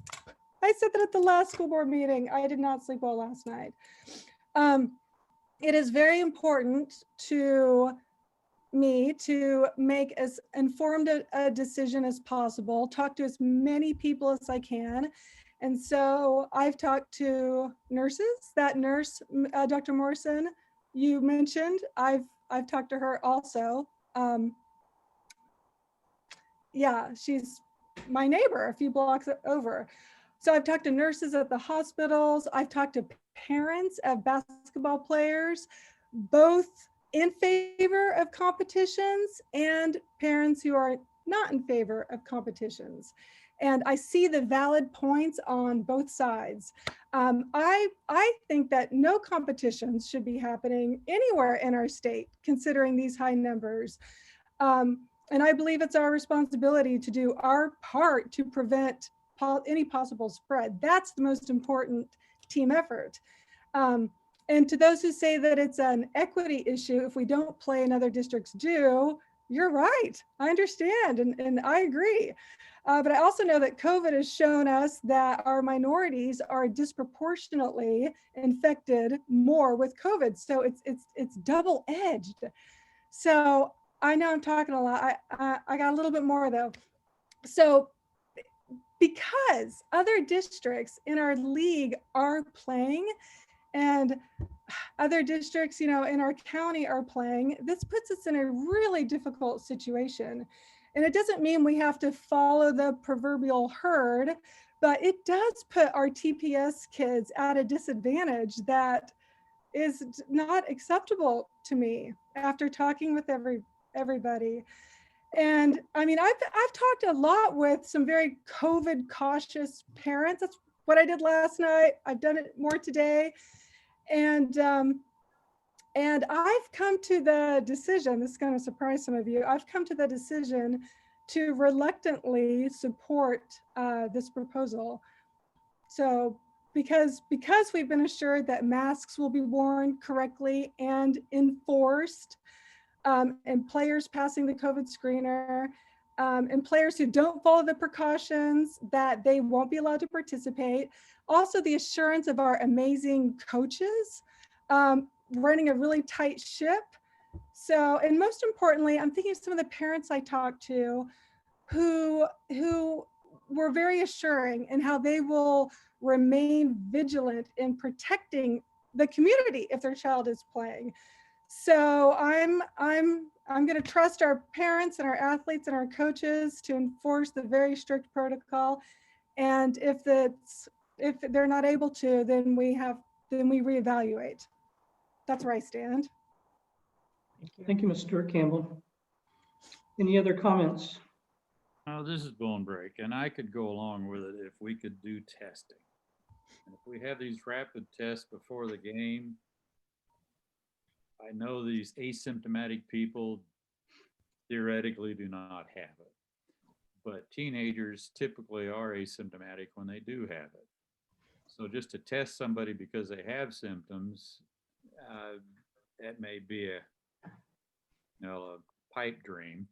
school board meeting. I did not sleep well last night. It is very important to me to make as informed a decision as possible, talk to as many people as I can. And so I've talked to nurses. That nurse, Dr. Morrison, you mentioned, I've talked to her also. Yeah, she's my neighbor a few blocks over. So I've talked to nurses at the hospitals. I've talked to parents of basketball players, both in favor of competitions and parents who are not in favor of competitions. And I see the valid points on both sides. I think that no competitions should be happening anywhere in our state, considering these high numbers. And I believe it's our responsibility to do our part to prevent any possible spread. That's the most important team effort. And to those who say that it's an equity issue, if we don't play and other districts do, you're right. I understand and I agree. But I also know that COVID has shown us that our minorities are disproportionately infected more with COVID. So it's double-edged. So I know I'm talking a lot. I got a little bit more though. So because other districts in our league are playing and other districts, in our county are playing, this puts us in a really difficult situation. And it doesn't mean we have to follow the proverbial herd, but it does put our TPS kids at a disadvantage that is not acceptable to me after talking with everybody. And I mean, I've talked a lot with some very COVID cautious parents. That's what I did last night. I've done it more today. And I've come to the decision, this is going to surprise some of you, I've come to the decision to reluctantly support this proposal. So because we've been assured that masks will be worn correctly and enforced, and players passing the COVID screener, and players who don't follow the precautions, that they won't be allowed to participate. Also, the assurance of our amazing coaches running a really tight ship. So, and most importantly, I'm thinking of some of the parents I talked to who were very assuring in how they will remain vigilant in protecting the community if their child is playing. So I'm going to trust our parents and our athletes and our coaches to enforce the very strict protocol. And if they're not able to, then we reevaluate. That's where I stand. Thank you, Mr. Campbell. Any other comments? Oh, this is Bone Break, and I could go along with it if we could do testing. And if we have these rapid tests before the game, I know these asymptomatic people theoretically do not have it, but teenagers typically are asymptomatic when they do have it. So just to test somebody because they have symptoms, that may be a pipe dream,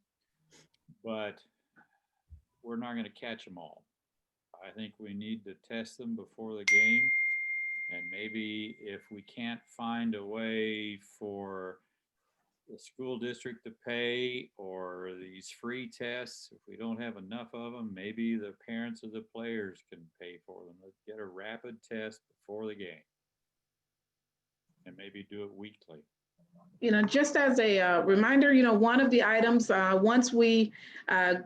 but we're not going to catch them all. I think we need to test them before the game. And maybe if we can't find a way for the school district to pay or these free tests, if we don't have enough of them, maybe the parents of the players can pay for them. Let's get a rapid test before the game and maybe do it weekly. Just as a reminder, one of the items, once we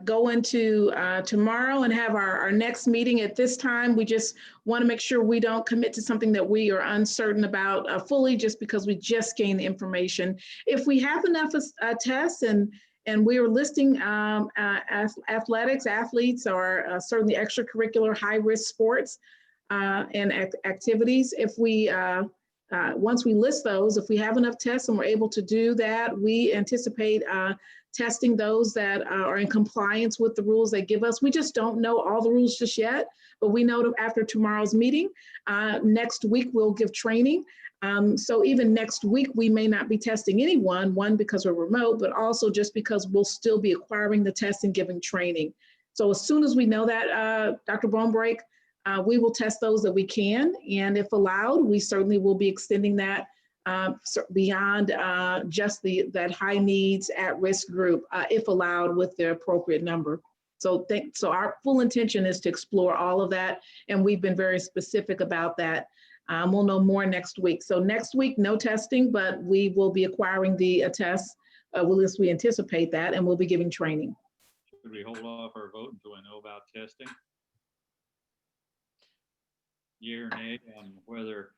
go into tomorrow and have our next meeting at this time, we just want to make sure we don't commit to something that we are uncertain about fully just because we just gained the information. If we have enough tests and we are listing athletics, athletes, or certainly extracurricular high-risk sports and activities, if we once we list those, if we have enough tests and we're able to do that, we anticipate testing those that are in compliance with the rules they give us. We just don't know all the rules just yet, but we know that after tomorrow's meeting, next week we'll give training. So even next week, we may not be testing anyone, one, because we're remote, but also just because we'll still be acquiring the tests and giving training. So as soon as we know that, Dr. Bonebrake, we will test those that we can, and if allowed, we certainly will be extending that beyond just that high needs at-risk group, if allowed, with the appropriate number. So our full intention is to explore all of that, and we've been very specific about that. We'll know more next week. So next week, no testing, but we will be acquiring the tests, at least we anticipate that, and we'll be giving training. Should we hold off our vote until we know about testing? Yea or nay on whether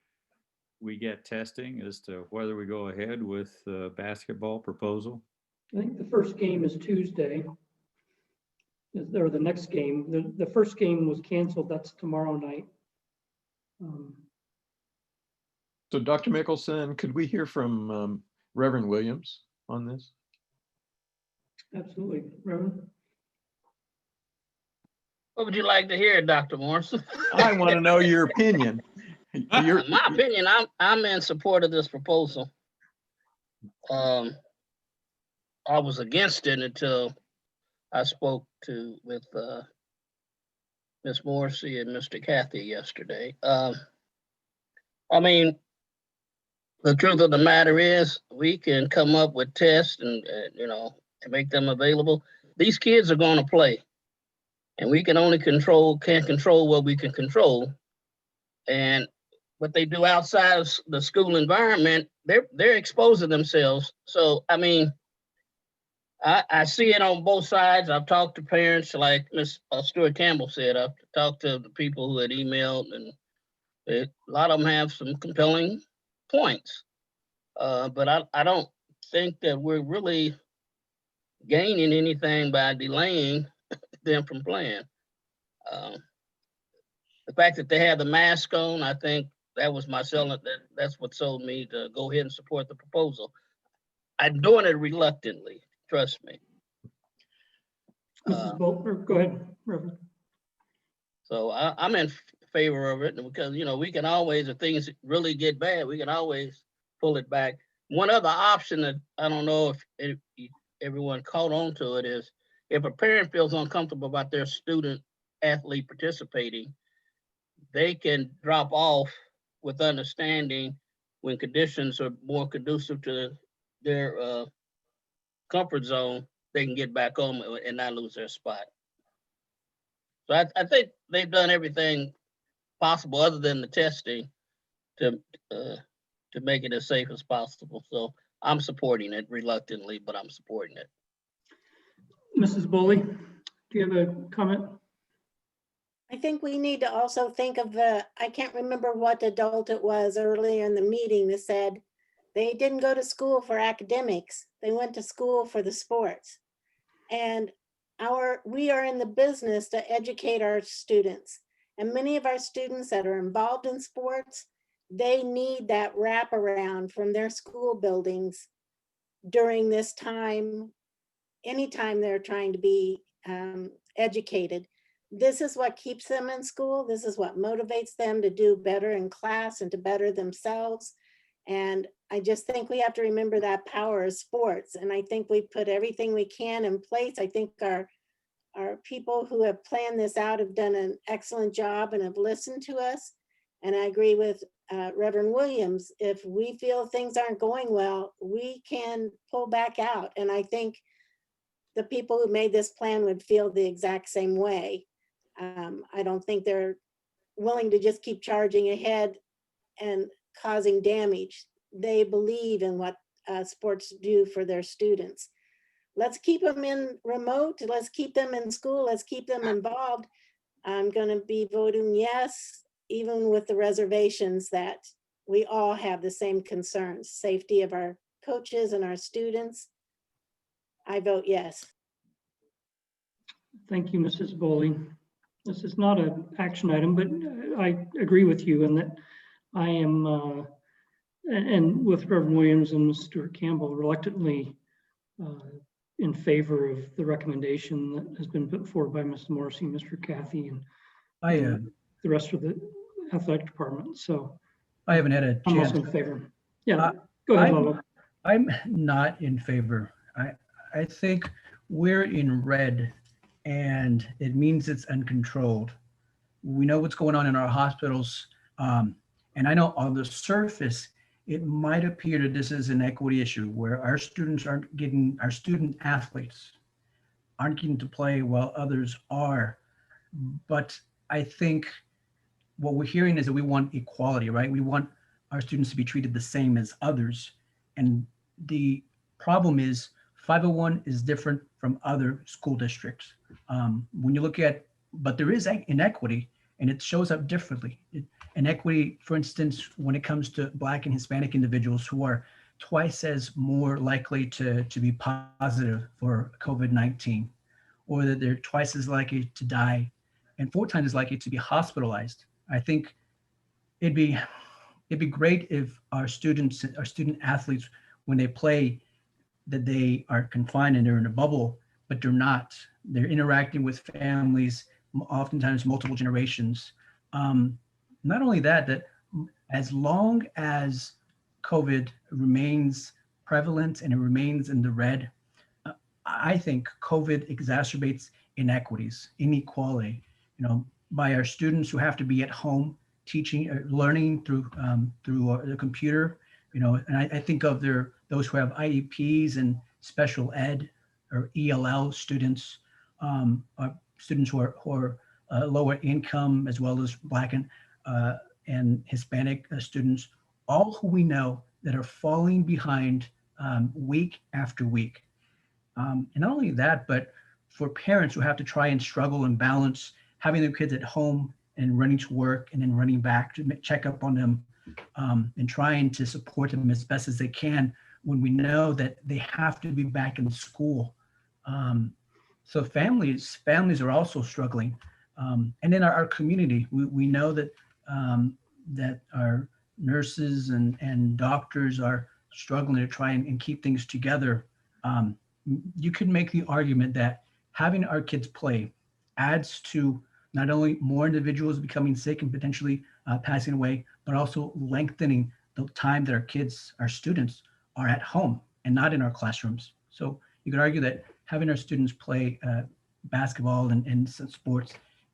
we get testing as to whether we go ahead with the basketball proposal? I think the first game is Tuesday. Or the next game. The first game was canceled. That's tomorrow night. So Dr. Mickelson, could we hear from Reverend Williams on this? Absolutely, Reverend. What would you like to hear, Dr. Morrison? I want to know your opinion. My opinion, I'm in support of this proposal. I was against it until I spoke with Ms. Morrissey and Mr. Cathy yesterday. I mean, the truth of the matter is we can come up with tests and make them available. These kids are going to play. And we can only can't control what we can control. And what they do outside of the school environment, they're exposing themselves. So, I mean, I see it on both sides. I've talked to parents, like Ms. Stewart Campbell said. I've talked to the people who had emailed, and a lot of them have some compelling points. But I don't think that we're really gaining anything by delaying them from playing. The fact that they have the mask on, I think that was that's what sold me to go ahead and support the proposal. I'm doing it reluctantly, trust me. Mrs. Bolter, go ahead, Reverend. So I'm in favor of it because, we can always, if things really get bad, we can always pull it back. One other option that I don't know if everyone caught on to it is, if a parent feels uncomfortable about their student athlete participating, they can drop off with understanding when conditions are more conducive to their comfort zone, they can get back home and not lose their spot. So I think they've done everything possible other than the testing to make it as safe as possible. So I'm supporting it reluctantly, but I'm supporting it. Mrs. Bully, do you have a comment? I think we need to also think of I can't remember what adult it was earlier in the meeting that said they didn't go to school for academics. They went to school for the sports. And we are in the business to educate our students. And many of our students that are involved in sports, they need that wraparound from their school buildings during this time, anytime they're trying to be educated. This is what keeps them in school. This is what motivates them to do better in class and to better themselves. And I just think we have to remember that power of sports. And I think we put everything we can in place. I think our people who have planned this out have done an excellent job and have listened to us. And I agree with Reverend Williams. If we feel things aren't going well, we can pull back out. And I think the people who made this plan would feel the exact same way. I don't think they're willing to just keep charging ahead and causing damage. They believe in what sports do for their students. Let's keep them in remote. Let's keep them in school. Let's keep them involved. I'm going to be voting yes, even with the reservations that we all have the same concerns, safety of our coaches and our students. I vote yes. Thank you, Mrs. Boley. This is not an action item, but I agree with you in that I am, and with Reverend Williams and Ms. Stewart Campbell, reluctantly in favor of the recommendation that has been put forward by Ms. Morrissey, Mr. Cathy, and the rest of the athletic department. So I haven't had a I'm chance. also in favor. Yeah, go ahead, Lalo. I'm not in favor. I think we're in red, and it means it's uncontrolled. We know what's going on in our hospitals. And I know on the surface, it might appear that this is an equity issue where our students aren't getting, our student athletes aren't getting to play while others are. But I think what we're hearing is that we want equality, right? We want our students to be treated the same as others. And the problem is 501 is different from other school districts. When you look at, but there is inequity, and it shows up differently. Inequity, for instance, when it comes to Black and Hispanic individuals who are twice as more likely to be positive for COVID-19, or that they're twice as likely to die and 4 times as likely to be hospitalized. I think it'd be great if our student athletes, when they play, that they are confined and they're in a bubble, but they're not. They're interacting with families, oftentimes multiple generations. Not only that, that as long as COVID remains prevalent and it remains in the red, I think COVID exacerbates inequities, inequality, by our students who have to be at home teaching, learning through the computer, and I think of those who have IEPs and special ed or ELL students, students who are lower income, as well as Black and Hispanic students, all who we know that are falling behind week after week. And not only that, but for parents who have to try and struggle and balance having their kids at home and running to work and then running back to check up on them, and trying to support them as best as they can when we know that they have to be back in school. So families are also struggling. And in our community, we know that that our nurses and doctors are struggling to try and keep things together. You could make the argument that having our kids play adds to not only more individuals becoming sick and potentially passing away, but also lengthening the time that our students are at home and not in our classrooms. So you could argue that having our students play basketball and sports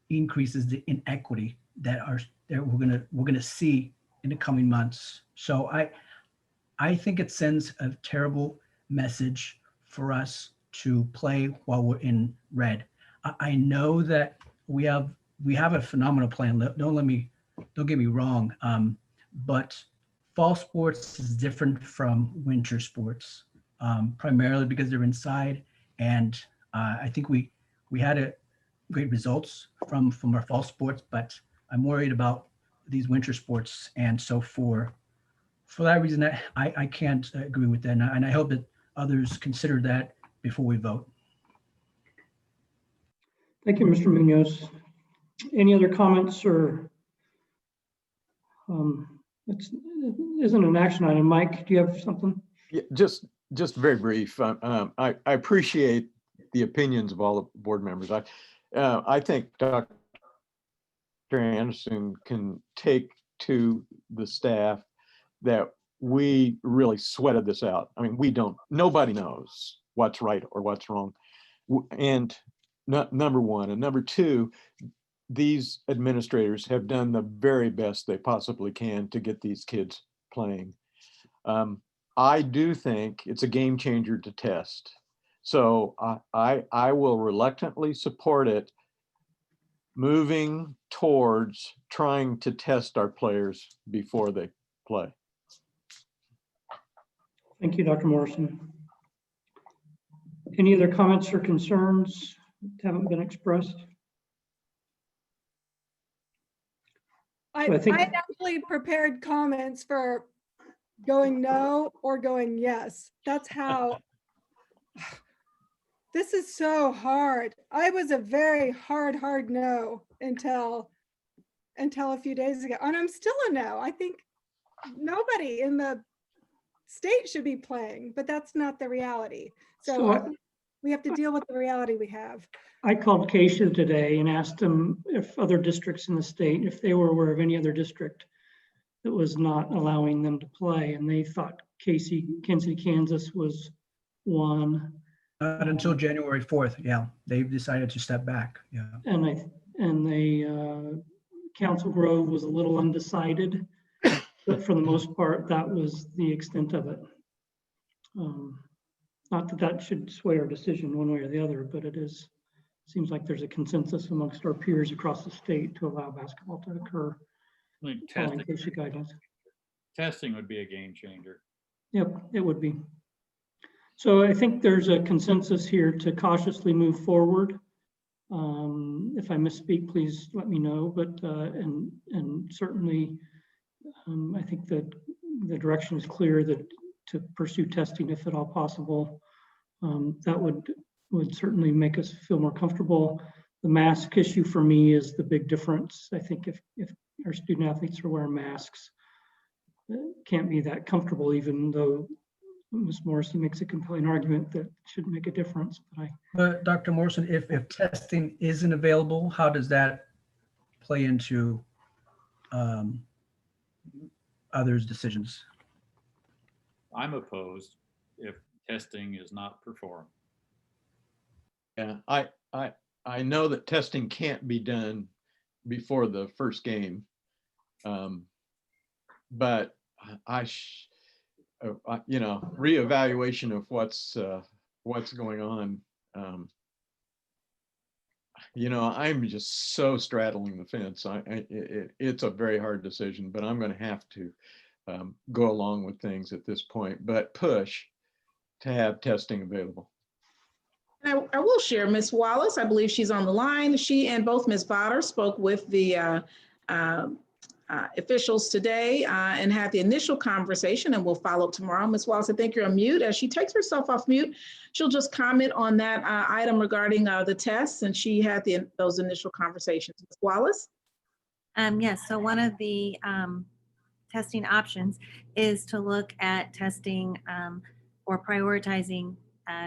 increases the inequity that we're gonna see in the coming months. So I think it sends a terrible message for us to play while we're in red. I know that we have a phenomenal plan. Don't get me wrong, but fall sports is different from winter sports, primarily because they're inside. And I think we had great results from our fall sports, but I'm worried about these winter sports. And so for that reason, I can't agree with that. And I hope that others consider that before we vote. Thank you, Mr. Munoz. Any other comments or it isn't an action item. Mike, do you have something? Yeah, just very brief. I appreciate the opinions of all the board members. I think Dr. Anderson can take to the staff that we really sweated this out. I mean, nobody knows what's right or what's wrong. And number one, and number two, these administrators have done the very best they possibly can to get these kids playing. I do think it's a game changer to test. So I will reluctantly support it, moving towards trying to test our players before they play. Thank you, Dr. Morrison. Any other comments or concerns that haven't been expressed? I So I think- had actually prepared comments for going no or going yes. That's how, this is so hard. I was a very hard no until a few days ago. And I'm still a no. I think nobody in the state should be playing, but that's not the reality. So I think we have to deal with the reality we have. I called Keisha today and asked them if other districts in the state, if they were aware of any other district that was not allowing them to play. And they thought Kansas, Kansas was one. Not until January 4th. Yeah, they've decided to step back. Yeah. And Council Grove was a little undecided, but for the most part, that was the extent of it. Not that that should sway our decision one way or the other, but seems like there's a consensus amongst our peers across the state to allow basketball to occur. I mean, following basic guidance. testing would be a game changer. Yep, it would be. So I think there's a consensus here to cautiously move forward. If I misspeak, please let me know, but and certainly I think that the direction is clear that to pursue testing if at all possible. That would certainly make us feel more comfortable. The mask issue for me is the big difference. I think if our student athletes are wearing masks, it can't be that comfortable, even though Ms. Morrison makes a compelling argument that should make a difference. But Dr. Morrison, if testing isn't available, how does that play into others' decisions? I'm opposed if testing is not performed. Yeah, I know that testing can't be done before the first game, but reevaluation of what's going on. I'm just so straddling the fence. It's a very hard decision, but I'm going to have to go along with things at this point, but push to have testing available. I will share, Ms. Wallace, I believe she's on the line. She and both Ms. Botter spoke with the officials today and had the initial conversation, and we'll follow up tomorrow. Ms. Wallace, I think you're on mute. As she takes herself off mute, she'll just comment on that item regarding the tests, and she had those initial conversations. Ms. Wallace? Yes, so one of the testing options is to look at testing or prioritizing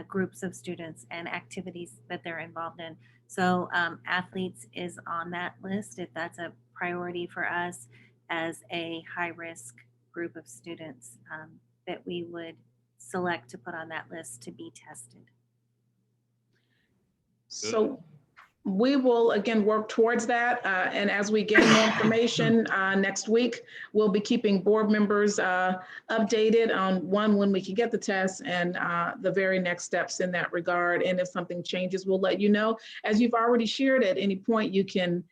groups of students and activities that they're involved in. So athletes is on that list if that's a priority for us as a high-risk group of students that we would select to put on that list to be tested. So we will again work towards that. And as we gain more information next week, we'll be keeping board members updated on when we can get the tests and the very next steps in that regard. And if something changes, we'll let you know. As you've already shared, at any point you can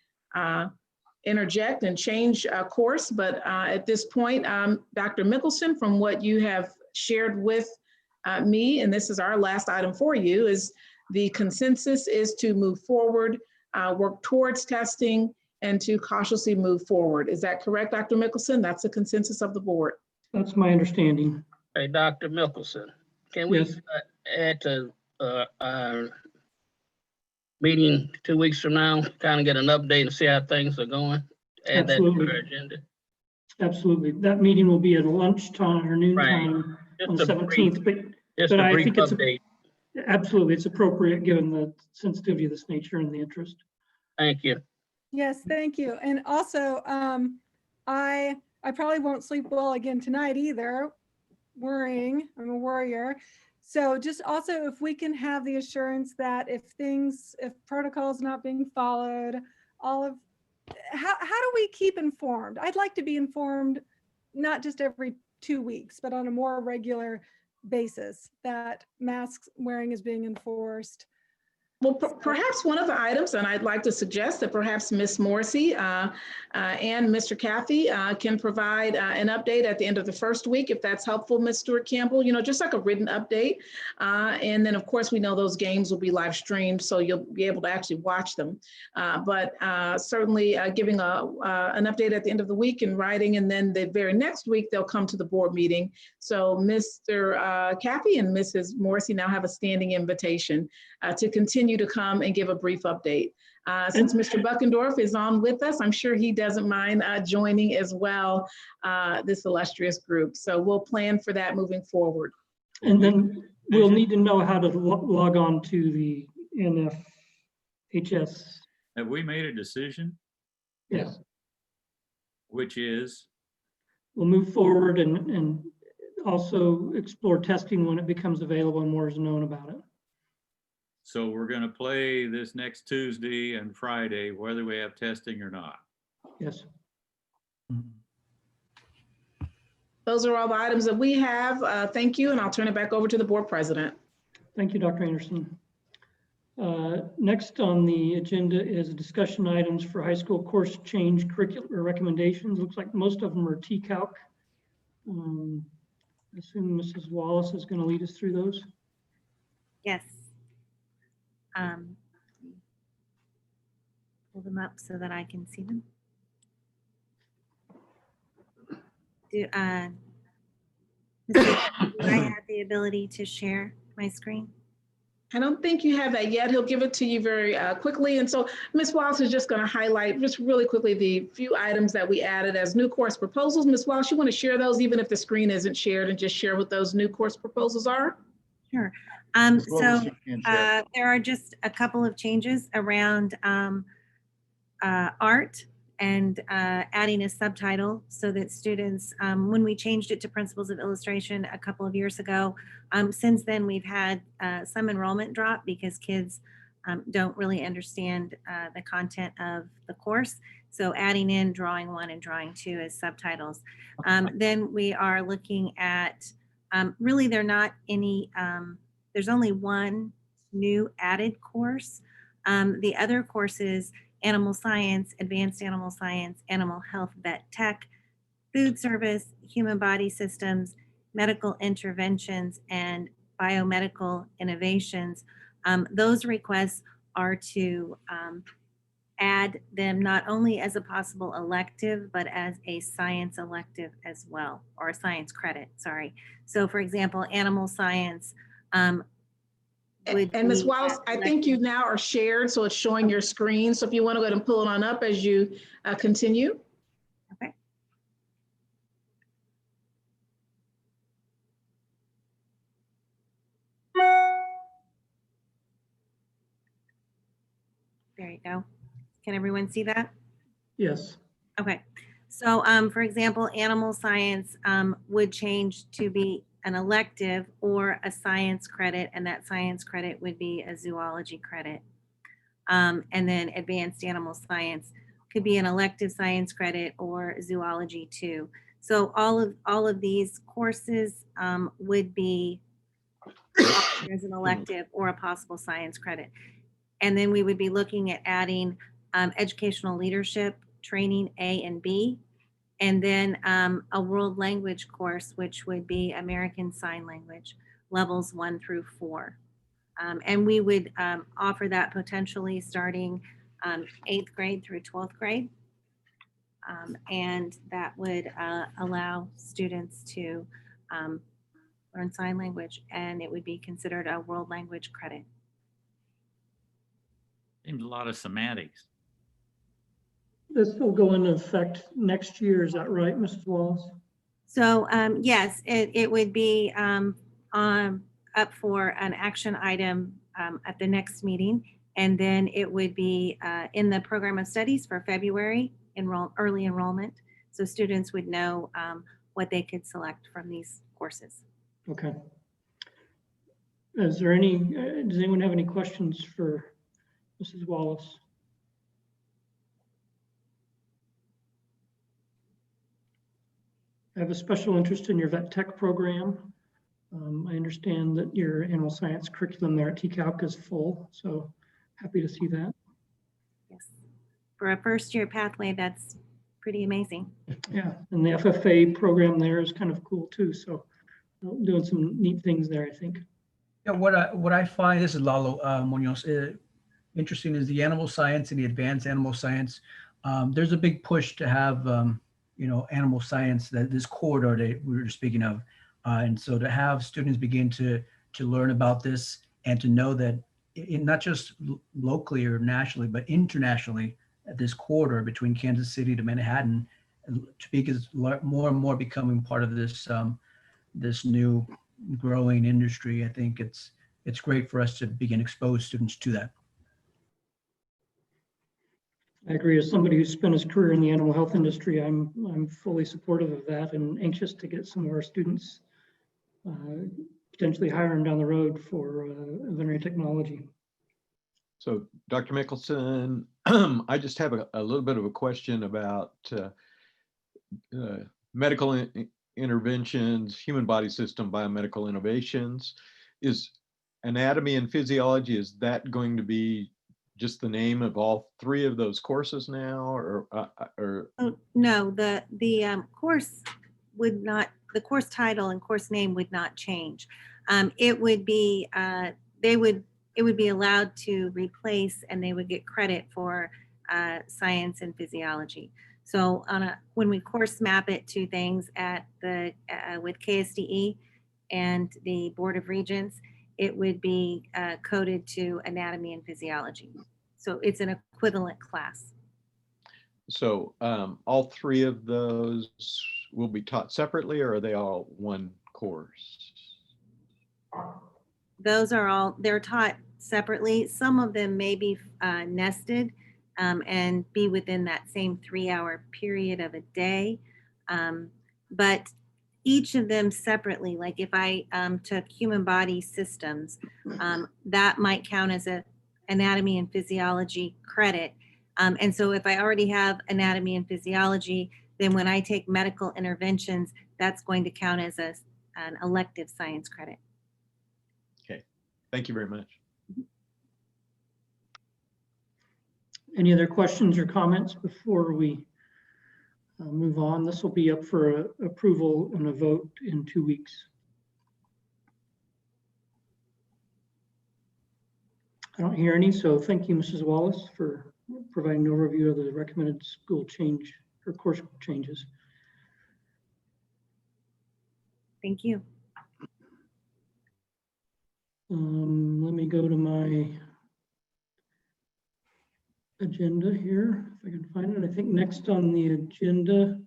interject and change course. But at this point, Dr. Mickelson, from what you have shared with me, and this is our last item for you, is the consensus is to move forward, work towards testing, and to cautiously move forward. Is that correct, Dr. Mickelson? That's the consensus of the board. That's my understanding. Hey, Dr. Mickelson, can we Yes. add to our meeting 2 weeks from now, kind of get an update and see how things are going? Add that to Absolutely. our agenda. Absolutely. That meeting will be at lunchtime or noontime on the Just a brief- 17th, but Just a I brief think it's update. absolutely, it's appropriate given the sensitivity of this nature and the interest. Thank you. Yes, thank you. And also, I probably won't sleep well again tonight either, worrying. I'm a worrier. So just also, if we can have the assurance that if protocols not being followed, how do we keep informed? I'd like to be informed, not just every 2 weeks, but on a more regular basis that mask wearing is being enforced. Well, perhaps one of the items, and I'd like to suggest that perhaps Ms. Morrissey and Mr. Kathy can provide an update at the end of the first week, if that's helpful, Ms. Stewart Campbell, just like a written update. And then, of course, we know those games will be live streamed, so you'll be able to actually watch them. But certainly giving an update at the end of the week in writing, and then the very next week, they'll come to the board meeting. So Mr. Kathy and Mrs. Morrissey now have a standing invitation to continue to come and give a brief update. Since Mr. Buckendorf is on with us, I'm sure he doesn't mind joining as well, this illustrious group. So we'll plan for that moving forward. And then we'll need to know how to log on to the NFHS. Have we made a decision? Yes. Which is? We'll move forward and also explore testing when it becomes available and more is known about it. So we're going to play this next Tuesday and Friday, whether we have testing or not. Yes. Those are all the items that we have. Thank you, and I'll turn it back over to the board president. Thank you, Dr. Anderson. Next on the agenda is discussion items for high school course change curricular recommendations. Looks like most of them are TCALC. I assume Mrs. Wallace is going to lead us through those. Yes. Pull them up so that I can see them. Do I have the ability to share my screen? I don't think you have that yet. He'll give it to you very quickly. And so Ms. Wallace is just going to highlight just really quickly the few items that we added as new course proposals. Ms. Wallace, you want to share those even if the screen isn't shared, and just share what those new course proposals are? Sure. There are just a couple of changes around art and adding a subtitle so that students, when we changed it to Principles of Illustration a couple of years ago, since then we've had some enrollment drop because kids don't really understand the content of the course. So adding in Drawing 1 and Drawing 2 as subtitles. Then we are looking at, really they're not any, there's only one new added course. The other courses, Animal Science, Advanced Animal Science, Animal Health Vet Tech, Food Service, Human Body Systems, Medical Interventions, and Biomedical Innovations. Those requests are to add them not only as a possible elective, but as a science elective as well, or a science credit, sorry. So for example, Animal Science, and Ms. Wallace, I think you now are shared, so it's showing your screen. So if you want to go ahead and pull it on up as you continue. Okay. There you go. Can everyone see that? Yes. Okay. So for example, Animal Science would change to be an elective or a science credit, and that science credit would be a zoology credit. And then Advanced Animal Science could be an elective science credit or zoology too. So all of these courses would be as an elective or a possible science credit. And then we would be looking at adding educational leadership training A and B, and then a world language course, which would be American Sign Language, levels 1 through 4. And we would offer that potentially starting 8th grade through 12th grade. And that would allow students to learn sign language, and it would be considered a world language credit. Seems a lot of semantics. This will go into effect next year, is that right, Mrs. Wallace? So yes, it would be up for an action item at the next meeting. And then it would be in the program of studies for February, early enrollment. So students would know what they could select from these courses. Okay. Is there any, does anyone have any questions for Mrs. Wallace? I have a special interest in your vet tech program. I understand that your animal science curriculum there at TCALC is full, so happy to see that. Yes. For a first year pathway, that's pretty amazing. Yeah, and the FFA program there is kind of cool too, so doing some neat things there, I think. Yeah, what I find, this is Lalo Munoz, interesting is the animal science and the advanced animal science. There's a big push to have, animal science, this corridor that we were speaking of. And so to have students begin to learn about this and to know that not just locally or nationally, but internationally, this corridor between Kansas City to Manhattan, Topeka is more and more becoming part of this this new growing industry. I think it's great for us to begin expose students to that. I agree. As somebody who's spent his career in the animal health industry, I'm fully supportive of that and anxious to get some of our students potentially hiring down the road for veterinary technology. So Dr. Mickelson, I just have a little bit of a question about medical interventions, human body system, biomedical innovations. Is anatomy and physiology, is that going to be just the name of all three of those courses now, or Oh, no, the course would not, the course title and course name would not change. It would be, it would be allowed to replace, and they would get credit for science and physiology. So when we course map it to things at the with KSDE and the Board of Regents, it would be coded to anatomy and physiology. So it's an equivalent class. so all three of those will be taught separately, or are they all one course? Those are all, they're taught separately. Some of them may be nested and be within that same 3-hour period of a day. But each of them separately, like if I took human body systems, that might count as a anatomy and physiology credit. And so if I already have anatomy and physiology, then when I take medical interventions, that's going to count as an elective science credit. Okay, thank you very much. Any other questions or comments before we move on? This will be up for approval and a vote in 2 weeks. I don't hear any, so thank you, Mrs. Wallace, for providing an overview of the recommended school change or course changes. Thank you. Let me go to my agenda here, if I can find it. I think next on the agenda,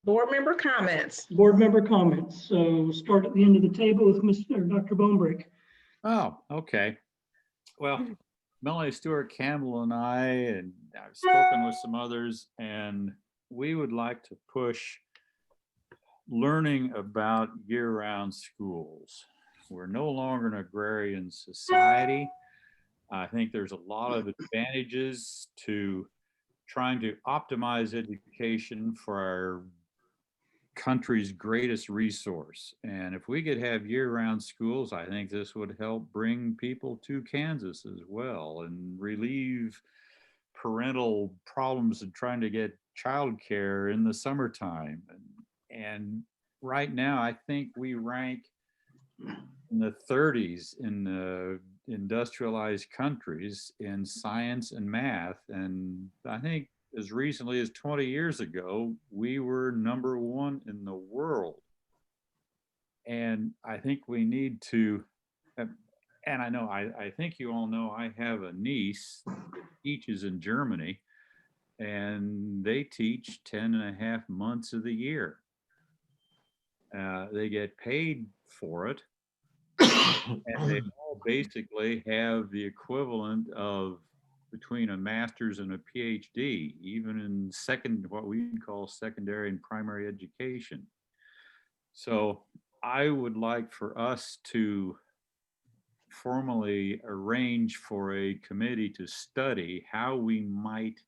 Board member comments. Board member comments. So start at the end of the table with Dr. Bonebrake. Oh, okay. Well, Melanie Stewart Campbell and I've spoken with some others, and we would like to push learning about year-round schools. We're no longer an agrarian society. I think there's a lot of advantages to trying to optimize education for our country's greatest resource. And if we could have year-round schools, I think this would help bring people to Kansas as well and relieve parental problems of trying to get childcare in the summertime. And right now, I think we rank in the 30s in the industrialized countries in science and math. And I think as recently as 20 years ago, we were #1 in the world. And I think we need to And I know, I think you all know I have a niece that teaches in Germany, and they teach 10.5 months of the year. They get paid for it, and they all basically have the equivalent of between a master's and a PhD, even in what we call secondary and primary education. So I would like for us to formally arrange for a committee to study how we might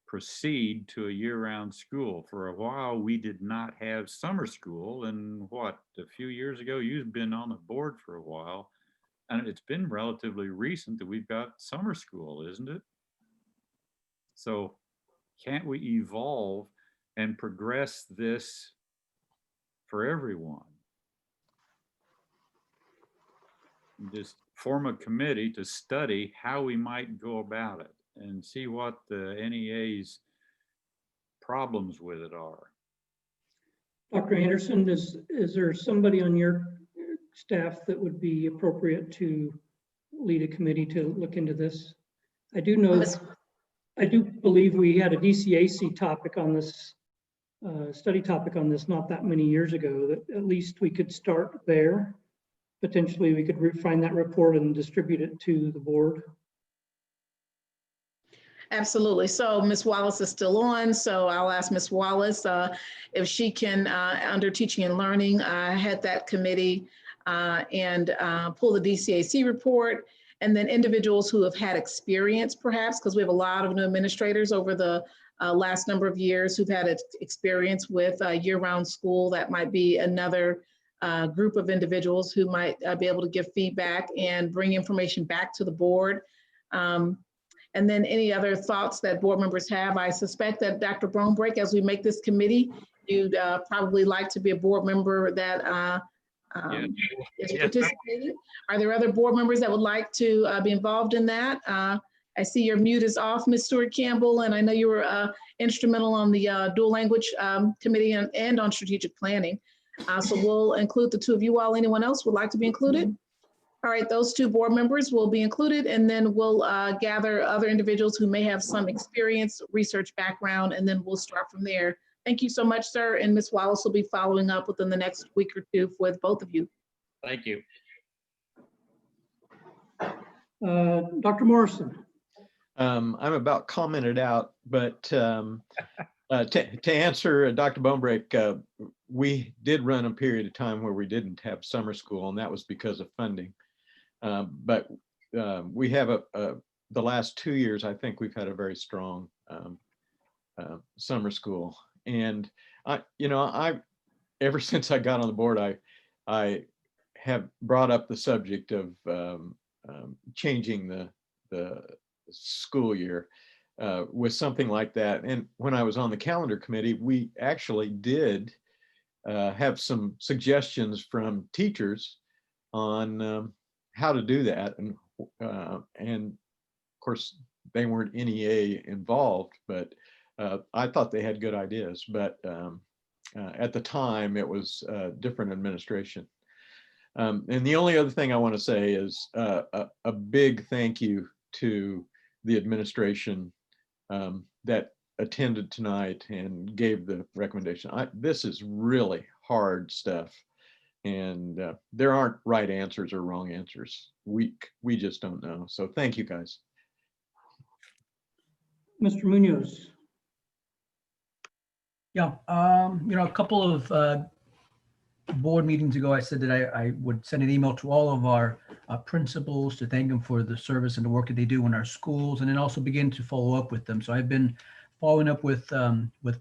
proceed to a year-round school. For a while, we did not have summer school, and a few years ago, you've been on the board for a while, and it's been relatively recent that we've got summer school, isn't it? So can't we evolve and progress this for everyone? Just form a committee to study how we might go about it and see what the NEA's problems with it are. Dr. Anderson, is there somebody on your staff that would be appropriate to lead a committee to look into this? I do believe we had a DCAC topic on this, study topic on this not that many years ago, that at least we could start there. Potentially we could refine that report and distribute it to the board. Absolutely. So Ms. Wallace is still on. So I'll ask Ms. Wallace if she can, under teaching and learning, head that committee and pull the DCAC report, and then individuals who have had experience perhaps, because we have a lot of new administrators over the last number of years who've had experience with year-round school. That might be another group of individuals who might be able to give feedback and bring information back to the board. And then any other thoughts that board members have. I suspect that Dr. Bonebrake, as we make this committee, you'd probably like to be a board member that is participating. Are there other board members that would like to be involved in that? I see your mute is off, Ms. Stewart Campbell, and I know you were instrumental on the dual language committee and on strategic planning. So we'll include the two of you all. Anyone else would like to be included? All right, those two board members will be included, and then we'll gather other individuals who may have some experience, research background, and then we'll start from there. Thank you so much, sir. And Ms. Wallace will be following up within the next week or two with both of you. Thank you. Dr. Morrison. I'm about commented out, but to answer Dr. Bonebrake, we did run a period of time where we didn't have summer school, and that was because of funding. But we have the last 2 years, I think we've had a very strong summer school. And ever since I got on the board, I have brought up the subject of changing the school year with something like that. And when I was on the calendar committee, we actually did have some suggestions from teachers on how to do that. And of course, they weren't NEA involved, but I thought they had good ideas. But at the time, it was a different administration. And the only other thing I want to say is a big thank you to the administration that attended tonight and gave the recommendation. This is really hard stuff, and there aren't right answers or wrong answers. We just don't know. So thank you, guys. Mr. Munoz. Yeah, a couple of board meetings ago, I said that I would send an email to all of our principals to thank them for the service and the work that they do in our schools, and then also begin to follow up with them. So I've been following up with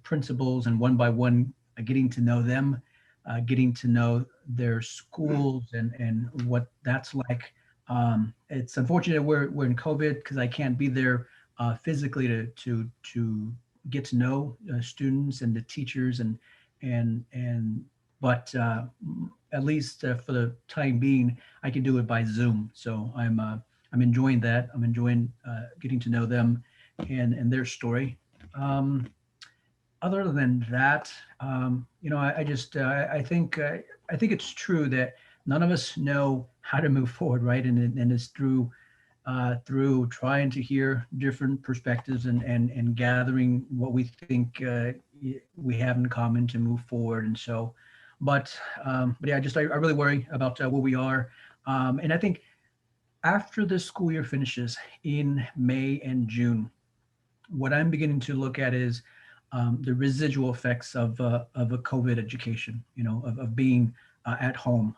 principals and one by one, getting to know them, getting to know their schools and what that's like. It's unfortunate we're in COVID because I can't be there physically to get to know students and the teachers but at least for the time being, I can do it by Zoom. So I'm enjoying that. I'm enjoying getting to know them and their story. Other than that, I think it's true that none of us know how to move forward, right? And it's through trying to hear different perspectives and gathering what we think we have in common to move forward. And so, but yeah, I really worry about where we are. And I think after the school year finishes in May and June, what I'm beginning to look at is the residual effects of a COVID education, of being at home.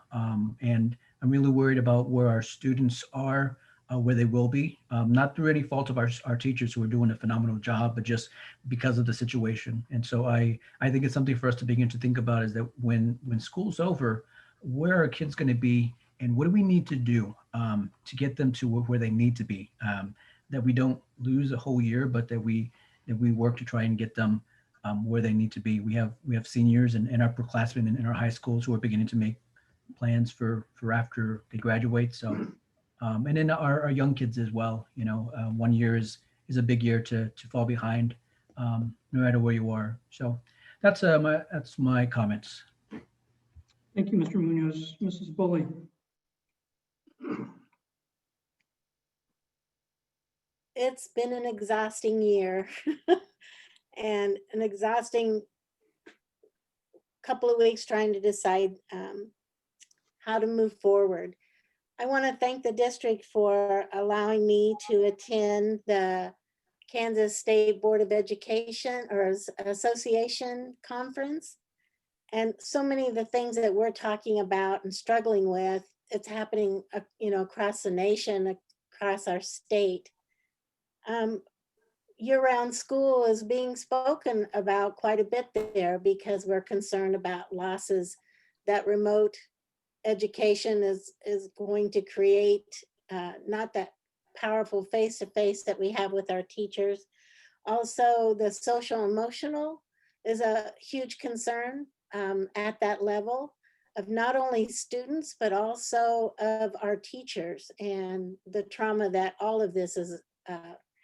And I'm really worried about where our students are, where they will be, not through any fault of our teachers who are doing a phenomenal job, but just because of the situation. And so I think it's something for us to begin to think about, is that when school's over, where are kids going to be, and what do we need to do to get them to where they need to be, that we don't lose a whole year, but that we work to try and get them where they need to be. We have seniors and upperclassmen in our high schools who are beginning to make plans for after they graduate. So, and then our young kids as well. 1 year is a big year to fall behind, no matter where you are. So that's my comments. Thank you, Mr. Munoz. Mrs. Bully. It's been an exhausting year and an exhausting couple of weeks trying to decide how to move forward. I want to thank the district for allowing me to attend the Kansas State Board of Education or Association conference. And so many of the things that we're talking about and struggling with, it's happening, across the nation, across our state. Year-round school is being spoken about quite a bit there because we're concerned about losses that remote education is going to create, not that powerful face-to-face that we have with our teachers. Also, the social emotional is a huge concern at that level of not only students, but also of our teachers and the trauma that all of this is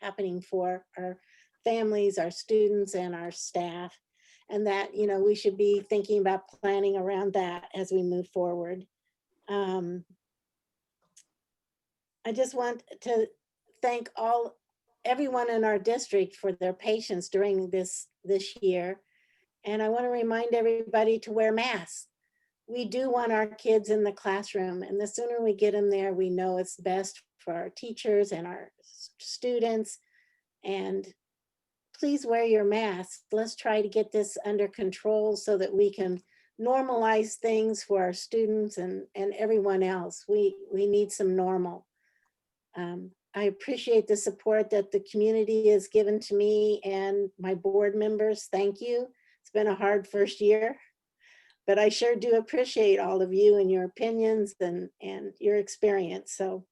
happening for our families, our students, and our staff. And that, we should be thinking about planning around that as we move forward. I just want to thank everyone in our district for their patience during this year. And I want to remind everybody to wear masks. We do want our kids in the classroom, and the sooner we get them there, we know it's best for our teachers and our students. And please wear your mask. Let's try to get this under control so that we can normalize things for our students and everyone else. We need some normal. I appreciate the support that the community has given to me and my board members. Thank you. It's been a hard first year, but I sure do appreciate all of you and your opinions and your experience. So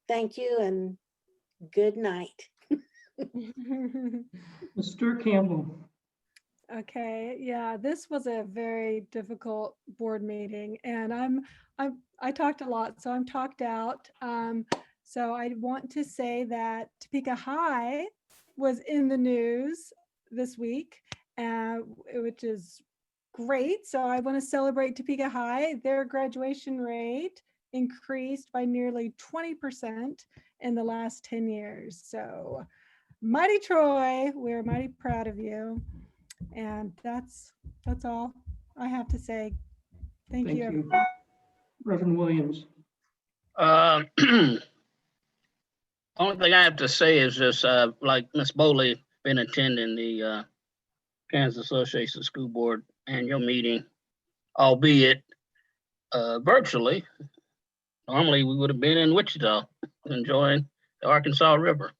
thank you and good night. Mr. Campbell. Okay, yeah, this was a very difficult board meeting, and I talked a lot, so I'm talked out. So I want to say that Topeka High was in the news this week, which is great. So I want to celebrate Topeka High. Their graduation rate increased by nearly 20% in the last 10 years. So mighty Troy, we're mighty proud of you. And that's all I have to say. Thank you. Reverend Williams. Only thing I have to say is just like Ms. Bowley been attending the Kansas Association of School Board annual meeting, albeit virtually. Normally we would have been in Wichita enjoying the Arkansas River.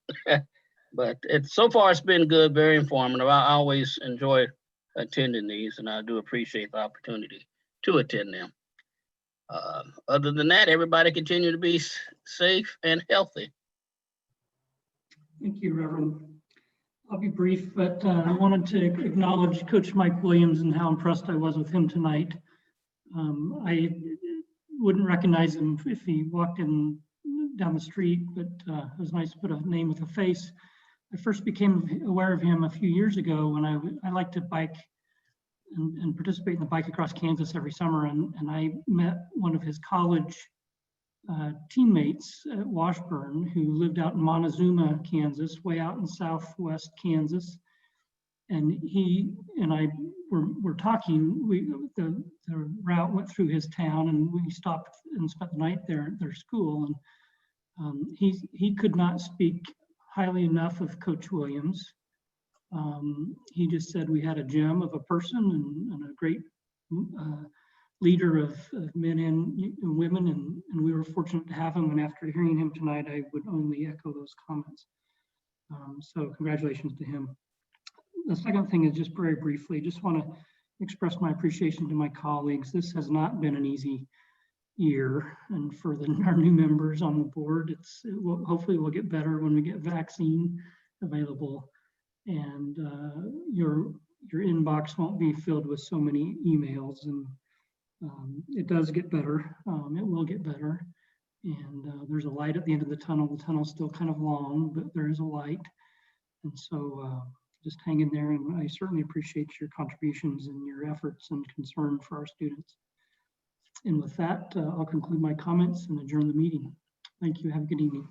But so far it's been good, very informative. I always enjoy attending these, and I do appreciate the opportunity to attend them. Other than that, everybody continue to be safe and healthy. Thank you, Reverend. I'll be brief, but I wanted to acknowledge Coach Mike Williams and how impressed I was with him tonight. I wouldn't recognize him if he walked in down the street, but it was nice to put a name with a face. I first became aware of him a few years ago when I like to bike and participate in the Bike Across Kansas every summer, and I met one of his college teammates at Washburn who lived out in Montezuma, Kansas, way out in southwest Kansas. And he and I were talking. The route went through his town, and we stopped and spent the night there at their school. And he could not speak highly enough of Coach Williams. He just said we had a gem of a person and a great leader of men and women, and we were fortunate to have him. And after hearing him tonight, I would only echo those comments. So congratulations to him. The second thing is just very briefly, just want to express my appreciation to my colleagues. This has not been an easy year, and for our new members on the board, hopefully we'll get better when we get vaccine available, and your inbox won't be filled with so many emails. And it does get better. It will get better, and there's a light at the end of the tunnel. The tunnel's still kind of long, but there is a light, and so just hang in there. And I certainly appreciate your contributions and your efforts and concern for our students. And with that, I'll conclude my comments and adjourn the meeting. Thank you. Have a good evening.